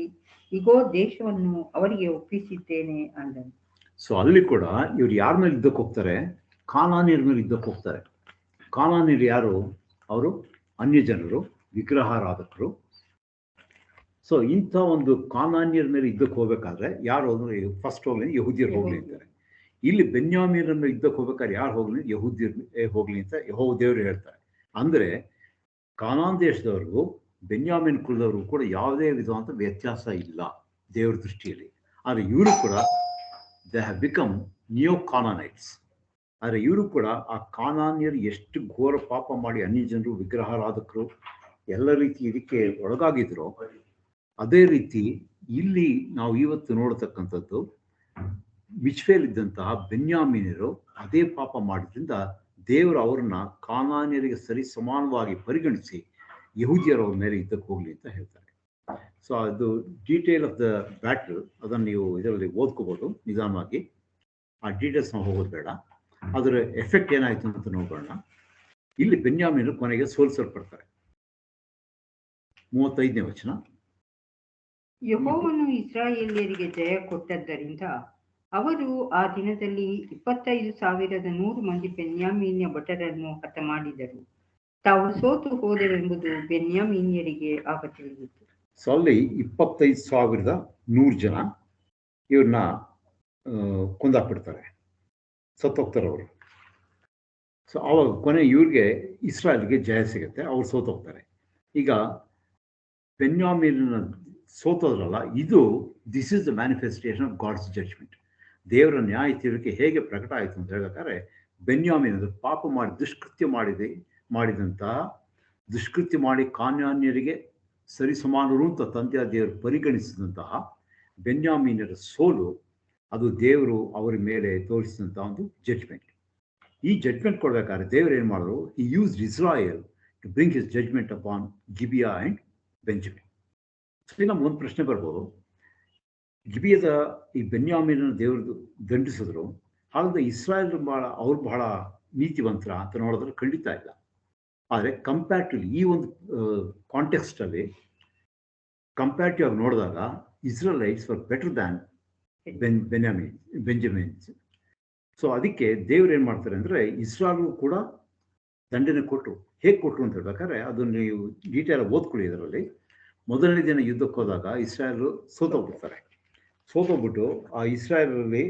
ಇಗೋ ದೇಶವನ್ನು ಅವರಿಗೆ ಒಪ್ಪಿಸಿದ್ದೇನೆ ಅಂದನು. ಸೊ ಅಲ್ಲಿ ಕೂಡ ಇವ್ರು ಯಾರ ಮೇಲೆ ಯುದ್ಧಕ್ಕೆ ಹೋಗ್ತಾರೆ? ಕಾನಾನ್ಯರ ಮೇಲೆ ಯುದ್ಧಕ್ಕೆ ಹೋಗ್ತಾರೆ. ಕಾನಾನ್ಯರು ಯಾರು? ಅವರು ಅನ್ಯ ಜನರು, ವಿಗ್ರಹಾರಾಧಕರು. ಸೊ ಇಂಥ ಒಂದು ಕಾನಾನ್ಯರ ಮೇಲೆ ಯುದ್ಧಕ್ಕೆ ಹೋಗ್ಬೇಕಾದ್ರೆ ಯಾರು ಅಂದ್ರೆ ಫಸ್ಟ್ ಹೋಗ್ಲಿ ಯೆಹೂದ್ಯರು ಹೋಗ್ಲಿ ಅಂತಾರೆ. ಇಲ್ಲಿ ಬೆನ್ಯಾಮೀನರ ಮೇಲೆ ಯುದ್ಧಕ್ಕೆ ಹೋಗ್ಬೇಕಾದ್ರೆ ಯಾರು ಹೋಗ್ಲಿ? ಯೆಹೂದ್ಯರು ಹೋಗ್ಲಿ ಅಂತ ಯೆಹೋವ ದೇವರು ಹೇಳ್ತಾರೆ. ಅಂದ್ರೆ ಕಾನಾನ್ ದೇಶದವ್ರಿಗೂ ಬೆನ್ಯಾಮೀನ್ ಕುಲದವ್ರಿಗೂ ಕೂಡ ಯಾವುದೇ ವಿಧವಾದ ವ್ಯತ್ಯಾಸ ಇಲ್ಲ ದೇವ್ರ ದೃಷ್ಟಿಯಲ್ಲಿ. ಆದರೆ ಇವರು ಕೂಡ ದೇ ಹ್ಯಾವ್ ಬಿಕಮ್ ನಿಯೋ ಕಾನಾನೈಟ್ಸ್. ಆದರೆ ಇವರು ಕೂಡ ಆ ಕಾನಾನ್ಯರು ಎಷ್ಟು ಘೋರ ಪಾಪ ಮಾಡಿ ಅನ್ಯ ಜನರು, ವಿಗ್ರಹಾರಾಧಕರು ಎಲ್ಲ ರೀತಿ ಇದಕ್ಕೆ ಒಳಗಾಗಿದ್ರು, ಅದೇ ರೀತಿ ಇಲ್ಲಿ ನಾವು ಇವತ್ತು ನೋಡತಕ್ಕಂಥದ್ದು ಮಿಚ್ಫೇಲ್ ಇದ್ದಂತಹ ಬೆನ್ಯಾಮೀನರು ಅದೇ ಪಾಪ ಮಾಡಿದ್ರಿಂದ ದೇವರು ಅವ್ರನ್ನ ಕಾನಾನ್ಯರಿಗೆ ಸರಿ ಸಮಾನವಾಗಿ ಪರಿಗಣಿಸಿ ಯೆಹೂದ್ಯರ ಅವ್ರ ಮೇಲೆ ಯುದ್ಧಕ್ಕೆ ಹೋಗ್ಲಿ ಅಂತ ಹೇಳ್ತಾರೆ. ಸೊ ಅದು ಡೀಟೇಲ್ ಆಫ್ ದ ಬ್ಯಾಟಲ್ ಅದನ್ನು ನೀವು ಇದರಲ್ಲಿ ಓದ್ಕೋಬೋದು ನಿಧಾನವಾಗಿ. ಆ ಡೀಟೇಲ್ಸ್ ನಾವು ಹೋಗೋದು ಬೇಡ. ಅದರ ಎಫೆಕ್ಟ್ ಏನಾಯ್ತು ಅಂತ ನೋಡೋಣ. ಇಲ್ಲಿ ಬೆನ್ಯಾಮೀನರು ಕೊನೆಗೆ ಸೋಲಿಸಲ್ಪಡ್ತಾರೆ. 35ನೇ ವಚನ. ಯೆಹೋವನು ಇಸ್ರಾಯೇಲ್ಯರಿಗೆ ಜಯ ಕೊಟ್ಟದ್ದರಿಂದ ಅವರು ಆ ದಿನದಲ್ಲಿ 25,100 ಮಂದಿ ಬೆನ್ಯಾಮೀನ್ಯ ಭಟರನ್ನು ಹತ ಮಾಡಿದರು. ತಾವು ಸೋತು ಹೋದೆವೆಂಬುದು ಬೆನ್ಯಾಮೀನ್ಯರಿಗೆ ಆಗ ತಿಳಿದಿತ್ತು. ಸೊ ಅಲ್ಲಿ 25,100 ಜನ ಇವ್ರನ್ನ ಕೊಂದಾಕ್ಬಿಡ್ತಾರೆ, ಸತ್ತೋಗ್ತಾರೆ ಅವರು. ಸೊ ಆವಾಗ ಕೊನೆ ಇವ್ರಿಗೆ ಇಸ್ರಾಯಲ್ಗೆ ಜಯ ಸಿಗುತ್ತೆ, ಅವ್ರು ಸೋತೋಗ್ತಾರೆ. ಈಗ ಬೆನ್ಯಾಮೀನನ ಸೋತೋದ್ರಲ್ಲ, this is the manifestation of God's judgement. ದೇವರ ನ್ಯಾಯ ತೀರ್ಪೆ ಹೇಗೆ ಪ್ರಕಟ ಆಯಿತು ಅಂತ ಹೇಳ್ಬೇಕಾದ್ರೆ, ಬೆನ್ಯಾಮೀನ ಪಾಪ ದುಷ್ಕೃತ್ಯ ಮಾಡಿ ಕಾನಾನ್ಯರಿಗೆ ಸರಿಸಮಾನರು ಅಂತ ತಂದೆಯ ದೇವರು ಪರಿಗಣಿಸಿದಂತಹ ಬೆನ್ಯಾಮೀನರ ಸೋಲು, ಅದು ದೇವರು ಅವರ ಮೇಲೆ ತೋರಿಸಿದಂಥ ಒಂದು ಜಡ್ಜ್ಮೆಂಟ್. ಈ ಜಡ್ಜ್ಮೆಂಟ್ ಕೊಡ್ಬೇಕಾದ್ರೆ ದೇವರು ಏನು ಮಾಡಿದ್ರು, he used Israel to bring his judgement upon Gibeah and Benjamin. So ನಮ್ಗೆ ಒಂದು ಪ್ರಶ್ನೆ ಬರ್ಬೋದು, ಗಿಬಿಯದ ಈ ಬೆನ್ಯಾಮೀನನ ದೇವರು ದಂಡಿಸಿದ್ರು, ಹಾಗಾದ್ರೆ ಇಸ್ರಾಯಲ್ ಅವ್ರು ಬಹಳ ನೀತಿವಂತರ ಅಂತ ನೋಡಿದ್ರೆ ಖಂಡಿತ ಇಲ್ಲ. ಆದರೆ ಕಂಪ್ಯಾರಿಟಿವ್ಲಿ ಈ ಒಂದು ಕಾಂಟೆಕ್ಸ್ಟಲ್ಲಿ ಕಂಪ್ಯಾರಿಟಿವ್ ಆಗಿ ನೋಡಿದಾಗ ಇಸ್ರೇಲೈಟ್ಸ್ ಫಾರ್ ಬೆಟರ್ ದ್ಯಾನ್ ಬೆಂಜಮಿನ್ಸ್. ಸೊ ಅದಕ್ಕೆ ದೇವ್ರು ಏನು ಮಾಡ್ತಾರೆ ಅಂದರೆ, ಇಸ್ರಾಯಲ್ಗೂ ಕೂಡ ದಂಡನೆ ಕೊಟ್ಟರು. ಹೇಗೆ ಕೊಟ್ಟರು ಅಂತ ಹೇಳ್ಬೇಕಾದ್ರೆ ಅದನ್ನು ನೀವು ಡೀಟೇಲ್ ಓದ್ಕೊಳ್ಳಿ. ಇದರಲ್ಲಿ ಮೊದಲನೇ ದಿನ ಯುದ್ಧಕ್ಕೆ ಹೋದಾಗ ಇಸ್ರಾಯಲ್ ಸೋತೋಗ್ಬಿಟ್ಟು ಆ ಇಸ್ರಾಯಲಲ್ಲಿ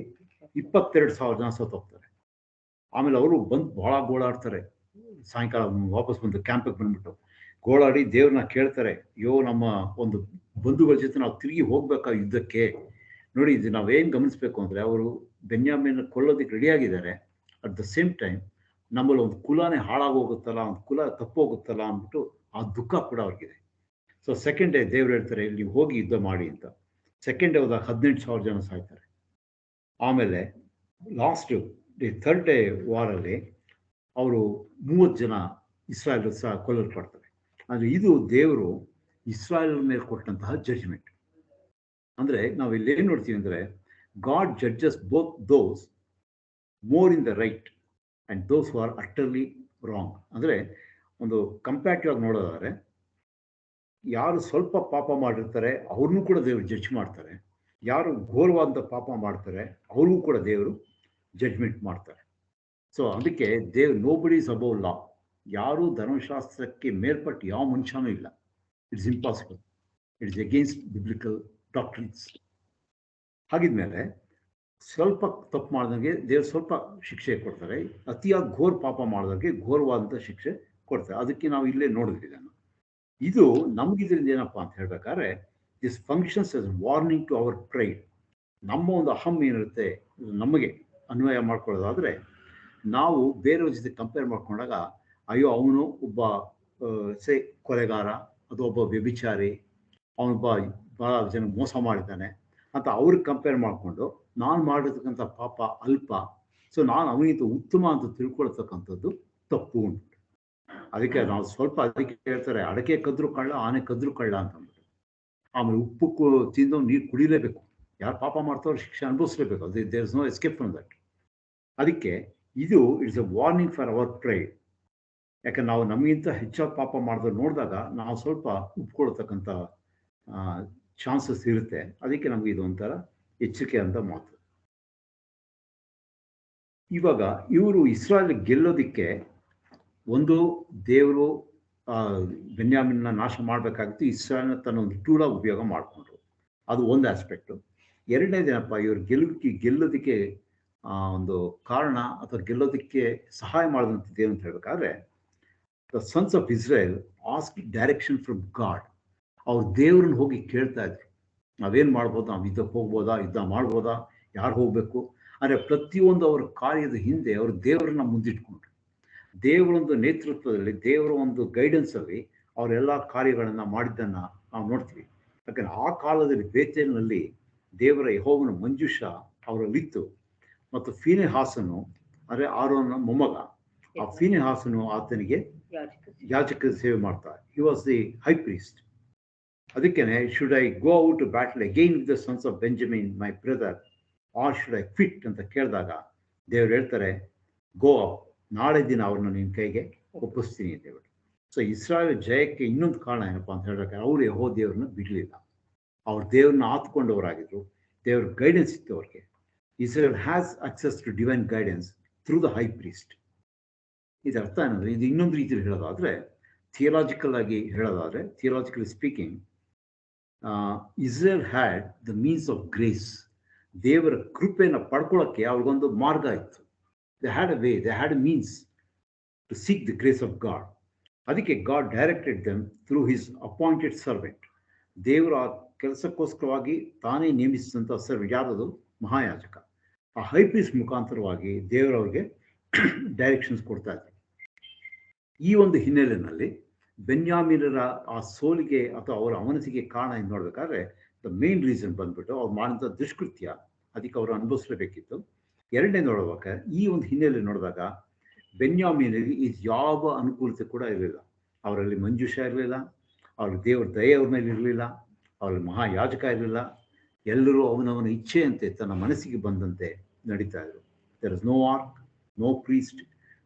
22,000 ಜನ ಸೋತೋಗ್ತಾರೆ. ಆಮೇಲೆ ಅವರು ಬಂದು ಭಾಳ ಗೋಳಾಡ್ತಾರೆ. ಸಾಯಂಕಾಲ ವಾಪಸ್ ಬಂದು ಕ್ಯಾಂಪಿಗೆ ಬಂದ್ಬಿಟ್ಟು ಗೋಳಾಡಿ ದೇವ್ರನ್ನ ಕೇಳ್ತಾರೆ, ಅಯ್ಯೋ ನಮ್ಮ ಒಂದು ಬಂಧುಗಳ ಜೊತೆ ನಾವು ತಿರುಗಿ ಹೋಗ್ಬೇಕಾ ಯುದ್ಧಕ್ಕೆ. ನೋಡಿ, ಇದು ನಾವೇನು ಗಮನಿಸ್ಬೇಕು ಅಂದರೆ, ಅವರು ಬೆನ್ಯಾಮೀನ ಕೊಲ್ಲೋದಕ್ಕೆ ರೆಡಿಯಾಗಿದ್ದಾರೆ. ಅಟ್ ದ ಸೇಮ್ ಟೈಮ್ ನಮ್ಮಲ್ಲಿ ಒಂದು ಕುಲನೇ ಹಾಳಾಗೋಗುತ್ತಲ್ಲ, ಒಂದು ಕುಲ ತಪ್ಪೋಗುತ್ತಲ್ಲ ಅಂದ್ಬಿಟ್ಟು ಆ ದುಃಖ ಕೂಡ ಅವ್ರಿಗಿದೆ. ಸೊ ಸೆಕೆಂಡ್ ಡೇ ದೇವ್ರು ಹೇಳ್ತಾರೆ, ನೀವು ಹೋಗಿ ಯುದ್ಧ ಮಾಡಿ ಅಂತ. ಸೆಕೆಂಡ್ ಡೇ ಹೋದಾಗ 18,000 ಜನ ಸಾಯ್ತಾರೆ. ಆಮೇಲೆ ಲಾಸ್ಟ್ ಥರ್ಡ್ ಡೇ ವಾರಲ್ಲಿ ಅವರು 30 ಜನ ಇಸ್ರಾಯಲ್ ಸಹ ಕೊಲ್ಲಲ್ಪಡ್ತಾರೆ. ಅಂದರೆ ಇದು ದೇವರು ಇಸ್ರಾಯಲ್ ಮೇಲೆ ಕೊಟ್ಟಂತಹ ಜಡ್ಜ್ಮೆಂಟ್. ಅಂದರೆ ನಾವು ಇಲ್ಲಿ ಏನು ನೋಡ್ತೀವಿ ಅಂದರೆ, god judges both those more in the right and ದೋಸ್ ಹು ಆರ್ ಅಟರ್ಲಿ ರಾಂಗ್. ಅಂದರೆ ಒಂದು ಕಂಪ್ಯಾರಿಟಿವ್ ಆಗಿ ನೋಡೋದಾದರೆ, ಯಾರು ಸ್ವಲ್ಪ ಪಾಪ ಮಾಡಿರ್ತಾರೆ ಅವ್ರನ್ನೂ ಕೂಡ ದೇವರು ಜಡ್ಜ್ ಮಾಡ್ತಾರೆ, ಯಾರು ಘೋರವಾದ ಪಾಪ ಮಾಡ್ತಾರೆ ಅವ್ರಿಗೂ ಕೂಡ ದೇವರು ಜಡ್ಜ್ಮೆಂಟ್ ಮಾಡ್ತಾರೆ. ಸೊ ಅದಕ್ಕೆ ನೋಬಡಿ ಇಸ್ ಅಬೌವ್ ಲಾ. ಯಾರೂ ಧರ್ಮಶಾಸ್ತ್ರಕ್ಕೆ ಮೇಲ್ಪಟ್ಟು ಯಾವ ಮನುಷ್ಯನೂ ಇಲ್ಲ. It's impossible. It's against biblical doctrines. ಹಾಗಿದ್ಮೇಲೆ ಸ್ವಲ್ಪ ತಪ್ಪು ಮಾಡಿದಂಗೆ ದೇವರು ಸ್ವಲ್ಪ ಶಿಕ್ಷೆ ಕೊಡ್ತಾರೆ, ಅತಿಯಾಗಿ ಘೋರ ಪಾಪ ಮಾಡಿದಂಗೆ ಘೋರವಾದಂಥ ಶಿಕ್ಷೆ ಕೊಡ್ತಾರೆ. ಅದಕ್ಕೆ ನಾವು ಇಲ್ಲೇ ನೋಡಿದ್ವಿ ಇದನ್ನು. ಇದು ನಮಗಿದ್ರಿಂದ ಏನಪ್ಪ ಅಂತ ಹೇಳ್ಬೇಕಾದ್ರೆ, this functions as warning to our pride. ನಮ್ಮ ಒಂದು ಅಹಂ ಏನಿರುತ್ತೆ ನಮಗೆ ಅನ್ವಯ ಮಾಡ್ಕೊಳ್ಳೋದಾದರೆ, ನಾವು ಬೇರೆಯವ್ರ ಜೊತೆ ಕಂಪೇರ್ ಮಾಡ್ಕೊಂಡಾಗ, ಅಯ್ಯೋ ಅವನು ಒಬ್ಬ ಕೊಲೆಗಾರ, ಅದು ಒಬ್ಬ ವ್ಯಭಿಚಾರಿ, ಅವನೊಬ್ಬ ಭಾಳ ಜನ ಮೋಸ ಮಾಡಿದ್ದಾನೆ ಅಂತ ಅವ್ರಿಗೆ ಕಂಪೇರ್ ಮಾಡಿಕೊಂಡು ನಾನು ಮಾಡಿರ್ತಕ್ಕಂಥ ಪಾಪ ಅಲ್ಪ, ಸೊ ನಾನು ಅವನಿಗಿಂತ ಉತ್ತಮ ಅಂತ ತಿಳ್ಕೊಳ್ತಕ್ಕಂಥದ್ದು ತಪ್ಪು ಉಂಟು. ಅದಕ್ಕೆ ನಾವು ಸ್ವಲ್ಪ ಅದಕ್ಕೆ ಹೇಳ್ತಾರೆ, ಅಡಕೆ ಕದ್ರು ಕಳ್ಳ, ಆನೆ ಕದ್ರು ಕಳ್ಳ ಅಂತ ಅಂದ್ಬಿಟ್ಟು. ಆಮೇಲೆ ಉಪ್ಪು ತಿಂದು ನೀರು ಕುಡಿಲೇಬೇಕು. ಯಾರು ಪಾಪ ಮಾಡ್ತಾರೋ ಶಿಕ್ಷೆ ಅನುಭವಿಸ್ಲೇಬೇಕು. ಅದು there is no escape from that. ಅದಕ್ಕೆ ಇದು it's a warning for our pride. ಯಾಕಂದ್ರೆ ನಾವು ನಮಗಿಂತ ಹೆಚ್ಚಾಗಿ ಪಾಪ ಮಾಡಿದ್ರೆ ನೋಡಿದಾಗ ನಾವು ಸ್ವಲ್ಪ ಉಪ್ಕೊಳ್ತಕ್ಕಂಥ ಚಾನ್ಸಸ್ ಇರುತ್ತೆ. ಅದಕ್ಕೆ ನಮಗೆ ಇದು ಒಂಥರ ಎಚ್ಚರಿಕೆ ಅಂತ ಮಾತು. ಇವಾಗ ಇವರು ಇಸ್ರಾಯೇಲ್ ಗೆಲ್ಲೋದಿಕ್ಕೆ ಒಂದು ದೇವರು ಬೆನ್ಯಾಮಿನ್ನ ನಾಶ ಮಾಡಬೇಕಾಗಿತ್ತು. ಇಸ್ರಾಯೇಲ್ನ ತನ್ನ ಒಂದು ಟೂಲ ಉಪಯೋಗ ಮಾಡಿಕೊಂಡ್ರು. ಅದು ಒಂದು ಆಸ್ಪೆಕ್ಟು. ಎರಡನೇದೇನಪ್ಪ, ಇವರು ಗೆಲ್ಲೋದಕ್ಕೆ ಒಂದು ಕಾರಣ ಅಥವಾ ಗೆಲ್ಲೋದಕ್ಕೆ ಸಹಾಯ ಮಾಡಿದಂಥದ್ದು ಏನು ಅಂತ ಹೇಳ್ಬೇಕಾದ್ರೆ, the sons of Israel ask direction from god. ಅವ್ರು ದೇವ್ರನ್ನ ಹೋಗಿ ಕೇಳ್ತಾ ಇದ್ರು, ನಾವೇನು ಮಾಡ್ಬೋದು, ನಾವು ಯುದ್ಧಕ್ಕೆ ಹೋಗ್ಬೋದಾ, ಯುದ್ಧ ಮಾಡ್ಬೋದಾ, ಯಾರು ಹೋಗಬೇಕು. ಅಂದರೆ ಪ್ರತಿಯೊಂದು ಅವರ ಕಾರ್ಯದ ಹಿಂದೆ ಅವರು ದೇವರನ್ನ ಮುಂದಿಟ್ಕೊಂಡ್ರು. ದೇವರೊಂದು ನೇತೃತ್ವದಲ್ಲಿ, ದೇವರ ಒಂದು ಗೈಡೆನ್ಸಲ್ಲಿ ಅವರೆಲ್ಲ ಕಾರ್ಯಗಳನ್ನು ಮಾಡಿದ್ದನ್ನು ನಾವು ನೋಡ್ತೀವಿ. ಯಾಕಂದರೆ ಆ ಕಾಲದಲ್ಲಿ ಬೇತೇಲಿನಲ್ಲಿ ದೇವರ ಯೆಹೋವನ ಮಂಜೂಷ ಅವರಲ್ಲಿತ್ತು. ಮತ್ತು ಫೀನೆಹಾಸನು ಅಂದರೆ ಆರೋನ ಮೊಮ್ಮಗ, ಆ ಫೀನೆಹಾಸನು ಆತನಿಗೆ ಯಾಜಕ ಸೇವೆ ಮಾಡ್ತಾರೆ. He was the high priest. ಅದಕ್ಕೇನೆ, should I go out to battle again with the sons of Benjamin my brother, or should I quit ಅಂತ ಕೇಳಿದಾಗ ದೇವ್ರು ಹೇಳ್ತಾರೆ, ಗೋ, ನಾಳೆ ದಿನ ಅವ್ರನ್ನ ನಿನ್ನ ಕೈಗೆ ಒಪ್ಪಿಸ್ತೀನಿ ಅಂತ ಹೇಳ್ಬಿಟ್ಟು. ಸೊ ಇಸ್ರಾಯೇಲ್ ಜಯಕ್ಕೆ ಇನ್ನೊಂದು ಕಾರಣ ಏನಪ್ಪ ಅಂತ ಹೇಳ್ಬೇಕಾದ್ರೆ, ಅವರು ಯೆಹೋವ ದೇವ್ರನ್ನ ಬಿಡಲಿಲ್ಲ. ಅವ್ರ ದೇವ್ರನ್ನ ಆತ್ಕೊಂಡವರಾಗಿದ್ರು, ದೇವ್ರ ಗೈಡೆನ್ಸ್ ಇತ್ತು ಅವ್ರಿಗೆ. Israel has access to divine guidance through the high priest. ಇದರ ಅರ್ಥ ಏನಂದ್ರೆ, ಇದು ಇನ್ನೊಂದು ರೀತಿಯಲ್ಲಿ ಹೇಳೋದಾದ್ರೆ, theologically speaking, Israel had the means of grace. ದೇವರ ಕೃಪೆಯನ್ನು ಪಡ್ಕೊಳ್ಳೋಕ್ಕೆ ಅವ್ರಿಗೊಂದು ಮಾರ್ಗ ಇತ್ತು. They had a way, they had a means to seek the grace of God. ಅದಕ್ಕೆ God directed them through his appointed servant. ದೇವರು ಆ ಕೆಲಸಕ್ಕೋಸ್ಕರವಾಗಿ ತಾನೇ ನೇಮಿಸಿದಂಥ ಸರ್ವೆಂಟ್ ಯಾರದು? ಮಹಾಯಾಜಕ. ಆ ಹೈ ಪ್ರೀಸ್ಟ್ ಮುಖಾಂತರವಾಗಿ ದೇವರವ್ರಿಗೆ ಡೈರೆಕ್ಷನ್ಸ್ ಕೊಡ್ತಾ ಇದ್ದಾರೆ. ಈ ಒಂದು ಹಿನ್ನೆಲೆಯಲ್ಲಿ ಬೆನ್ಯಾಮೀನರ ಆ ಸೋಲಿಗೆ ಅಥವಾ ಅವರ ಅವನತಿಗೆ ಕಾರಣ ಏನು ನೋಡ್ಬೇಕಾದ್ರೆ, ದ ಮೇನ್ ರೀಸನ್ ಬಂದ್ಬಿಟ್ಟು ಅವ್ರು ಮಾಡಿದಂಥ ದುಷ್ಕೃತ್ಯ, ಅದಕ್ಕೆ ಅವರು ಅನುಭವಿಸಲೇಬೇಕಿತ್ತು. ಎರಡನೇ ನೋಡುವಾಗ ಈ ಒಂದು ಹಿನ್ನೆಲೆ ನೋಡಿದಾಗ ಬೆನ್ಯಾಮೀನಿಗೆ ಇದು ಯಾವ ಅನುಕೂಲತೆ ಕೂಡ ಇರಲಿಲ್ಲ. ಅವರಲ್ಲಿ ಮಂಜೂಷ ಇರಲಿಲ್ಲ, ಅವ್ರ ದೇವರ ದಯೆ ಅವ್ರ ಮೇಲೆ ಇರಲಿಲ್ಲ, ಅವರಲ್ಲಿ ಮಹಾಯಾಜಕ ಇರಲಿಲ್ಲ. ಎಲ್ಲರೂ ಅವನವನ ಇಚ್ಛೆಯಂತೆ ತನ್ನ ಮನಸ್ಸಿಗೆ ಬಂದಂತೆ ನಡೀತಾ ಇದ್ರು. There is no ark, no priest,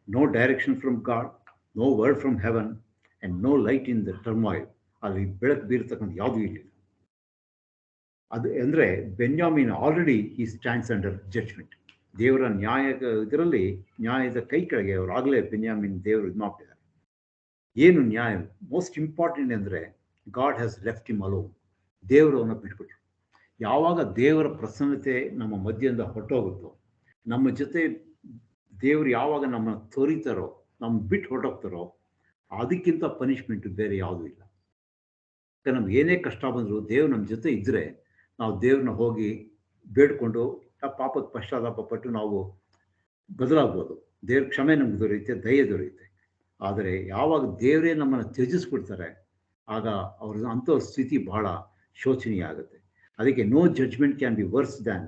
no direction from God, no word from heaven and no light in the turmoil. ಅಲ್ಲಿ ಬೆಳಕು ಬೀರ್ತಕ್ಕಂಥ ಯಾವುದೂ ಇರಲಿಲ್ಲ. ಅದು ಅಂದರೆ ಬೆನ್ಯಾಮೀನ್ ಆಲ್ರೆಡಿ ಈ ಸ್ಟ್ಯಾಂಡ್ಸ್ ಅಂಡರ್ ಜಡ್ಜ್ಮೆಂಟ್. ದೇವರ ಇದರಲ್ಲಿ ನ್ಯಾಯದ ಕೈ ಕೆಳಗೆ ಅವರು ಆಗಲೇ ಬೆನ್ಯಾಮೀನ್ ದೇವರು ಇದು ಮಾಡ್ತಿದ್ದಾರೆ. ಏನು ನ್ಯಾಯ? ಮೋಸ್ಟ್ ಇಂಪಾರ್ಟೆಂಟ್ ಅಂದರೆ god has left him alone. ದೇವರು ಅವನ್ನ ಬಿಟ್ಬಿಟ್ರು. ಯಾವಾಗ ದೇವರ ಪ್ರಸನ್ನತೆ ನಮ್ಮ ಮಧ್ಯದಿಂದ ಹೊರಟೋಗುತ್ತೋ, ನಮ್ಮ ಜೊತೆ ದೇವರು ಯಾವಾಗ ನಮ್ಮನ್ನು ತೋರಿತಾರೋ, ನಮ್ಮ ಬಿಟ್ಟು ಹೊರಟೋಗ್ತಾರೋ, ಅದಕ್ಕಿಂತ ಪನಿಷ್ಮೆಂಟ್ ಬೇರೆ ಯಾವುದೂ ಇಲ್ಲ. ಯಾಕಂದ್ರೆ ನಮ್ಗೆ ಏನೇ ಕಷ್ಟ ಬಂದರೂ ದೇವ್ರು ನಮ್ಮ ಜೊತೆ ಇದ್ದರೆ ನಾವು ದೇವ್ರನ್ನ ಹೋಗಿ ಬೇಡ್ಕೊಂಡು ಆ ಪಾಪದ ಪಶ್ಚಾತ್ತಾಪ ಪಟ್ಟು ನಾವು ಬದಲಾಗ್ಬೋದು. ದೇವ್ರ ಕ್ಷಮೆ ನಮ್ಗೆ ದೊರೆಯುತ್ತೆ, ದಯೆ ದೊರೆಯುತ್ತೆ. ಆದರೆ ಯಾವಾಗ ದೇವರೇ ನಮ್ಮನ್ನು ತ್ಯಜಿಸ್ಬಿಡ್ತಾರೆ, ಆಗ ಅವ್ರ ಅಂಥ ಸ್ಥಿತಿ ಬಹಳ ಶೋಚನೀಯ ಆಗುತ್ತೆ. ಅದಕ್ಕೆ no judgment can be worse than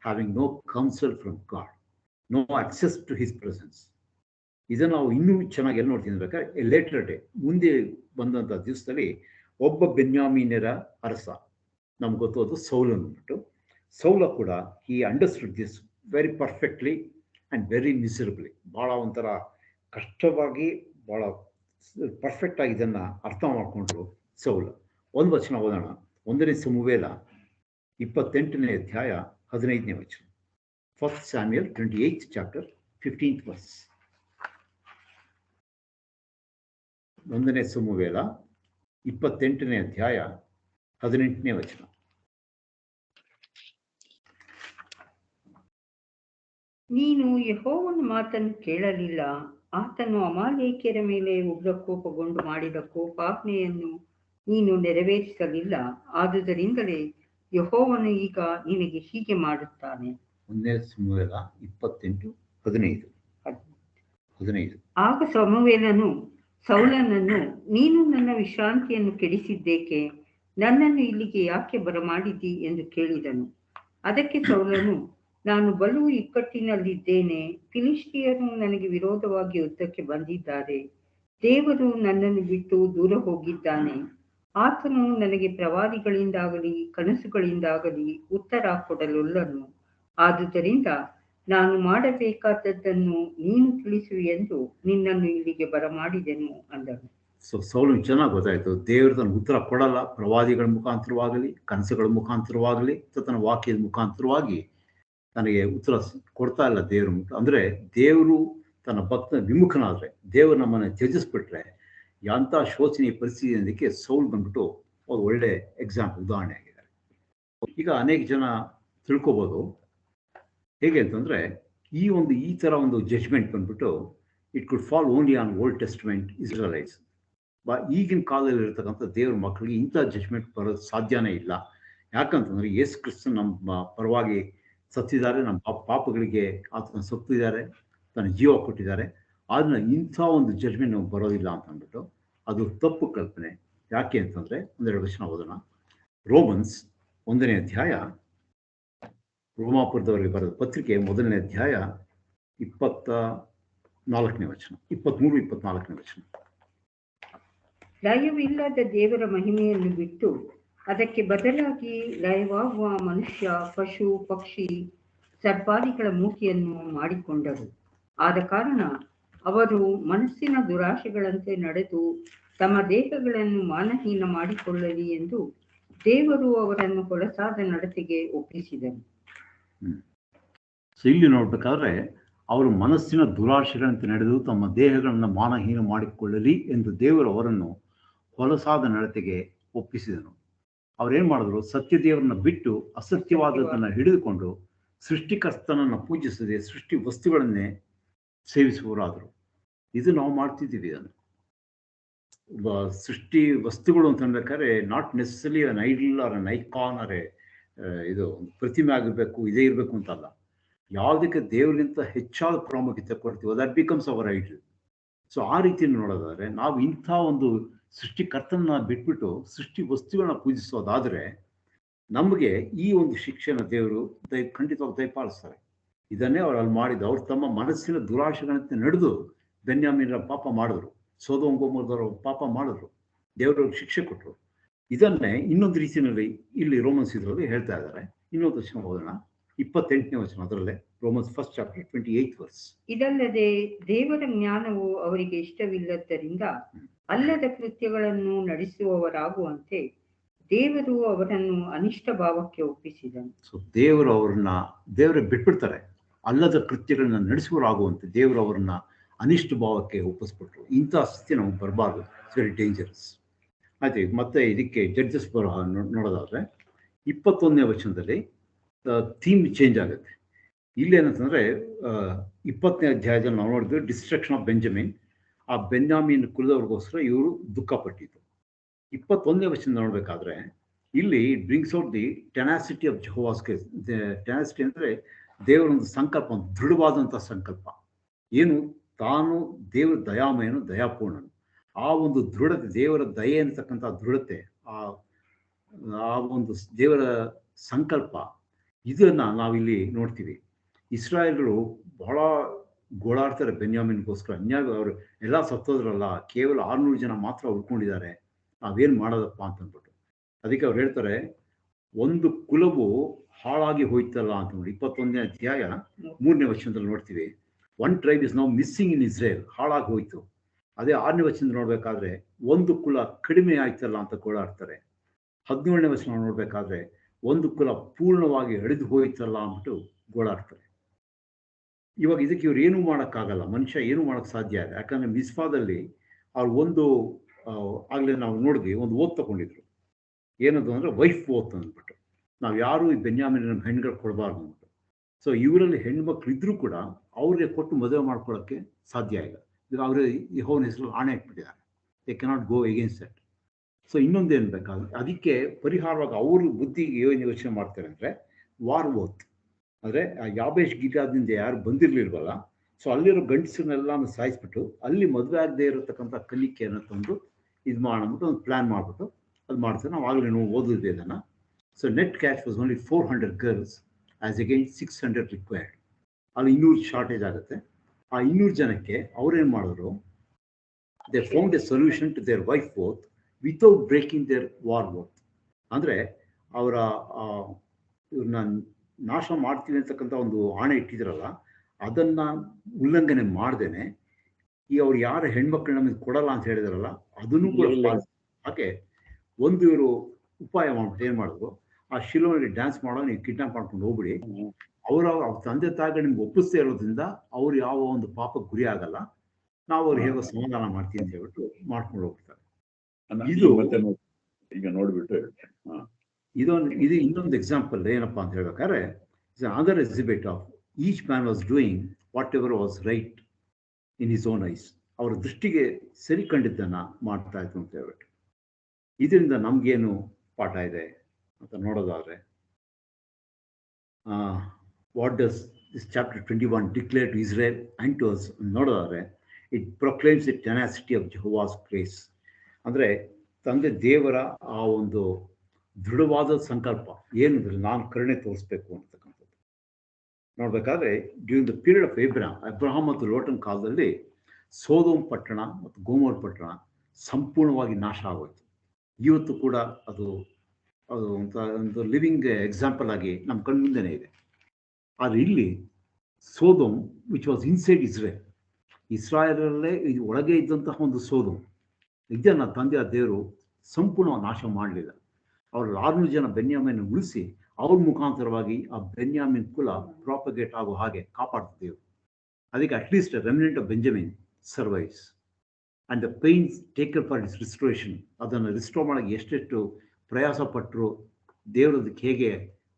having no counsel from God, no access to his presence. ಇದನ್ನು ನಾವು ಇನ್ನೂ ಚೆನ್ನಾಗಿ ಎಲ್ಲಿ ನೋಡ್ತೀನಿ ಬೇಕಾದ್ರೆ, ಎ ಲೇಟರ್ ಡೇ, ಮುಂದೆ ಬಂದಂಥ ದಿವಸದಲ್ಲಿ ಒಬ್ಬ ಬೆನ್ಯಾಮೀನರ ಅರಸ, ನಮ್ಗೆ ಗೊತ್ತೋದು ಸೌಲ್ ಅಂದ್ಬಿಟ್ಟು. ಸೌಲ ಕೂಡ he understood this very perfectly and very miserably. ಭಾಳ ಒಂಥರ ಕಷ್ಟವಾಗಿ, ಭಾಳ ಪರ್ಫೆಕ್ಟಾಗಿ ಇದನ್ನು ಅರ್ಥ ಮಾಡಿಕೊಂಡ್ರು ಸೌಲ. ಒಂದು ವಚನ ಓದೋಣ. 1 ಸಮುವೇಲ 28ನೇ ಅಧ್ಯಾಯ 15ನೇ ವಚನ. 1 Samuel 28th chapter 15th verse. 1 ಸಮುವೇಲ 28ನೇ ಅಧ್ಯಾಯ 18ನೇ ವಚನ. ನೀನು ಯೆಹೋವನ ಮಾತನ್ನು ಕೇಳಲಿಲ್ಲ. ಆತನು ಅಮಾಲೇಕ್ಯರ ಮೇಲೆ ಉಗ್ರ ಕೋಪಗೊಂಡು ಮಾಡಿದ ಕೋಪಾಜ್ಞೆಯನ್ನು ನೀನು ನೆರವೇರಿಸಲಿಲ್ಲ. ಆದುದರಿಂದಲೇ ಯೆಹೋವನು ಈಗ ನಿನಗೆ ಹೀಗೆ ಮಾಡುತ್ತಾನೆ. 1 ಸಮುವೇಲ 28:15. ಆಗ ಸಮುವೇಲನು ಸೌಲನನ್ನು, ನೀನು ನನ್ನ ವಿಶ್ರಾಂತಿಯನ್ನು ಕೆಡಿಸಿದ್ದೇಕೆ? ನನ್ನನ್ನು ಇಲ್ಲಿಗೆ ಯಾಕೆ ಬರಮಾಡಿದಿ ಎಂದು ಕೇಳಿದನು. ಅದಕ್ಕೆ ಸೌಲನು, ನಾನು ಬಲು ಇಕ್ಕಟ್ಟಿನಲ್ಲಿದ್ದೇನೆ. ಫಿಲಿಷ್ಟಿಯರು ನನಗೆ ವಿರೋಧವಾಗಿ ಯುದ್ಧಕ್ಕೆ ಬಂದಿದ್ದಾರೆ. ದೇವರು ನನ್ನನ್ನು ಬಿಟ್ಟು ದೂರ ಹೋಗಿದ್ದಾನೆ. ಆತನು ನನಗೆ ಪ್ರವಾದಿಗಳಿಂದಾಗಲಿ ಕನಸುಗಳಿಂದಾಗಲಿ ಉತ್ತರ ಕೊಡಲೊಲ್ಲನು. ಆದುದರಿಂದ ನಾನು ಮಾಡಬೇಕಾದದ್ದನ್ನು ನೀನು ತಿಳಿಸು ಎಂದು ನಿನ್ನನ್ನು ಇಲ್ಲಿಗೆ ಬರಮಾಡಿದೆನು ಅಂದನು. ಸೌಲನು ಚೆನ್ನಾಗಿ ಗೊತ್ತಾಯಿತು, ದೇವರು ತನ್ನ ಉತ್ತರ ಕೊಡಲ್ಲ. ಪ್ರವಾದಿಗಳ ಮುಖಾಂತರವಾಗಲಿ, ಕನಸುಗಳ ಮುಖಾಂತರವಾಗಲಿ, ತನ್ನ ವಾಕ್ಯದ ಮುಖಾಂತರವಾಗಿ ನನಗೆ ಉತ್ತರ ಕೊಡ್ತಾ ಇಲ್ಲ ದೇವ್ರ ಮುಖ. ಅಂದರೆ ದೇವರು ತನ್ನ ಭಕ್ತನ ವಿಮುಖನಾದರೆ, ದೇವರು ನಮ್ಮನ್ನು ತ್ಯಜಿಸ್ಬಿಟ್ರೆ ಎಂಥ ಶೋಚನೀಯ ಪರಿಸ್ಥಿತಿ ಅನ್ನೋದಕ್ಕೆ ಸೌಲ್ ಬಂದ್ಬಿಟ್ಟು ಒಂದು ಒಳ್ಳೆ ಎಕ್ಸಾಂಪಲ್, ಉದಾಹರಣೆ ಆಗಿದ್ದಾರೆ. ಈಗ ಅನೇಕ ಜನ ತಿಳ್ಕೊಬೋದು ಹೇಗೆ ಅಂತಂದರೆ, ಈ ಥರ ಒಂದು ಜಡ್ಜ್ಮೆಂಟ್ ಬಂದ್ಬಿಟ್ಟು it could fall only on Old Testament Israelites. ಈಗಿನ ಕಾಲದಲ್ಲಿ ಇರತಕ್ಕಂಥ ದೇವ್ರ ಮಕ್ಕಳಿಗೆ ಇಂಥ ಜಡ್ಜ್ಮೆಂಟ್ ಬರೋದು ಸಾಧ್ಯನೇ ಇಲ್ಲ. ಯಾಕಂತಂದರೆ ಯೇಸು ಕ್ರಿಸ್ತನ್ ನಮ್ಮ ಪರವಾಗಿ ಸತ್ತಿದ್ದಾರೆ, ನಮ್ಮ ಪಾಪಗಳಿಗೆ ಆತನ ಸತ್ತಿದ್ದಾರೆ, ತನ್ನ ಜೀವ ಕೊಟ್ಟಿದ್ದಾರೆ. ಅದನ್ನ ಇಂಥ ಒಂದು ಜಡ್ಜ್ಮೆಂಟ್ ನಮ್ಗೆ ಬರೋದಿಲ್ಲ ಅಂತ ಅಂದ್ಬಿಟ್ಟು ಅದು ತಪ್ಪು ಕಲ್ಪನೆ. ಯಾಕೆ ಅಂತಂದರೆ, 1-2 ವಚನ ಓದೋಣ. ರೋಮನ್ಸ್ 1ನೇ ಅಧ್ಯಾಯ, ರೋಮಾಪುರದವರಿಗೆ ಬರೆದ ಪತ್ರಿಕೆ 1ನೇ ಅಧ್ಯಾಯ 24ನೇ ವಚನ, 23-24ನೇ ವಚನ. ಲಯವಿಲ್ಲದ ದೇವರ ಮಹಿಮೆಯನ್ನು ಬಿಟ್ಟು ಅದಕ್ಕೆ ಬದಲಾಗಿ ಲಯವಾಗುವ ಮನುಷ್ಯ, ಪಶು, ಪಕ್ಷಿ, ಸರ್ಪಾದಿಗಳ ಮೂರ್ತಿಯನ್ನು ಮಾಡಿಕೊಂಡರು. ಆದ ಕಾರಣ ಅವರು ಮನಸ್ಸಿನ ದುರಾಶೆಗಳಂತೆ ನಡೆದು ತಮ್ಮ ದೇಹಗಳನ್ನು ಮಾನಹೀನ ಮಾಡಿಕೊಳ್ಳಲಿ ಎಂದು ದೇವರು ಅವರನ್ನು ಹೊಲಸಾದ ನಡತೆಗೆ ಒಪ್ಪಿಸಿದನು. ಸೊ ಇಲ್ಲಿ ನೋಡ್ಬೇಕಾದ್ರೆ ಅವರು ಮನಸ್ಸಿನ ದುರಾಶೆಗಳಂತೆ ನಡೆದು ತಮ್ಮ ದೇಹಗಳನ್ನು ಮಾನಹೀನ ಮಾಡಿಕೊಳ್ಳಲಿ ಎಂದು ದೇವರು ಅವರನ್ನು ಹೊಲಸಾದ ನಡತೆಗೆ ಒಪ್ಪಿಸಿದನು. ಅವ್ರೇನ್ ಮಾಡಿದ್ರು, ಸತ್ಯದೇವರನ್ನ ಬಿಟ್ಟು ಅಸತ್ಯವಾದದನ್ನು ಹಿಡಿದುಕೊಂಡು ಸೃಷ್ಟಿಕರ್ತನನ್ನು ಪೂಜಿಸದೆ ಸೃಷ್ಟಿ ವಸ್ತುಗಳನ್ನೇ ಸೇವಿಸುವವರಾದರು. ಇದು ನಾವು ಮಾಡ್ತಿದ್ದೀವಿ. ಅದನ್ನು ಸೃಷ್ಟಿ ವಸ್ತುಗಳು ಅಂತ ಅನ್ಬೇಕಾದ್ರೆ not necessary an idol or an icon or ಇದು ಪ್ರತಿಮೆ ಆಗಿರ್ಬೇಕು, ಇದೇ ಇರಬೇಕು ಅಂತಲ್ಲ. ಯಾವುದಕ್ಕೆ ದೇವರಿಗಿಂತ ಹೆಚ್ಚಾದ ಪ್ರಾಮುಖ್ಯತೆ ಕೊಡ್ತೀವೋ that becomes our idol. So ಆ ರೀತಿಯಲ್ಲಿ ನೋಡೋದಾದ್ರೆ ನಾವು ಇಂಥ ಒಂದು ಸೃಷ್ಟಿಕರ್ತನ ಬಿಟ್ಬಿಟ್ಟು ಸೃಷ್ಟಿ ವಸ್ತುಗಳನ್ನ ಪೂಜಿಸೋದಾದ್ರೆ ನಮಗೆ ಈ ಒಂದು ಶಿಕ್ಷೆನ ದೇವರು ಖಂಡಿತವಾಗಿ ದಯಪಾಲಿಸ್ತಾರೆ. ಇದನ್ನೇ ಅವ್ರು ಅಲ್ಲಿ ಮಾಡಿದ್ದು. ಅವ್ರು ತಮ್ಮ ಮನಸ್ಸಿನ ದುರಾಶೆಗಳಂತೆ ನಡೆದು ಬೆನ್ಯಾಮೀನರ ಪಾಪ ಮಾಡಿದ್ರು, ಸೊದೋಮ್ ಗೊಮೋರದವರು ಪಾಪ ಮಾಡಿದ್ರು, ದೇವರವ್ರಿಗೆ ಶಿಕ್ಷೆ ಕೊಟ್ಟರು. ಇದನ್ನೇ ಇನ್ನೊಂದು ರೀತಿಯಲ್ಲಿ ಇಲ್ಲಿ ರೋಮನ್ಸ್ ಇದರಲ್ಲಿ ಹೇಳ್ತಾ ಇದ್ದಾರೆ. ಇನ್ನೊಂದು ವಚನ ಓದೋಣ, 28ನೇ ವಚನ, ಅದರಲ್ಲೇ ರೋಮನ್ಸ್ 1 ಚಾಪ್ಟರ್ 28 ವರ್ಸ್. ಇದಲ್ಲದೆ ದೇವರ ಜ್ಞಾನವು ಅವರಿಗೆ ಇಷ್ಟವಿಲ್ಲದ್ದರಿಂದ ಅಲ್ಲದ ಕೃತ್ಯಗಳನ್ನು ನಡೆಸುವವರಾಗುವಂತೆ ದೇವರು ಅವರನ್ನು ಅನಿಷ್ಟ ಭಾವಕ್ಕೆ ಒಪ್ಪಿಸಿದನು. ಸೊ ದೇವರೇ ಬಿಟ್ಬಿಡ್ತಾರೆ, ಅಲ್ಲದ ಕೃತ್ಯಗಳನ್ನ ನಡೆಸುವರಾಗುವಂತೆ ದೇವರು ಅವರನ್ನ ಅನಿಷ್ಟ ಭಾವಕ್ಕೆ ಒಪ್ಪಿಸ್ಬಿಟ್ರು. ಇಂಥ ಸ್ಥಿತಿ ನಮಗೆ ಬರಬಾರ್ದು. It's very dangerous. ಆಯ್ತು, ಮತ್ತೆ ಇದಕ್ಕೆ ಜಡ್ಜಸ್ ಬರೋ ನೋಡೋದಾದ್ರೆ 21ನೇ ವಚನದಲ್ಲಿ ಥೀಮ್ ಚೇಂಜ್ ಆಗುತ್ತೆ. ಇಲ್ಲಿ ಏನಂತಂದ್ರೆ 20ನೇ ಅಧ್ಯಾಯದಲ್ಲಿ ನಾವು ನೋಡಿದ್ವಿ ಡಿಸ್ಟ್ರಕ್ಷನ್ ಆಫ್ ಬೆಂಜಮಿನ್. ಆ ಬೆನ್ಯಾಮೀನ್ ಕುಲದವ್ರಿಗೋಸ್ಕರ ಇವರು ದುಃಖ ಪಟ್ಟಿದ್ದು. 21ನೇ ವಚನ ನೋಡ್ಬೇಕಾದ್ರೆ ಇಲ್ಲಿ it brings out the tenacity of Jehovah's case. Tenacity ಅಂದರೆ ದೇವರೊಂದು ಸಂಕಲ್ಪ, ಒಂದು ದೃಢವಾದಂಥ ಸಂಕಲ್ಪ. ಏನು, ತಾನು ದೇವರ ದಯಾಮಯನು, ದಯಾಪೂರ್ಣನು. ಆ ಒಂದು ದೃಢತೆ, ದೇವರ ದಯೆ ಅಂತಕ್ಕಂಥ ದೃಢತೆ, ಆ ಒಂದು ದೇವರ ಸಂಕಲ್ಪ, ಇದನ್ನ ನಾವಿಲ್ಲಿ ನೋಡ್ತೀವಿ. ಇಸ್ರಾಯೇಲ್ಗಳು ಬಹಳ ಗೋಳಾಡ್ತಾರೆ ಬೆನ್ಯಾಮೀನ್ಗೋಸ್ಕರ. ಅನ್ಯಾಯ, ಅವರು ಎಲ್ಲ ಸತ್ತೋದ್ರಲ್ಲ, ಕೇವಲ 600 ಜನ ಮಾತ್ರ ಉಳ್ಕೊಂಡಿದ್ದಾರೆ, ನಾವೇನು ಮಾಡೋದಪ್ಪ ಅಂತಂದ್ಬಿಟ್ಟು. ಅದಕ್ಕೆ ಅವ್ರು ಹೇಳ್ತಾರೆ, ಒಂದು ಕುಲವು ಹಾಳಾಗಿ ಹೋಯ್ತಲ್ಲ ಅಂತ ನೋಡಿ. 21ನೇ ಅಧ್ಯಾಯ 3ನೇ ವಚನದಲ್ಲಿ ನೋಡ್ತೀವಿ, 1 tribe is now missing in Israel, ಹಾಳಾಗಿ ಹೋಯ್ತು. ಅದೇ 6ನೇ ವಚನ ನೋಡ್ಬೇಕಾದ್ರೆ ಒಂದು ಕುಲ ಕಡಿಮೆ ಆಯ್ತಲ್ಲ ಅಂತ ಗೋಳಾಡ್ತಾರೆ. 17ನೇ ವಚನ ನೋಡ್ಬೇಕಾದ್ರೆ ಒಂದು ಕುಲ ಪೂರ್ಣವಾಗಿ ಅಳಿದು ಹೋಯ್ತಲ್ಲ ಅಂದ್ಬಿಟ್ಟು ಗೋಳಾಡ್ತಾರೆ. ಇವಾಗ ಇದಕ್ಕೆ ಇವ್ರು ಏನೂ ಮಾಡೋಕ್ಕಾಗಲ್ಲ, ಮನುಷ್ಯ ಏನೂ ಮಾಡೋಕ್ಕೆ ಸಾಧ್ಯ ಇಲ್ಲ. ಯಾಕಂದ್ರೆ ಮಿಸ್ಫಾದಲ್ಲಿ ಅವ್ರು ಒಂದು ಆಗಲೇ ನಾವು ನೋಡಿದ್ವಿ, ಒಂದು ಓತ್ ತಗೊಂಡಿದ್ರು. ಏನದು ಅಂದರೆ ವೈಫ್ ಓತ್ ಅಂದ್ಬಿಟ್ಟು. ನಾವು ಯಾರು ಈ ಬೆನ್ಯಾಮೀನ ಹೆಣ್ಗಳು ಕೊಡಬಾರ್ದು ಅಂದ್ಬಿಟ್ಟು. ಸೊ ಇವರಲ್ಲಿ ಹೆಣ್ಮಕ್ಳು ಇದ್ರೂ ಕೂಡ ಅವ್ರಿಗೆ ಕೊಟ್ಟು ಮದುವೆ ಮಾಡ್ಕೊಳ್ಳೋಕ್ಕೆ ಸಾಧ್ಯ ಇಲ್ಲ. ಈಗ ಅವರು ಯೆಹೋವನ ಹೆಸರು ಆಣೆ ಇಟ್ಬಿಟ್ಟಿದ್ದಾರೆ. They cannot go against that. So ಇನ್ನೊಂದೇನು ಬೇಕಾದ್ರೆ ಅದಕ್ಕೆ ಪರಿಹಾರವಾಗಿ ಅವರು ಬುದ್ಧಿಗೆ ಏನು ಯೋಚನೆ ಮಾಡ್ತಾರೆ ಅಂದರೆ ವಾರ್ ಓತ್. ಅಂದರೆ ಯಾಬೇಷ್ ಗಿಲಾದ್ನಿಂದ ಯಾರು ಬಂದಿರಲಿಲ್ವಲ್ಲ, ಸೊ ಅಲ್ಲಿರೋ ಗಂಡಸನ್ನೆಲ್ಲಾನು ಸಾಯಿಸ್ಬಿಟ್ಟು ಅಲ್ಲಿ ಮದುವೆ ಆಗದೆ ಇರತಕ್ಕಂಥ ಕಲಿಕೆಯನ್ನು ತಂದು ಇದು ಮಾಡ್ಬಿಟ್ಟು ಒಂದು ಪ್ಲ್ಯಾನ್ ಮಾಡಿಬಿಟ್ಟು ಅದು ಮಾಡ್ತಾರೆ. ನಾವು ಆಗಲೇ ನಾವು ಓದಿದ್ವಿ ಅದನ್ನು. So net catch was only 400 girls as against 600 required. ಅಲ್ಲಿ 200 ಶಾರ್ಟೇಜ್ ಆಗುತ್ತೆ. ಆ 200 ಜನಕ್ಕೆ ಅವ್ರೇನು ಮಾಡಿದ್ರು, they found a solution to their wife oath without breaking their war oath. ಅಂದರೆ ಅವರ ಇವ್ರನ್ನ ನಾಶ ಮಾಡ್ತೀವಿ ಅಂತಕ್ಕಂಥ ಒಂದು ಆಣೆ ಇಟ್ಟಿದ್ರಲ್ಲ, ಅದನ್ನು ಉಲ್ಲಂಘನೆ ಮಾಡ್ದೇನೆ ಈ ಅವ್ರು ಯಾರು ಹೆಣ್ಮಕ್ಳು ನಮಗೆ ಕೊಡಲ್ಲ ಅಂತ ಹೇಳಿದಾರಲ್ಲ ಅದನ್ನು ಕೂಡ ಹಾಗೆ ಒಂದು ಇವರು ಉಪಾಯ ಮಾಡ್ಬಿಟ್ಟು ಏನು ಮಾಡಿದ್ರು, ಆ ಶಿಲೋನಿಗೆ ಡ್ಯಾನ್ಸ್ ಮಾಡೋ ನೀವು ಕಿಡ್ನಾಪ್ ಮಾಡ್ಕೊಂಡು ಹೋಗ್ಬಿಡಿ, ಅವ್ರ ತಂದೆ ತಾಯಿಗಳು ನಿಮ್ಗೆ ಒಪ್ಪಿಸ್ತೇ ಇರೋದ್ರಿಂದ ಅವ್ರು ಯಾವ ಒಂದು ಪಾಪಕ್ಕೆ ಗುರಿ ಆಗಲ್ಲ, ನಾವು ಅವ್ರು ಹೇಗೋ ಸಮಾಧಾನ ಮಾಡ್ತೀವಿ ಅಂತ ಹೇಳ್ಬಿಟ್ಟು ಮಾಡ್ಕೊಂಡು ಹೋಗ್ತಾರೆ. ಇದು ಈಗ ನೋಡ್ಬಿಟ್ಟು ಇದು ಇನ್ನೊಂದು ಎಕ್ಸಾಂಪಲ್ ಏನಪ್ಪಾ ಅಂತ ಹೇಳ್ಬೇಕಾದ್ರೆ, other exhibit of each man was doing what ever was right in his own ice. ಅವರ ದೃಷ್ಟಿಗೆ ಸರಿ ಕಂಡಿದ್ದನ್ನ ಮಾಡ್ತಾ ಇತ್ತು ಅಂತ ಹೇಳ್ಬಿಟ್ಟು. ಇದರಿಂದ ನಮ್ಗೇನು ಪಾಠ ಇದೆ ಅಂತ ನೋಡೋದಾದ್ರೆ, what does this chapter 21 declare to Israel and to us ನೋಡೋದಾದ್ರೆ, it proclaims the tenacity of Jehovah's grace. ಅಂದರೆ ತಂದೆ ದೇವರ ಆ ಒಂದು ದೃಢವಾದ ಸಂಕಲ್ಪ ಏನಂದ್ರೆ ನಾನು ಕರುಣೆ ತೋರಿಸ್ಬೇಕು ಅಂತಕ್ಕಂಥದ್ದು. ನೋಡ್ಬೇಕಾದ್ರೆ during the period of Abraham ಮತ್ತು ಲೋಟನ್ ಕಾಲದಲ್ಲಿ ಸೋದೋಮ್ ಪಟ್ಟಣ ಮತ್ತು ಗೋಮೋರ್ ಪಟ್ಟಣ ಸಂಪೂರ್ಣವಾಗಿ ನಾಶ ಆಗೋಯ್ತು. ಇವತ್ತು ಕೂಡ ಅದು ಒಂದು ಲಿವಿಂಗ್ ಎಕ್ಸಾಂಪಲ್ ಆಗಿ ನಮ್ಮ ಕಣ್ಮುಂದೆನೇ ಇದೆ. ಆದರೆ ಇಲ್ಲಿ ಸೋದೋಮ್ ವಿಚ್ ವಾಸ್ ಇನ್ಸೈಡ್ ಇಸ್ರಾಯೇಲಲ್ಲೇ ಒಳಗೆ ಇದ್ದಂತಹ ಒಂದು ಸೋದೋಮ್, ಇದನ್ನು ತಂದೆಯ ದೇವರು ಸಂಪೂರ್ಣ ನಾಶ ಮಾಡಲಿಲ್ಲ. ಅವ್ರ 600 ಜನ ಬೆನ್ಯಾಮೀನನ್ನು ಉಳಿಸಿ ಅವ್ರ ಮುಖಾಂತರವಾಗಿ ಆ ಬೆನ್ಯಾಮಿನ್ ಕುಲ ಪ್ರಾಪಗೇಟ್ ಆಗೋ ಹಾಗೆ ಕಾಪಾಡ್ತಿದ್ದೇವೆ. ಅದಕ್ಕೆ at least remnant of Benjamin survives and the pains taken for its restoration. ಅದನ್ನು ರಿಸ್ಟೋರ್ ಮಾಡೋಕ್ಕೆ ಎಷ್ಟೆಷ್ಟು ಪ್ರಯಾಸ ಪಟ್ಟರು, ದೇವರು ಅದಕ್ಕೆ ಹೇಗೆ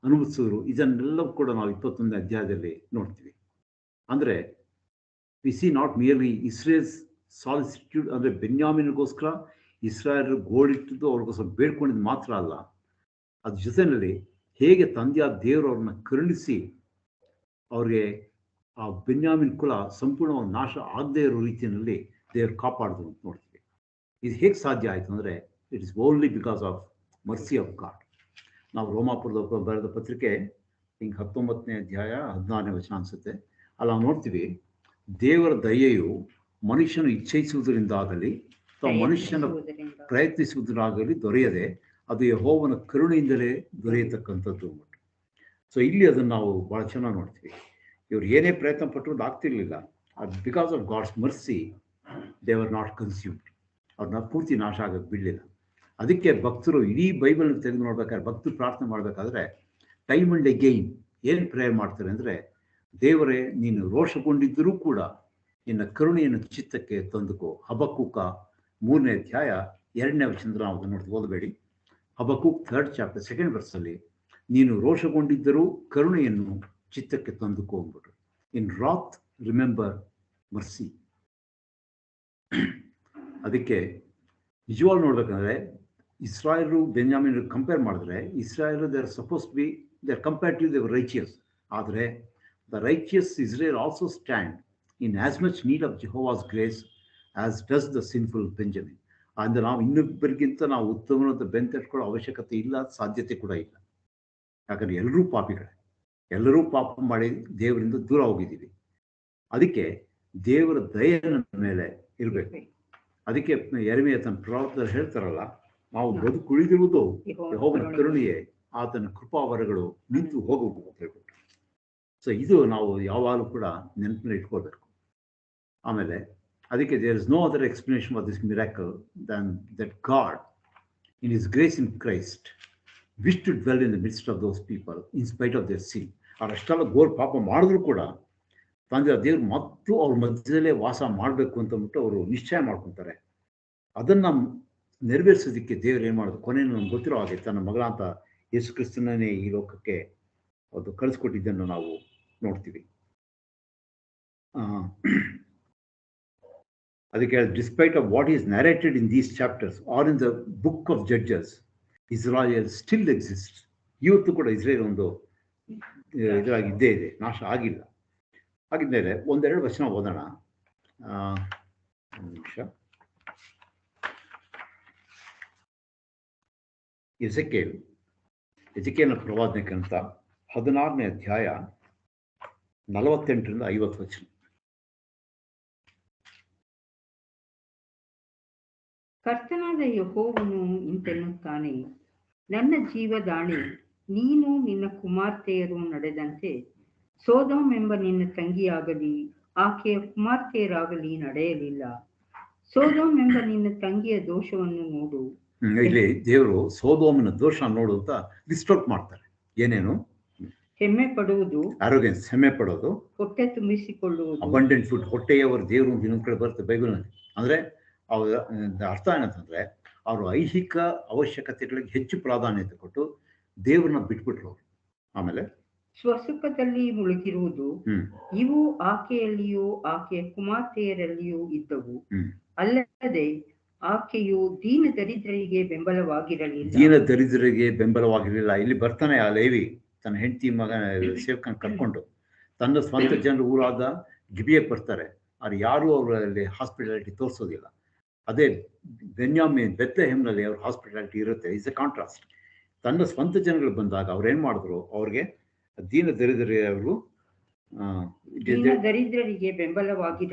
ಅನುಭವಿಸಿದ್ರು, ಇದನ್ನೆಲ್ಲವೂ ಕೂಡ ನಾವು 21ನೇ ಅಧ್ಯಾಯದಲ್ಲಿ ನೋಡ್ತೀವಿ. ಅಂದರೆ we see not merely Israel's solicitude, ಅಂದರೆ ಬೆನ್ಯಾಮಿನ್ಗೋಸ್ಕರ ಇಸ್ರಾಯೇಲ್ ಗೋಳಿಟ್ಟಿದ್ದು ಅವ್ರಿಗೋಸ್ಕರ ಬೇಡ್ಕೊಂಡಿದ್ದು ಮಾತ್ರ ಅಲ್ಲ, ಅದ್ರ ಜೊತೆಯಲ್ಲಿ ಹೇಗೆ ತಂದೆಯ ದೇವರು ಅವ್ರನ್ನ ಕರುಣಿಸಿ ಅವ್ರಿಗೆ ಆ ಬೆನ್ಯಾಮಿನ್ ಕುಲ ಸಂಪೂರ್ಣವಾಗಿ ನಾಶ ಆಗದೇ ಇರೋ ರೀತಿಯಲ್ಲಿ ದೇವರು ಕಾಪಾಡಿದ್ರು ಅಂತ ನೋಡ್ತೀವಿ. ಇದು ಹೇಗೆ ಸಾಧ್ಯ ಆಯಿತು ಅಂದರೆ it is only because of mercy of god. ನಾವು ರೋಮಾಪುರದ ಬರೆದ ಪತ್ರಿಕೆ ಹಿಂಗೆ 19ನೇ ಅಧ್ಯಾಯ 16ನೇ ವಚನ ಅನಿಸುತ್ತೆ, ಅಲ್ಲಿ ನಾವು ನೋಡ್ತೀವಿ, ದೇವರ ದಯೆಯು ಮನುಷ್ಯನು ಇಚ್ಛಿಸುವುದರಿಂದಾಗಲಿ ಅಥವಾ ಮನುಷ್ಯನ ಪ್ರಯತ್ನಿಸುವುದರಾಗಲಿ ದೊರೆಯದೆ ಅದು ಯೆಹೋವನ ಕರುಣೆಯಿಂದಲೇ ದೊರೆಯತಕ್ಕಂಥದ್ದು ಅಂದ್ಬಿಟ್ಟು. ಸೊ ಇಲ್ಲಿ ಅದನ್ನು ನಾವು ಭಾಳ ಚೆನ್ನಾಗಿ ನೋಡ್ತೀವಿ. ಇವ್ರು ಏನೇ ಪ್ರಯತ್ನ ಪಟ್ಟರು ಆಗ್ತಿರ್ಲಿಲ್ಲ. ಅದು because of God's mercy they were not consumed. ಅವ್ರನ್ನ ಪೂರ್ತಿ ನಾಶ ಆಗೋಕ್ಕೆ ಬಿಡಲಿಲ್ಲ. ಅದಕ್ಕೆ ಭಕ್ತರು ಇಡೀ ಬೈಬಲ್ ತೆಗೆದು ನೋಡ್ಬೇಕಾದ್ರೆ, ಭಕ್ತರು ಪ್ರಾರ್ಥನೆ ಮಾಡಬೇಕಾದ್ರೆ ಟೈಮ್ ಆ್ಯಂಡ್ ಅಗೈನ್ ಏನು ಪ್ರೇಯರ್ ಮಾಡ್ತಾರೆ ಅಂದರೆ, ದೇವರೇ ನೀನು ರೋಷಗೊಂಡಿದ್ದರೂ ಕೂಡ ನಿನ್ನ ಕರುಣೆಯನ್ನು ಚಿತ್ತಕ್ಕೆ ತಂದುಕೋ. ಹಬಕ್ಕೂಕ 3ನೇ ಅಧ್ಯಾಯ 2ನೇ ವಚನದ ನಾವು ಅದನ್ನು ನೋಡ್ತೀವಿ, ಓದಬೇಡಿ. ಹಬಕ್ಕೂಕ್ 3rd chapter 2nd verse ನೀನು ರೋಷಗೊಂಡಿದ್ದರೂ ಕರುಣೆಯನ್ನು ಚಿತ್ತಕ್ಕೆ ತಂದುಕೋ ಅಂದ್ಬಿಟ್ರು. In wrath remember mercy. ಅದಕ್ಕೆ ನಿಜವಾಗಿ ನೋಡ್ಬೇಕಂದ್ರೆ ಇಸ್ರಾಯೇಲು ಬೆನ್ಯಾಮಿನ್ ಕಂಪೇರ್ ಮಾಡಿದ್ರೆ, ಇಸ್ರಾಯೇಲು they are suppose be they are comparative they were righteous. ಆದರೆ the righteous Israel also stand in as much need of Jehovah's grace as does the sinful Benjamin. ಅಂದರೆ ನಾವು ಇನ್ನೊಬ್ಬರಿಗಿಂತ ನಾವು ಉತ್ತಮವಾದ ಬೆಂತಟ್ಕೊಳ್ಳೋ ಅವಶ್ಯಕತೆ ಇಲ್ಲ, ಸಾಧ್ಯತೆ ಕೂಡ ಇಲ್ಲ. ಯಾಕಂದರೆ ಎಲ್ಲರೂ ಪಾಪಿಗಳೇ, ಎಲ್ಲರೂ ಪಾಪ ಮಾಡಿ ದೇವರಿಂದ ದೂರ ಹೋಗಿದ್ದೀವಿ. ಅದಕ್ಕೆ ದೇವರ ದಯೆ ನಮ್ಮ ಮೇಲೆ ಇರಬೇಕು. ಅದಕ್ಕೆ ಯೆರೆಮೀಯ ತನ್ನ ಪ್ರವಾದದಲ್ಲಿ ಹೇಳ್ತಾರಲ್ಲ, ನಾವು ಬದುಕುಳಿದಿರುವುದು ಯೆಹೋವನ ಕರುಣೆಯೇ, ಆತನ ಕೃಪಾವರಗಳು ನಿಂತು ಹೋಗುವುದು ಅಂತ ಹೇಳ್ಬಿಟ್ಟು. ಸೊ ಇದು ನಾವು ಯಾವಾಗಲೂ ಕೂಡ ನೆನಪಿನಲ್ಲಿ ಇಟ್ಕೊಳ್ಬೇಕು. ಆಮೇಲೆ ಅದಕ್ಕೆ there is no other explanation for this miracle than that God in his grace in Christ wish to dwell in the midst of those people in spite of their sin. ಅವರಷ್ಟೆಲ್ಲ ಘೋರ ಪಾಪ ಮಾಡಿದ್ರು ಕೂಡ ತಂದೆ ದೇವ್ರು ಮತ್ತು ಅವ್ರ ಮಧ್ಯದಲ್ಲೇ ವಾಸ ಮಾಡಬೇಕು ಅಂತಂದ್ಬಿಟ್ಟು ಅವರು ನಿಶ್ಚಯ ಮಾಡ್ಕೊತಾರೆ. ಅದನ್ನು ನೆರವೇರಿಸೋದಕ್ಕೆ ದೇವ್ರು ಏನು ಮಾಡೋದು, ಕೊನೆಯನ್ನು ನಮ್ಗೆ ಗೊತ್ತಿರೋ ಹಾಗೆ ತನ್ನ ಮಗಳಂತ ಯೇಸು ಕ್ರಿಸ್ತನೇ ಈ ಲೋಕಕ್ಕೆ ಅದು ಕಳಿಸ್ಕೊಟ್ಟಿದ್ದನ್ನು ನಾವು ನೋಡ್ತೀವಿ. ಅದಕ್ಕೆ despite of what is narrated in these chapters or in the book of Judges, Israel still exist. ಇವತ್ತು ಕೂಡ ಇಸ್ರೇಲ್ ಒಂದು ಇದಾಗಿ ಇದ್ದೇ ಇದೆ, ನಾಶ ಆಗಿಲ್ಲ. ಹಾಗಿದ್ಮೇಲೆ ಒಂದೆರಡು ವಚನ ಓದೋಣ. ಒಂದು ನಿಮಿಷ. ಎಜೆಕೇಲನ ಪ್ರವಾದನೆಕ್ಕಂತ 16ನೇ ಅಧ್ಯಾಯ 48ರಿಂದ 50 ವಚನ. ಕರ್ತನಾದ ಯೆಹೋವನು ಇಂತೆನ್ನುತ್ತಾನೆ, ನನ್ನ ಜೀವದಾಣೆ, ನೀನು ನಿನ್ನ ಕುಮಾರ್ತೆಯರು ನಡೆದಂತೆ ಸೋದೋಮ್ ಎಂಬ ನಿನ್ನ ತಂಗಿಯಾಗಲಿ ಆಕೆಯ ಕುಮಾರ್ತೆಯರಾಗಲಿ ನಡೆಯಲಿಲ್ಲ. ಸೋದೋಮ್ ಎಂಬ ನಿನ್ನ ತಂಗಿಯ ದೋಷವನ್ನು ನೋಡು. ಇಲ್ಲಿ ದೇವರು ಸೋದೋಮಿನ ದೋಷ ನೋಡು ಅಂತ ಲಿಸ್ಟ್ ಔಟ್ ಮಾಡ್ತಾರೆ. ಏನೇನು? ಹೆಮ್ಮೆ ಪಡುವುದು, ಆರೋಗ್ಯನ್ಸ್, ಹೆಮ್ಮೆ ಪಡೋದು, ಹೊಟ್ಟೆ ತುಂಬಿಸಿಕೊಳ್ಳುವುದು, ಅಬಂಡೆಂಟ್ ಫುಡ್, ಹೊಟ್ಟೆಯವರು ದೇವರು ಇನ್ನೊಂದು ಕಡೆ ಬರುತ್ತೆ ಬೈಬಲ್ನಲ್ಲಿ. ಅಂದರೆ ಅವ್ರ ಅರ್ಥ ಏನಂತಂದ್ರೆ, ಅವರು ಐಹಿಕ ಅವಶ್ಯಕತೆಗಳಿಗೆ ಹೆಚ್ಚು ಪ್ರಾಧಾನ್ಯತೆ ಕೊಟ್ಟು ದೇವ್ರನ್ನ ಬಿಟ್ಬಿಟ್ರು. ಆಮೇಲೆ ಸ್ವಸುಖದಲ್ಲಿ ಮುಳುಗಿರುವುದು, ಇವು ಆಕೆಯಲ್ಲಿಯೂ ಆಕೆಯ ಕುಮಾರ್ತೆಯರಲ್ಲಿಯೂ ಇದ್ದವು. ಅಲ್ಲದೆ ಆಕೆಯು ದೀನ ದರಿದ್ರರಿಗೆ ಬೆಂಬಲವಾಗಿರಲಿಲ್ಲ. ಇಲ್ಲಿ ಬರ್ತಾನೆ ಆ ಲೇವಿ ತನ್ನ ಹೆಂಡತಿ ಮಗ ಸೇವಕನ ಕರ್ಕೊಂಡು ತನ್ನ ಸ್ವಂತ ಜನರ ಊರಾದ ಗಿಬಿಯಕ್ಕೆ ಬರ್ತಾರೆ. ಅವ್ರು ಯಾರು ಅವರಲ್ಲಿ ಹಾಸ್ಪಿಟಾಲಿಟಿ ತೋರಿಸೋದಿಲ್ಲ. ಅದೇ ಬೆನ್ಯಾಮಿನ್ ಬೆತ್ಲೆಹೇಮ್ನಲ್ಲಿ ಅವ್ರ ಹಾಸ್ಪಿಟಾಲಿಟಿ ಇರುತ್ತೆ. Is A contrast. ತನ್ನ ಸ್ವಂತ ಜನಗಳು ಬಂದಾಗ ಅವ್ರು ಏನು ಮಾಡಿದ್ರು, ಅವ್ರಿಗೆ ದೀನ ದರಿದ್ರರಿಗೆ ಬೆಂಬಲವಾಗಿ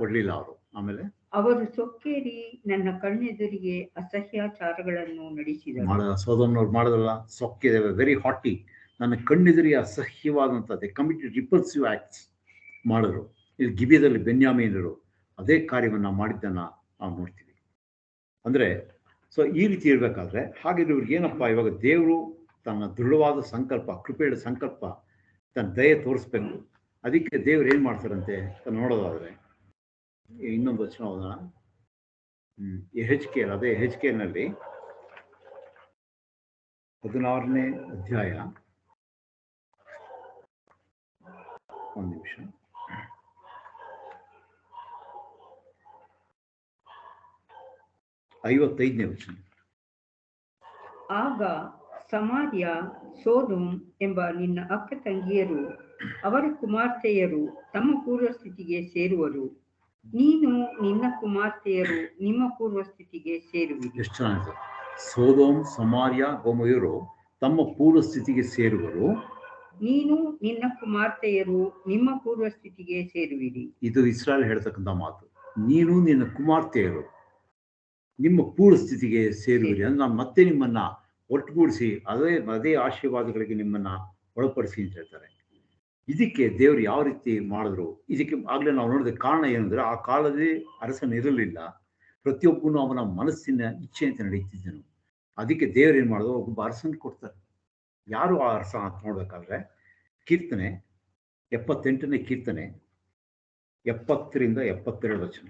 ಕೊಡ್ಲಿಲ್ಲ ಅವರು. ಆಮೇಲೆ ಅವರು ಸೊಕ್ಕೇರಿ ನನ್ನ ಕಣ್ಣೆದುರಿಗೆ ಅಸಹ್ಯಾಚಾರಗಳನ್ನು ನಡೆಸಿದರು. ಸೋದೋಮ್ನವ್ರು ಮಾಡೋದಲ್ಲ, ಸೊಕ್ಕೆ, ವೆರಿ ಹಾಟಿ, ನನ್ನ ಕಣ್ಣೆದುರಿಗೆ ಅಸಹ್ಯವಾದಂಥದ್ದೇ ಕಮಿಟೆಡ್ ರಿಪಲ್ಸಿವ್ ಆಕ್ಟ್ಸ್ ಮಾಡಿದ್ರು. ಇಲ್ಲಿ ಗಿಬಿಯದಲ್ಲಿ ಬೆನ್ಯಾಮೀನರು ಅದೇ ಕಾರ್ಯವನ್ನು ಮಾಡಿದ್ದನ್ನು ನಾವು ನೋಡ್ತೀವಿ. ಅಂದರೆ ಸೊ ಈ ರೀತಿ ಇರಬೇಕಾದ್ರೆ ಹಾಗೆ ಇವ್ರಿಗೆ ಏನಪ್ಪ, ಇವಾಗ ದೇವರು ತನ್ನ ದೃಢವಾದ ಸಂಕಲ್ಪ, ಕೃಪೆಯ ಸಂಕಲ್ಪ, ತನ್ನ ದಯೆ ತೋರಿಸ್ಬೇಕು. ಅದಕ್ಕೆ ದೇವ್ರು ಏನು ಮಾಡ್ತಾರಂತೆ ನೋಡೋದಾದ್ರೆ ಇನ್ನೊಂದು ವಚನ ಓದೋಣ. ಎಹೆಜ್ಕೇಲ್, ಅದೇ ಎಹೆಜ್ಕೇಲ್ನಲ್ಲಿ 16ನೇ ಅಧ್ಯಾಯ, ಒಂದು ನಿಮಿಷ, 55ನೇ ವಚನ. ಆಗ ಸಮಾರ್ಯ, ಸೋದೋಮ್ ಎಂಬ ನಿನ್ನ ಅಕ್ಕ ತಂಗಿಯರು, ಅವರ ಕುಮಾರ್ತೆಯರು ತಮ್ಮ ಪೂರ್ವಸ್ಥಿತಿಗೆ ಸೇರುವರು, ನೀನು ನಿನ್ನ ಕುಮಾರ್ತೆಯರು ನಿಮ್ಮ ಪೂರ್ವಸ್ಥಿತಿಗೆ ಸೇರುವಿರಿ. ಎಷ್ಟು ಚೆನ್ನಾಗಿದೆ. ಸೋದೋಮ್, ಸಮಾರ್ಯ, ಗೊಮೋರರು ತಮ್ಮ ಪೂರ್ವಸ್ಥಿತಿಗೆ ಸೇರುವರು, ನೀನು ನಿನ್ನ ಕುಮಾರ್ತೆಯರು ನಿಮ್ಮ ಪೂರ್ವಸ್ಥಿತಿಗೆ ಸೇರುವಿರಿ. ಇದು ಇಸ್ರಾಯೇಲ್ ಹೇಳ್ತಕ್ಕಂಥ ಮಾತು. ನೀನು ನಿನ್ನ ಕುಮಾರ್ತೆಯರು ನಿಮ್ಮ ಪೂರ್ವಸ್ಥಿತಿಗೆ ಸೇರುವಿರಿ ಅಂದ್ರೆ ನಾನು ಮತ್ತೆ ನಿಮ್ಮನ್ನ ಒಟ್ಟುಗೂಡಿಸಿ ಅದೇ ಆಶೀರ್ವಾದಗಳಿಗೆ ನಿಮ್ಮನ್ನ ಒಳಪಡಿಸಿ ಅಂತ ಹೇಳ್ತಾರೆ. ಇದಕ್ಕೆ ದೇವರು ಯಾವ ರೀತಿ ಮಾಡಿದ್ರು, ಇದಕ್ಕೆ ಆಗ್ಲೇ ನಾವು ನೋಡಿದ ಕಾರಣ ಏನಂದ್ರೆ, ಆ ಕಾಲದಲ್ಲಿ ಅರಸನಿರಲಿಲ್ಲ, ಪ್ರತಿಯೊಬ್ಬನು ಅವನ ಮನಸ್ಸಿನ ಇಚ್ಛೆಯಂತೆ ನಡೀತಿದ್ದನು. ಅದಕ್ಕೆ ದೇವರು ಏನು ಮಾಡಿದ್ರು, ಒಬ್ಬ ಅರಸನ್ ಕೊಡ್ತಾರೆ. ಯಾರು ಆ ಅರಸ ಅಂತ ನೋಡ್ಬೇಕಾದ್ರೆ ಕೀರ್ತನೆ 78ನೇ ಕೀರ್ತನೆ 70ರಿಂದ 72 ವಚನ,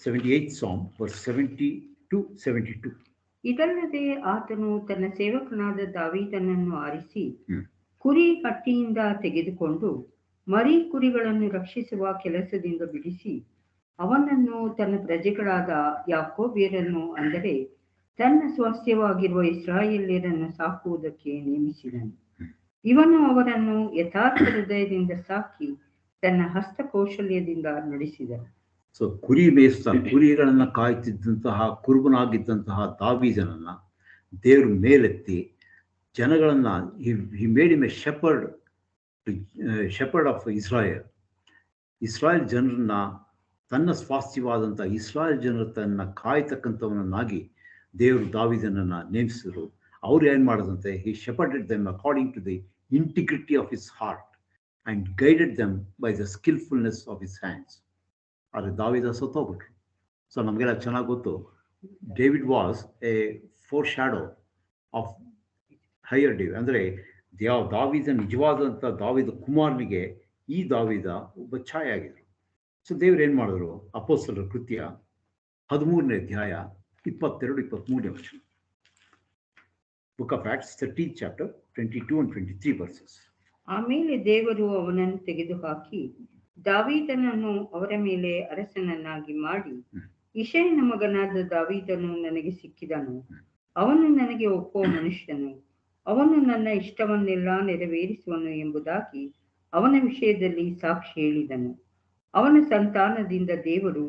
78 Psalm verse 70 to 72. ಇದಲ್ಲದೆ ಆತನು ತನ್ನ ಸೇವಕನಾದ ದಾವೀದನನ್ನು ಆರಿಸಿ ಕುರಿ ಹಟ್ಟಿಯಿಂದ ತೆಗೆದುಕೊಂಡು ಮರಿ ಕುರಿಗಳನ್ನು ರಕ್ಷಿಸುವ ಕೆಲಸದಿಂದ ಬಿಡಿಸಿ ಅವನನ್ನು ತನ್ನ ಪ್ರಜೆಗಳಾದ ಯಾಕೋಬ್ಯರನ್ನು, ಅಂದರೆ ತನ್ನ ಸ್ವಾಸ್ಥ್ಯವಾಗಿರುವ ಇಸ್ರಾಯೇಲ್ಯರನ್ನು ಸಾಕುವುದಕ್ಕೆ ನೇಮಿಸಿದನು. ಇವನು ಅವರನ್ನು ಯಥಾರ್ಥ ಹೃದಯದಿಂದ ಸಾಕಿ ತನ್ನ ಹಸ್ತಕೌಶಲ್ಯದಿಂದ ನಡೆಸಿದನು. ಸೊ ಕುರಿ ಮೇಯಿಸ್ತಾ ಕುರಿಗಳನ್ನ ಕಾಯ್ತಿದ್ದಂತಹ ಕುರುಬನಾಗಿದ್ದಂತಹ ದಾವೀದನನ್ನ ದೇವರು ಮೇಲೆತ್ತಿ ಜನಗಳನ್ನ he made him a shepherd of Israel. Israel ಜನರನ್ನ ತನ್ನ ಸ್ವಾಸ್ಥ್ಯವಾದಂಥ ಇಸ್ರಾಯೇಲ್ ಜನರ ತನ್ನ ಕಾಯ್ತಕ್ಕಂಥವನನ್ನಾಗಿ ದೇವರು ದಾವೀದನನ್ನ ನೇಮಿಸಿದ್ರು. ಅವ್ರು ಏನು ಮಾಡೋದಂತೆ, he shepherded them according to the integrity of his heart and guided them by the skillfulness of his hands. ಆದರೆ ದಾವೀದ ಸತ್ತೋಗ್ಬಿಟ್ರು. ಸೊ ನಮಗೆಲ್ಲ ಚೆನ್ನಾಗಿ ಗೊತ್ತು, David was A four shadow of higher David. ಅಂದರೆ ದಾವೀದ ನಿಜವಾದಂಥ ದಾವೀದ ಕುಮಾರನಿಗೆ ಈ ದಾವೀದ ಒಬ್ಬ ಛಾಯೆ ಆಗಿದ್ರು. ಸೊ ದೇವ್ರು ಏನು ಮಾಡಿದ್ರು, ಅಪೊಸ್ತಲರ ಕೃತ್ಯ 13ನೇ ಅಧ್ಯಾಯ 22-23 ವಚನ. Book of acts 13th chapter 22 and 23 verses. ಆಮೇಲೆ ದೇವರು ಅವನನ್ನು ತೆಗೆದುಹಾಕಿ ದಾವೀದನನ್ನು ಅವರ ಮೇಲೆ ಅರಸನನ್ನಾಗಿ ಮಾಡಿ, ಇಷಯನ ಮಗನಾದ ದಾವೀದನು ನನಗೆ ಸಿಕ್ಕಿದನು, ಅವನು ನನಗೆ ಒಪ್ಪುವ ಮನುಷ್ಯನು, ಅವನು ನನ್ನ ಇಷ್ಟವನ್ನೆಲ್ಲ ನೆರವೇರಿಸುವನು ಎಂಬುದಾಗಿ ಅವನ ವಿಷಯದಲ್ಲಿ ಸಾಕ್ಷಿ ಹೇಳಿದನು. ಅವನ ಸಂತಾನದಿಂದ ದೇವರು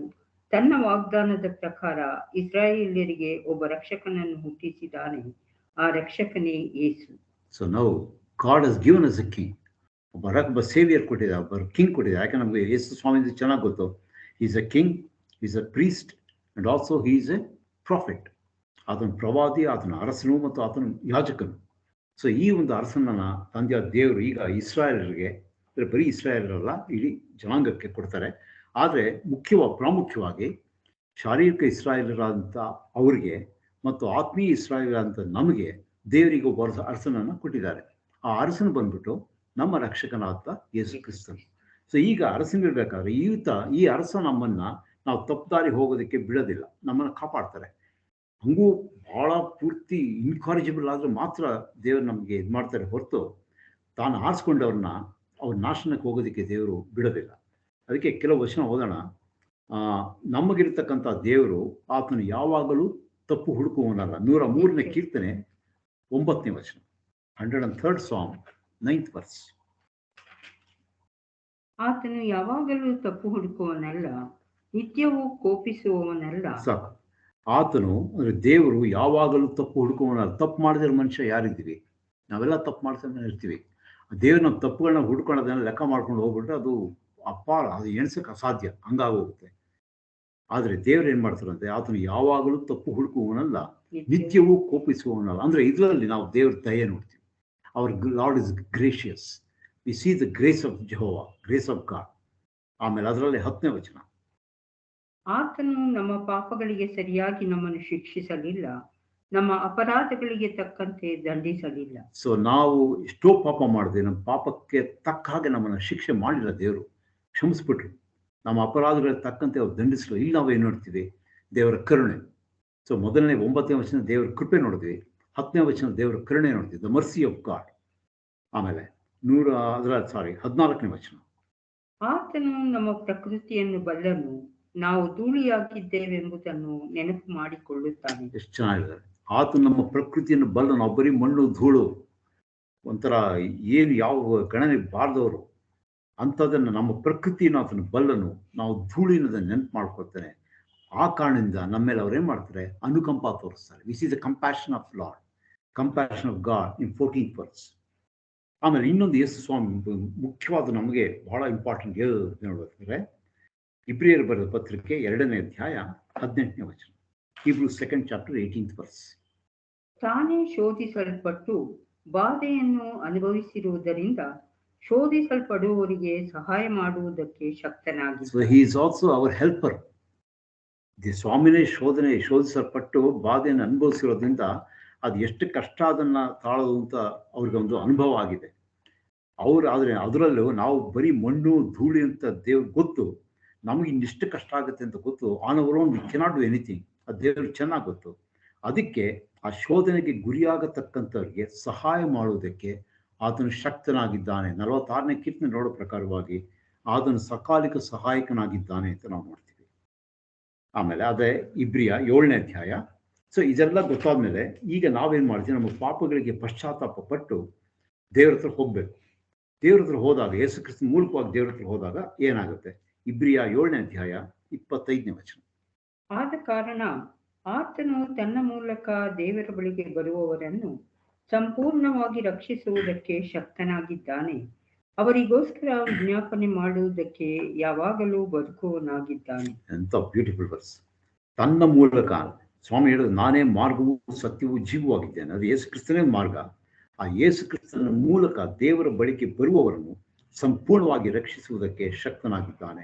ತನ್ನ ವಾಗ್ದಾನದ ಪ್ರಕಾರ ಇಸ್ರಾಯೇಲ್ಯರಿಗೆ ಒಬ್ಬ ರಕ್ಷಕನನ್ನು ಹುಟ್ಟಿಸಿದ್ದಾನೆ. ಆ ರಕ್ಷಕನೇ ಯೇಸು. So now God has given us a king. ಒಬ್ಬ ಸೇವಿಯರ್ ಕೊಟ್ಟಿದ್ದಾರೆ, ಒಬ್ಬ ಕಿಂಗ್ ಕೊಟ್ಟಿದ್ದಾರೆ. ಯಾಕೆ ನಮಗೆ ಯೇಸು ಸ್ವಾಮಿ ಚೆನ್ನಾಗಿ ಗೊತ್ತು. Is a king, is a priest and also he is A profit. ಆತನ ಪ್ರವಾದಿ, ಆತನ ಅರಸನು ಮತ್ತು ಆತನ ಯಾಜಕನು. ಸೊ ಈ ಒಂದು ಅರಸನನ್ನ ತಂದೆಯ ದೇವರು ಈಗ ಇಸ್ರಾಯೇಲರಿಗೆ, ಅಂದರೆ ಬರೀ ಇಸ್ರಾಯೇಲರಲ್ಲ ಇಡೀ ಜನಾಂಗಕ್ಕೆ ಕೊಡ್ತಾರೆ. ಆದರೆ ಪ್ರಾಮುಖ್ಯವಾಗಿ ಶಾರೀರಿಕ ಇಸ್ರಾಯೇಲರಾದಂಥ ಅವರಿಗೆ ಮತ್ತು ಆತ್ಮೀಯ ಇಸ್ರಾಯೇಲರಾದಂಥ ನಮಗೆ ದೇವರಿಗೆ ಒಬ್ಬ ಅರಸನನ್ನು ಕೊಟ್ಟಿದ್ದಾರೆ. ಆ ಅರಸನು ಬಂದ್ಬಿಟ್ಟು ನಮ್ಮ ರಕ್ಷಕನಾದ ಯೇಸು ಕ್ರಿಸ್ತನು. ಸೊ ಈಗ ಅರಸನಿರ್ಬೇಕಾದ್ರೆ ಈ ಅರಸ ನಮ್ಮನ್ನ ನಾವು ತಪ್ಪುದಾರಿ ಹೋಗೋದಕ್ಕೆ ಬಿಡೋದಿಲ್ಲ, ನಮ್ಮನ್ನು ಕಾಪಾಡ್ತಾರೆ. ಹಂಗೂ ಬಹಳ ಪೂರ್ತಿ ಇನ್ಕಾರಿಜಿಬಲ್ ಆದ್ರೆ ಮಾತ್ರ ದೇವರು ನಮಗೆ ಇದು ಮಾಡ್ತಾರೆ ಹೊರತು ತಾನು ಆರಿಸ್ಕೊಂಡವ್ರನ್ನ ಅವ್ರ ನಾಶನಕ್ಕೆ ಹೋಗೋದಕ್ಕೆ ದೇವರು ಬಿಡೋದಿಲ್ಲ. ಅದಕ್ಕೆ ಕೆಲವು ವಚನ ಓದೋಣ. ನಮಗಿರ್ತಕ್ಕಂಥ ದೇವರು ಆತನು ಯಾವಾಗಲೂ ತಪ್ಪು ಹುಡುಕುವವನಲ್ಲ. 103ನೇ ಕೀರ್ತನೆ 9ನೇ ವಚನ, 103rd Psalm 9th verse. ಆತನು ಯಾವಾಗಲೂ ತಪ್ಪು ಹುಡುಕುವವನಲ್ಲ, ನಿತ್ಯವೂ ಕೋಪಿಸುವವನಲ್ಲ. ಸಾಕು. ಆತನು ಅಂದರೆ ದೇವರು ಯಾವಾಗಲೂ ತಪ್ಪು ಹುಡುಕುವವನಲ್ಲ. ತಪ್ಪು ಮಾಡಿದ್ರೆ ಮನುಷ್ಯ ಯಾರಿದ್ದೀವಿ? ನಾವೆಲ್ಲ ತಪ್ಪು ಮಾಡ್ತಾನೆ ಇರ್ತೀವಿ. ದೇವ್ರು ನಮ್ಮ ತಪ್ಪುಗಳನ್ನ ಹುಡ್ಕೊಳ್ಳೋದನ್ನ ಲೆಕ್ಕ ಮಾಡ್ಕೊಂಡು ಹೋಗ್ಬಿಟ್ರೆ ಅದು ಅಪಾರ, ಅದು ಎಣ್ಸಕ್ಕೆ ಅಸಾಧ್ಯ, ಹಂಗಾಗೋಗುತ್ತೆ. ಆದರೆ ದೇವ್ರು ಏನು ಮಾಡ್ತಾರಂತೆ, ಆತನು ಯಾವಾಗಲೂ ತಪ್ಪು ಹುಡುಕುವವನಲ್ಲ, ನಿತ್ಯವೂ ಕೋಪಿಸುವವನಲ್ಲ. ಅಂದರೆ ಇದರಲ್ಲಿ ನಾವು ದೇವ್ರ ದಯೆ ನೋಡ್ತೀವಿ. Our lord is gracious. We see the grace of Jehovah, grace of God. ಆಮೇಲೆ ಅದರಲ್ಲಿ 10ನೇ ವಚನ, ಆತನು ನಮ್ಮ ಪಾಪಗಳಿಗೆ ಸರಿಯಾಗಿ ನಮ್ಮನ್ನು ಶಿಕ್ಷಿಸಲಿಲ್ಲ, ನಮ್ಮ ಅಪರಾಧಗಳಿಗೆ ತಕ್ಕಂತೆ ದಂಡಿಸಲಿಲ್ಲ. ಸೊ ನಾವು ಎಷ್ಟೋ ಪಾಪ ಮಾಡಿದ್ವಿ, ನಮ್ಮ ಪಾಪಕ್ಕೆ ತಕ್ಕ ಹಾಗೆ ನಮ್ಮನ್ನು ಶಿಕ್ಷೆ ಮಾಡಿಲ್ಲ, ದೇವರು ಕ್ಷಮಿಸ್ಬಿಟ್ರು. ನಮ್ಮ ಅಪರಾಧಗಳಿಗೆ ತಕ್ಕಂತೆ ಅವ್ರು ದಂಡಿಸಲು. ಇಲ್ಲಿ ನಾವು ಏನು ನೋಡ್ತೀವಿ? ದೇವರ ಕರುಣೆ. ಸೊ ಮೊದಲನೇ 9ನೇ ವಚನ ದೇವರ ಕೃಪೆ ನೋಡಿದ್ವಿ, 10ನೇ ವಚನ ದೇವರ ಕರುಣೆ ನೋಡ್ತೀವಿ, ದ ಮರ್ಸಿ ಆಫ್ ಗಾಡ್. ಆಮೇಲೆ 14ನೇ ವಚನ, ಆತನು ನಮ್ಮ ಪ್ರಕೃತಿಯನ್ನು ಬಲ್ಲನು, ನಾವು ಧೂಳಿಯಾಗಿದ್ದೇವೆಂಬುದನ್ನು ನೆನಪು ಮಾಡಿಕೊಳ್ಳುತ್ತಾನೆ. ಎಷ್ಟು ಚೆನ್ನಾಗಿದ್ದಾರೆ. ಆತ ನಮ್ಮ ಪ್ರಕೃತಿಯನ್ನು ಬಲ್ಲ, ನಾವು ಬರೀ ಮಣ್ಣು ಧೂಳು, ಒಂಥರ ಏನು ಯಾವ ಗಣನೆ ಬಾರದವರು, ಅಂಥದನ್ನು ನಮ್ಮ ಪ್ರಕೃತಿಯನ್ನು ಆತನ ಬಲ್ಲನು, ನಾವು ಧೂಳಿನದನ್ನು ನೆನಪು ಮಾಡ್ಕೊಳ್ತಾನೆ. ಆ ಕಾರಣದಿಂದ ನಮ್ಮ ಮೇಲೆ ಅವ್ರು ಏನು ಮಾಡ್ತಾರೆ? ಅನುಕಂಪ ತೋರಿಸ್ತಾರೆ. This is the compassion of Lord, compassion of God in 14th verse. ಆಮೇಲೆ ಇನ್ನೊಂದು ಯೇಸು ಸ್ವಾಮಿ ಮುಖ್ಯವಾದ ನಮಗೆ ಬಹಳ ಇಂಪಾರ್ಟೆಂಟ್ ನೋಡ್ಬೇಕಂದ್ರೆ ಇಬ್ರಿಯರು ಬರೆದ ಪತ್ರಿಕೆ 2ನೇ ಅಧ್ಯಾಯ 18ನೇ ವಚನ, Hebrews 2nd chapter 18th verse. ತಾನೇ ಶೋಧಿಸಲ್ಪಟ್ಟು ಬಾಧೆಯನ್ನು ಅನುಭವಿಸಿರುವುದರಿಂದ ಶೋಧಿಸಲ್ಪಡುವವರಿಗೆ ಸಹಾಯ ಮಾಡುವುದಕ್ಕೆ ಶಕ್ತನಾಗಿದ್ದಾನೆ. So he is also our helper. ಸ್ವಾಮಿನೇ ಶೋಧಿಸಲ್ಪಟ್ಟು ಬಾಧೆಯನ್ನು ಅನುಭವಿಸಿರೋದ್ರಿಂದ ಅದು ಎಷ್ಟು ಕಷ್ಟ ಅದನ್ನ ತಾಳೋದು ಅಂತ ಅವ್ರಿಗೆ ಒಂದು ಅನುಭವ ಆಗಿದೆ. ಆದರೆ ಅದರಲ್ಲೂ ನಾವು ಬರೀ ಮಣ್ಣು ಧೂಳಿ ಅಂತ ದೇವ್ರಿಗೆ ಗೊತ್ತು, ನಮಗೆ ಇನ್ನಿಷ್ಟು ಕಷ್ಟ ಆಗುತ್ತೆ ಅಂತ ಗೊತ್ತು. On our own we cannot do anything, ಅದು ದೇವ್ರಿಗೆ ಚೆನ್ನಾಗಿ ಗೊತ್ತು. ಅದಕ್ಕೆ ಆ ಶೋಧನೆಗೆ ಗುರಿಯಾಗತಕ್ಕಂಥವ್ರಿಗೆ ಸಹಾಯ ಮಾಡುವುದಕ್ಕೆ ಆತನು ಶಕ್ತನಾಗಿದ್ದಾನೆ. 46ನೇ ಕೀರ್ತನೆ ನೋಡೋ ಪ್ರಕಾರವಾಗಿ ಆತನು ಸಕಾಲಿಕ ಸಹಾಯಕನಾಗಿದ್ದಾನೆ ಅಂತ ನಾವು ನೋಡ್ತೀವಿ. ಆಮೇಲೆ ಅದೇ ಇಬ್ರಿಯ 7ನೇ ಅಧ್ಯಾಯ. ಸೊ ಇದೆಲ್ಲ ಗೊತ್ತಾದ್ಮೇಲೆ ಈಗ ನಾವೇನು ಮಾಡ್ತೀವಿ? ನಮ್ಮ ಪಾಪಗಳಿಗೆ ಪಶ್ಚಾತ್ತಾಪ ಪಟ್ಟು ದೇವ್ರ ಹತ್ರ ಹೋಗ್ಬೇಕು. ದೇವ್ರ ಹತ್ರ ಹೋದಾಗ, ಯೇಸು ಕ್ರಿಸ್ತನ ಮೂಲಕವಾಗಿ ದೇವ್ರ ಹತ್ರ ಹೋದಾಗ ಏನಾಗುತ್ತೆ? ಇಬ್ರಿಯ 7ನೇ ಅಧ್ಯಾಯ 25ನೇ ವಚನ. ಆದ ಕಾರಣ ಆತನು ತನ್ನ ಮೂಲಕ ದೇವರ ಬಳಿಗೆ ಬರುವವರನ್ನು ಸಂಪೂರ್ಣವಾಗಿ ರಕ್ಷಿಸುವುದಕ್ಕೆ ಶಕ್ತನಾಗಿದ್ದಾನೆ. ಅವರಿಗೋಸ್ಕರ ವಿಜ್ಞಾಪನೆ ಮಾಡುವುದಕ್ಕೆ ಯಾವಾಗಲೂ ಬದುಕುವನಾಗಿದ್ದಾನೆ. ಎಂತ ಬ್ಯೂಟಿಫುಲ್ ವರ್ಸ್. ತನ್ನ ಮೂಲಕ ಸ್ವಾಮಿ ಹೇಳೋದು, ನಾನೇ ಮಾರ್ಗವೂ ಸತ್ಯವೂ ಜೀವವಾಗಿದ್ದೇನೆ. ಅದು ಯೇಸು ಕ್ರಿಸ್ತನೇ ಮಾರ್ಗ. ಆ ಯೇಸು ಕ್ರಿಸ್ತನ ಮೂಲಕ ದೇವರ ಬಳಿಗೆ ಬರುವವರನ್ನು ಸಂಪೂರ್ಣವಾಗಿ ರಕ್ಷಿಸುವುದಕ್ಕೆ ಶಕ್ತನಾಗಿದ್ದಾನೆ.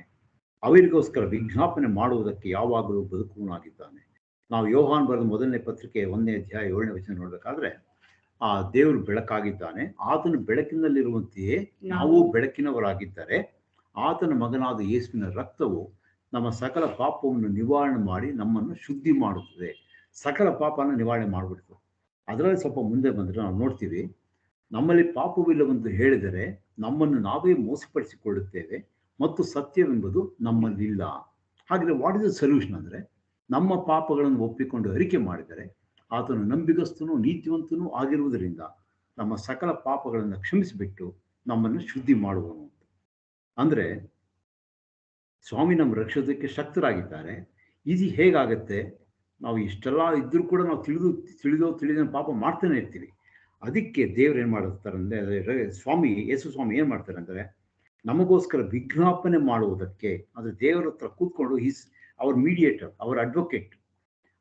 ಅವರಿಗೋಸ್ಕರ ವಿಜ್ಞಾಪನೆ ಮಾಡುವುದಕ್ಕೆ ಯಾವಾಗಲೂ ಬದುಕುವನಾಗಿದ್ದಾನೆ. ನಾವು ಯೋಹಾನ್ ಬರೆದ 1ನೇ ಪತ್ರಿಕೆ 1ನೇ ಅಧ್ಯಾಯ 7ನೇ ವಚನ ನೋಡ್ಬೇಕಾದ್ರೆ, ಆ ದೇವರು ಬೆಳಕಾಗಿದ್ದಾನೆ, ಆತನ ಬೆಳಕಿನಲ್ಲಿರುವಂತೆಯೇ ನಾವು ಬೆಳಕಿನವರಾಗಿದ್ದರೆ ಆತನ ಮಗನಾದ ಯೇಸುವಿನ ರಕ್ತವು ನಮ್ಮ ಸಕಲ ಪಾಪವನ್ನು ನಿವಾರಣೆ ಮಾಡಿ ನಮ್ಮನ್ನು ಶುದ್ಧಿ ಮಾಡುತ್ತದೆ. ಸಕಲ ಪಾಪನ ನಿವಾರಣೆ ಮಾಡಿಬಿಡ್ತು. ಅದರಲ್ಲಿ ಸ್ವಲ್ಪ ಮುಂದೆ ಬಂದರೆ ನಾವು ನೋಡ್ತೀವಿ, ನಮ್ಮಲ್ಲಿ ಪಾಪವಿಲ್ಲವೆಂದು ಹೇಳಿದರೆ ನಮ್ಮನ್ನು ನಾವೇ ಮೋಸಪಡಿಸಿಕೊಳ್ಳುತ್ತೇವೆ ಮತ್ತು ಸತ್ಯವೆಂಬುದು ನಮ್ಮಲ್ಲಿಲ್ಲ. ಹಾಗೆ ವಾಟ್ ಇಸ್ ದ ಸೊಲ್ಯೂಷನ್ ಅಂದರೆ, ನಮ್ಮ ಪಾಪಗಳನ್ನು ಒಪ್ಪಿಕೊಂಡು ಅರಿಕೆ ಮಾಡಿದರೆ ಆತನು ನಂಬಿಗಸ್ತನೂ ನೀತಿವಂತನೂ ಆಗಿರುವುದರಿಂದ ನಮ್ಮ ಸಕಲ ಪಾಪಗಳನ್ನು ಕ್ಷಮಿಸಿಬಿಟ್ಟು ನಮ್ಮನ್ನು ಶುದ್ಧಿ ಮಾಡುವನು. ಅಂದರೆ ಸ್ವಾಮಿ ನಮ್ಮ ರಕ್ಷೋದಕ್ಕೆ ಶಕ್ತರಾಗಿದ್ದಾರೆ. ಇದು ಹೇಗಾಗತ್ತೆ? ನಾವು ಇಷ್ಟೆಲ್ಲ ಇದ್ರೂ ಕೂಡ ನಾವು ತಿಳಿದ ಪಾಪ ಮಾಡ್ತಾನೆ ಇರ್ತೀವಿ. ಅದಕ್ಕೆ ದೇವ್ರು ಏನು ಮಾಡ್ತಾರೆ ಅಂದರೆ, ಯೇಸು ಸ್ವಾಮಿ ಏನು ಮಾಡ್ತಾರೆ ಅಂದರೆ, ನಮಗೋಸ್ಕರ ವಿಜ್ಞಾಪನೆ ಮಾಡುವುದಕ್ಕೆ, ಅಂದರೆ ದೇವರ ಹತ್ರ ಕೂತ್ಕೊಂಡು ಅವರ್ ಮೀಡಿಯೇಟರ್, ಅವರ್ ಅಡ್ವೊಕೇಟ್,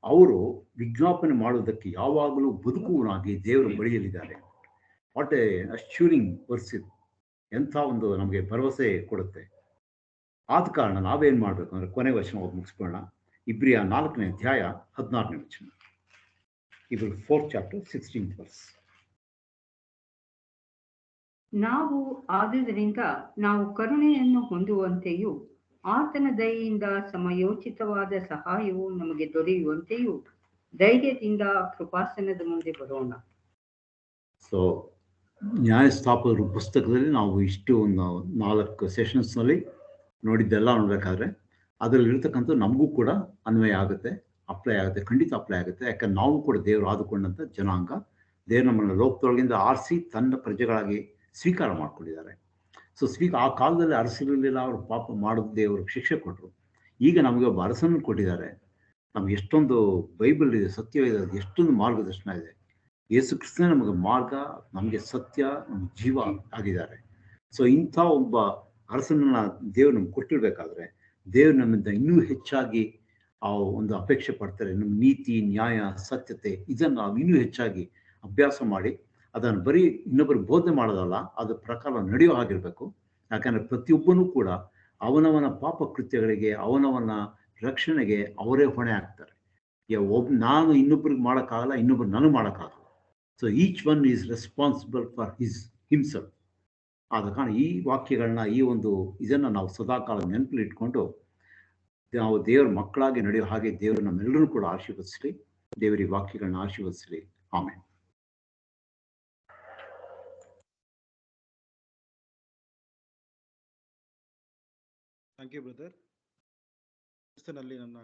ಅವರು ವಿಜ್ಞಾಪನೆ ಮಾಡುವುದಕ್ಕೆ ಯಾವಾಗಲೂ ಬದುಕುವನಾಗಿ ದೇವರ ಬಳಿಯಲ್ಲಿದ್ದಾರೆ. ವಾಟ್ ಎ ಅಶ್ಯೂರಿಂಗ್ ವರ್ಸ್ ಇದು. ಎಂಥ ಒಂದು ನಮಗೆ ಭರವಸೆ ಕೊಡುತ್ತೆ. ಆದ ಕಾರಣ ನಾವೇನು ಮಾಡಬೇಕು ಅಂದರೆ, ಕೊನೆ ವಚನ ಓದಿ ಮುಗಿಸ್ಕೊಳ್ಳೋಣ. ಇಬ್ರಿಯ 4ನೇ ಅಧ್ಯಾಯ 16ನೇ ವಚನ. Hebrews 4th chapter 16th verse. ಆದುದರಿಂದ ನಾವು ಕರುಣೆಯನ್ನು ಹೊಂದುವಂತೆಯೂ ಆತನ ದಯೆಯಿಂದ ಸಮಯೋಚಿತವಾದ ಸಹಾಯವು ನಮಗೆ ದೊರೆಯುವಂತೆಯೂ ಧೈರ್ಯದಿಂದ ಕೃಪಾಸನದ ಮುಂದೆ ಬರೋಣ. ಸೊ ನ್ಯಾಯಸ್ಥಾಪಕರ ಪುಸ್ತಕದಲ್ಲಿ ನಾವು ಇಷ್ಟು ಒಂದು 4 ಸೆಷನ್ಸ್ನಲ್ಲಿ ನೋಡಿದ್ದೆಲ್ಲ ನೋಡಬೇಕಾದ್ರೆ ಅದರಲ್ಲಿರ್ತಕ್ಕಂಥ ನಮಗೂ ಕೂಡ ಅನ್ವಯ ಆಗುತ್ತೆ, ಅಪ್ಲೈ ಆಗುತ್ತೆ, ಖಂಡಿತ ಅಪ್ಲೈ ಆಗುತ್ತೆ. ಯಾಕಂದ್ರೆ ನಾವು ಕೂಡ ದೇವರು ಆದುಕೊಂಡಂಥ ಜನಾಂಗ. ದೇವರು ನಮ್ಮನ್ನು ಲೋಕದೊಳಗಿಂದ ಆರಿಸಿ ತನ್ನ ಪ್ರಜೆಗಳಾಗಿ ಸ್ವೀಕಾರ ಮಾಡ್ಕೊಂಡಿದ್ದಾರೆ. ಸೊ ಆ ಕಾಲದಲ್ಲಿ ಅರಸರಿರಲಿಲ್ಲ, ಅವರು ಪಾಪ ಮಾಡೋದು ದೇವರು ಶಿಕ್ಷೆ ಕೊಟ್ಟರು. ಈಗ ನಮಗೆ ಒಬ್ಬ ಅರಸನ್ನು ಕೊಟ್ಟಿದ್ದಾರೆ. ನಮ್ಗೆ ಎಷ್ಟೊಂದು ಬೈಬಲ್ ಇದೆ, ಸತ್ಯವಿದೆ, ಎಷ್ಟೊಂದು ಮಾರ್ಗದರ್ಶನ ಇದೆ. ಯೇಸು ಕ್ರಿಸ್ತನೇ ನಮಗೆ ಮಾರ್ಗ, ನಮಗೆ ಸತ್ಯ, ನಮ್ಗೆ ಜೀವ ಆಗಿದ್ದಾರೆ. ಸೊ ಇಂಥ ಒಬ್ಬ ಅರಸನನ್ನ ದೇವರು ನಮ್ಗೆ ಕೊಟ್ಟಿರ್ಬೇಕಾದ್ರೆ ದೇವರು ನಮ್ಮಿಂದ ಇನ್ನೂ ಹೆಚ್ಚಾಗಿ ಆ ಒಂದು ಅಪೇಕ್ಷೆ ಪಡ್ತಾರೆ. ನಮ್ಮ ನೀತಿ, ನ್ಯಾಯ, ಸತ್ಯತೆ ಇದನ್ನು ನಾವು ಇನ್ನೂ ಹೆಚ್ಚಾಗಿ ಅಭ್ಯಾಸ ಮಾಡಿ ಅದನ್ನು ಬರೀ ಇನ್ನೊಬ್ಬರು ಬೋಧನೆ ಮಾಡೋದಲ್ಲ, ಅದ್ರ ಪ್ರಕಾರ ನಡೆಯೋ ಹಾಗಿರ್ಬೇಕು. ಯಾಕಂದರೆ ಪ್ರತಿಯೊಬ್ಬನೂ ಕೂಡ ಅವನವನ ಪಾಪ ಕೃತ್ಯಗಳಿಗೆ, ಅವನವನ ರಕ್ಷಣೆಗೆ ಅವರೇ ಹೊಣೆ ಆಗ್ತಾರೆ. ನಾನು ಇನ್ನೊಬ್ರಿಗೆ ಮಾಡೋಕ್ಕಾಗಲ್ಲ, ಇನ್ನೊಬ್ರು ನನಗೆ ಮಾಡೋಕ್ಕಾಗಲ್ಲ. So each one is responsible for himself. ಆದ ಕಾರಣ ಈ ವಾಕ್ಯಗಳನ್ನ, ಈ ಒಂದು ಇದನ್ನು ನಾವು ಸದಾಕಾಲ ನೆನಪಲ್ಲಿ ಇಟ್ಕೊಂಡು ನಾವು ದೇವರ ಮಕ್ಕಳಾಗಿ ನಡೆಯೋ ಹಾಗೆ ದೇವರು ನಮ್ಮೆಲ್ಲರೂ ಕೂಡ ಆಶೀರ್ವದಿಸಲಿ. ದೇವರ ಈ ವಾಕ್ಯಗಳನ್ನ ಆಶೀರ್ವದಿಸಲಿ. ಆಮೇಲೆ ಥ್ಯಾಂಕ್ ಯು ಬ್ರದರ್. ನನ್ನ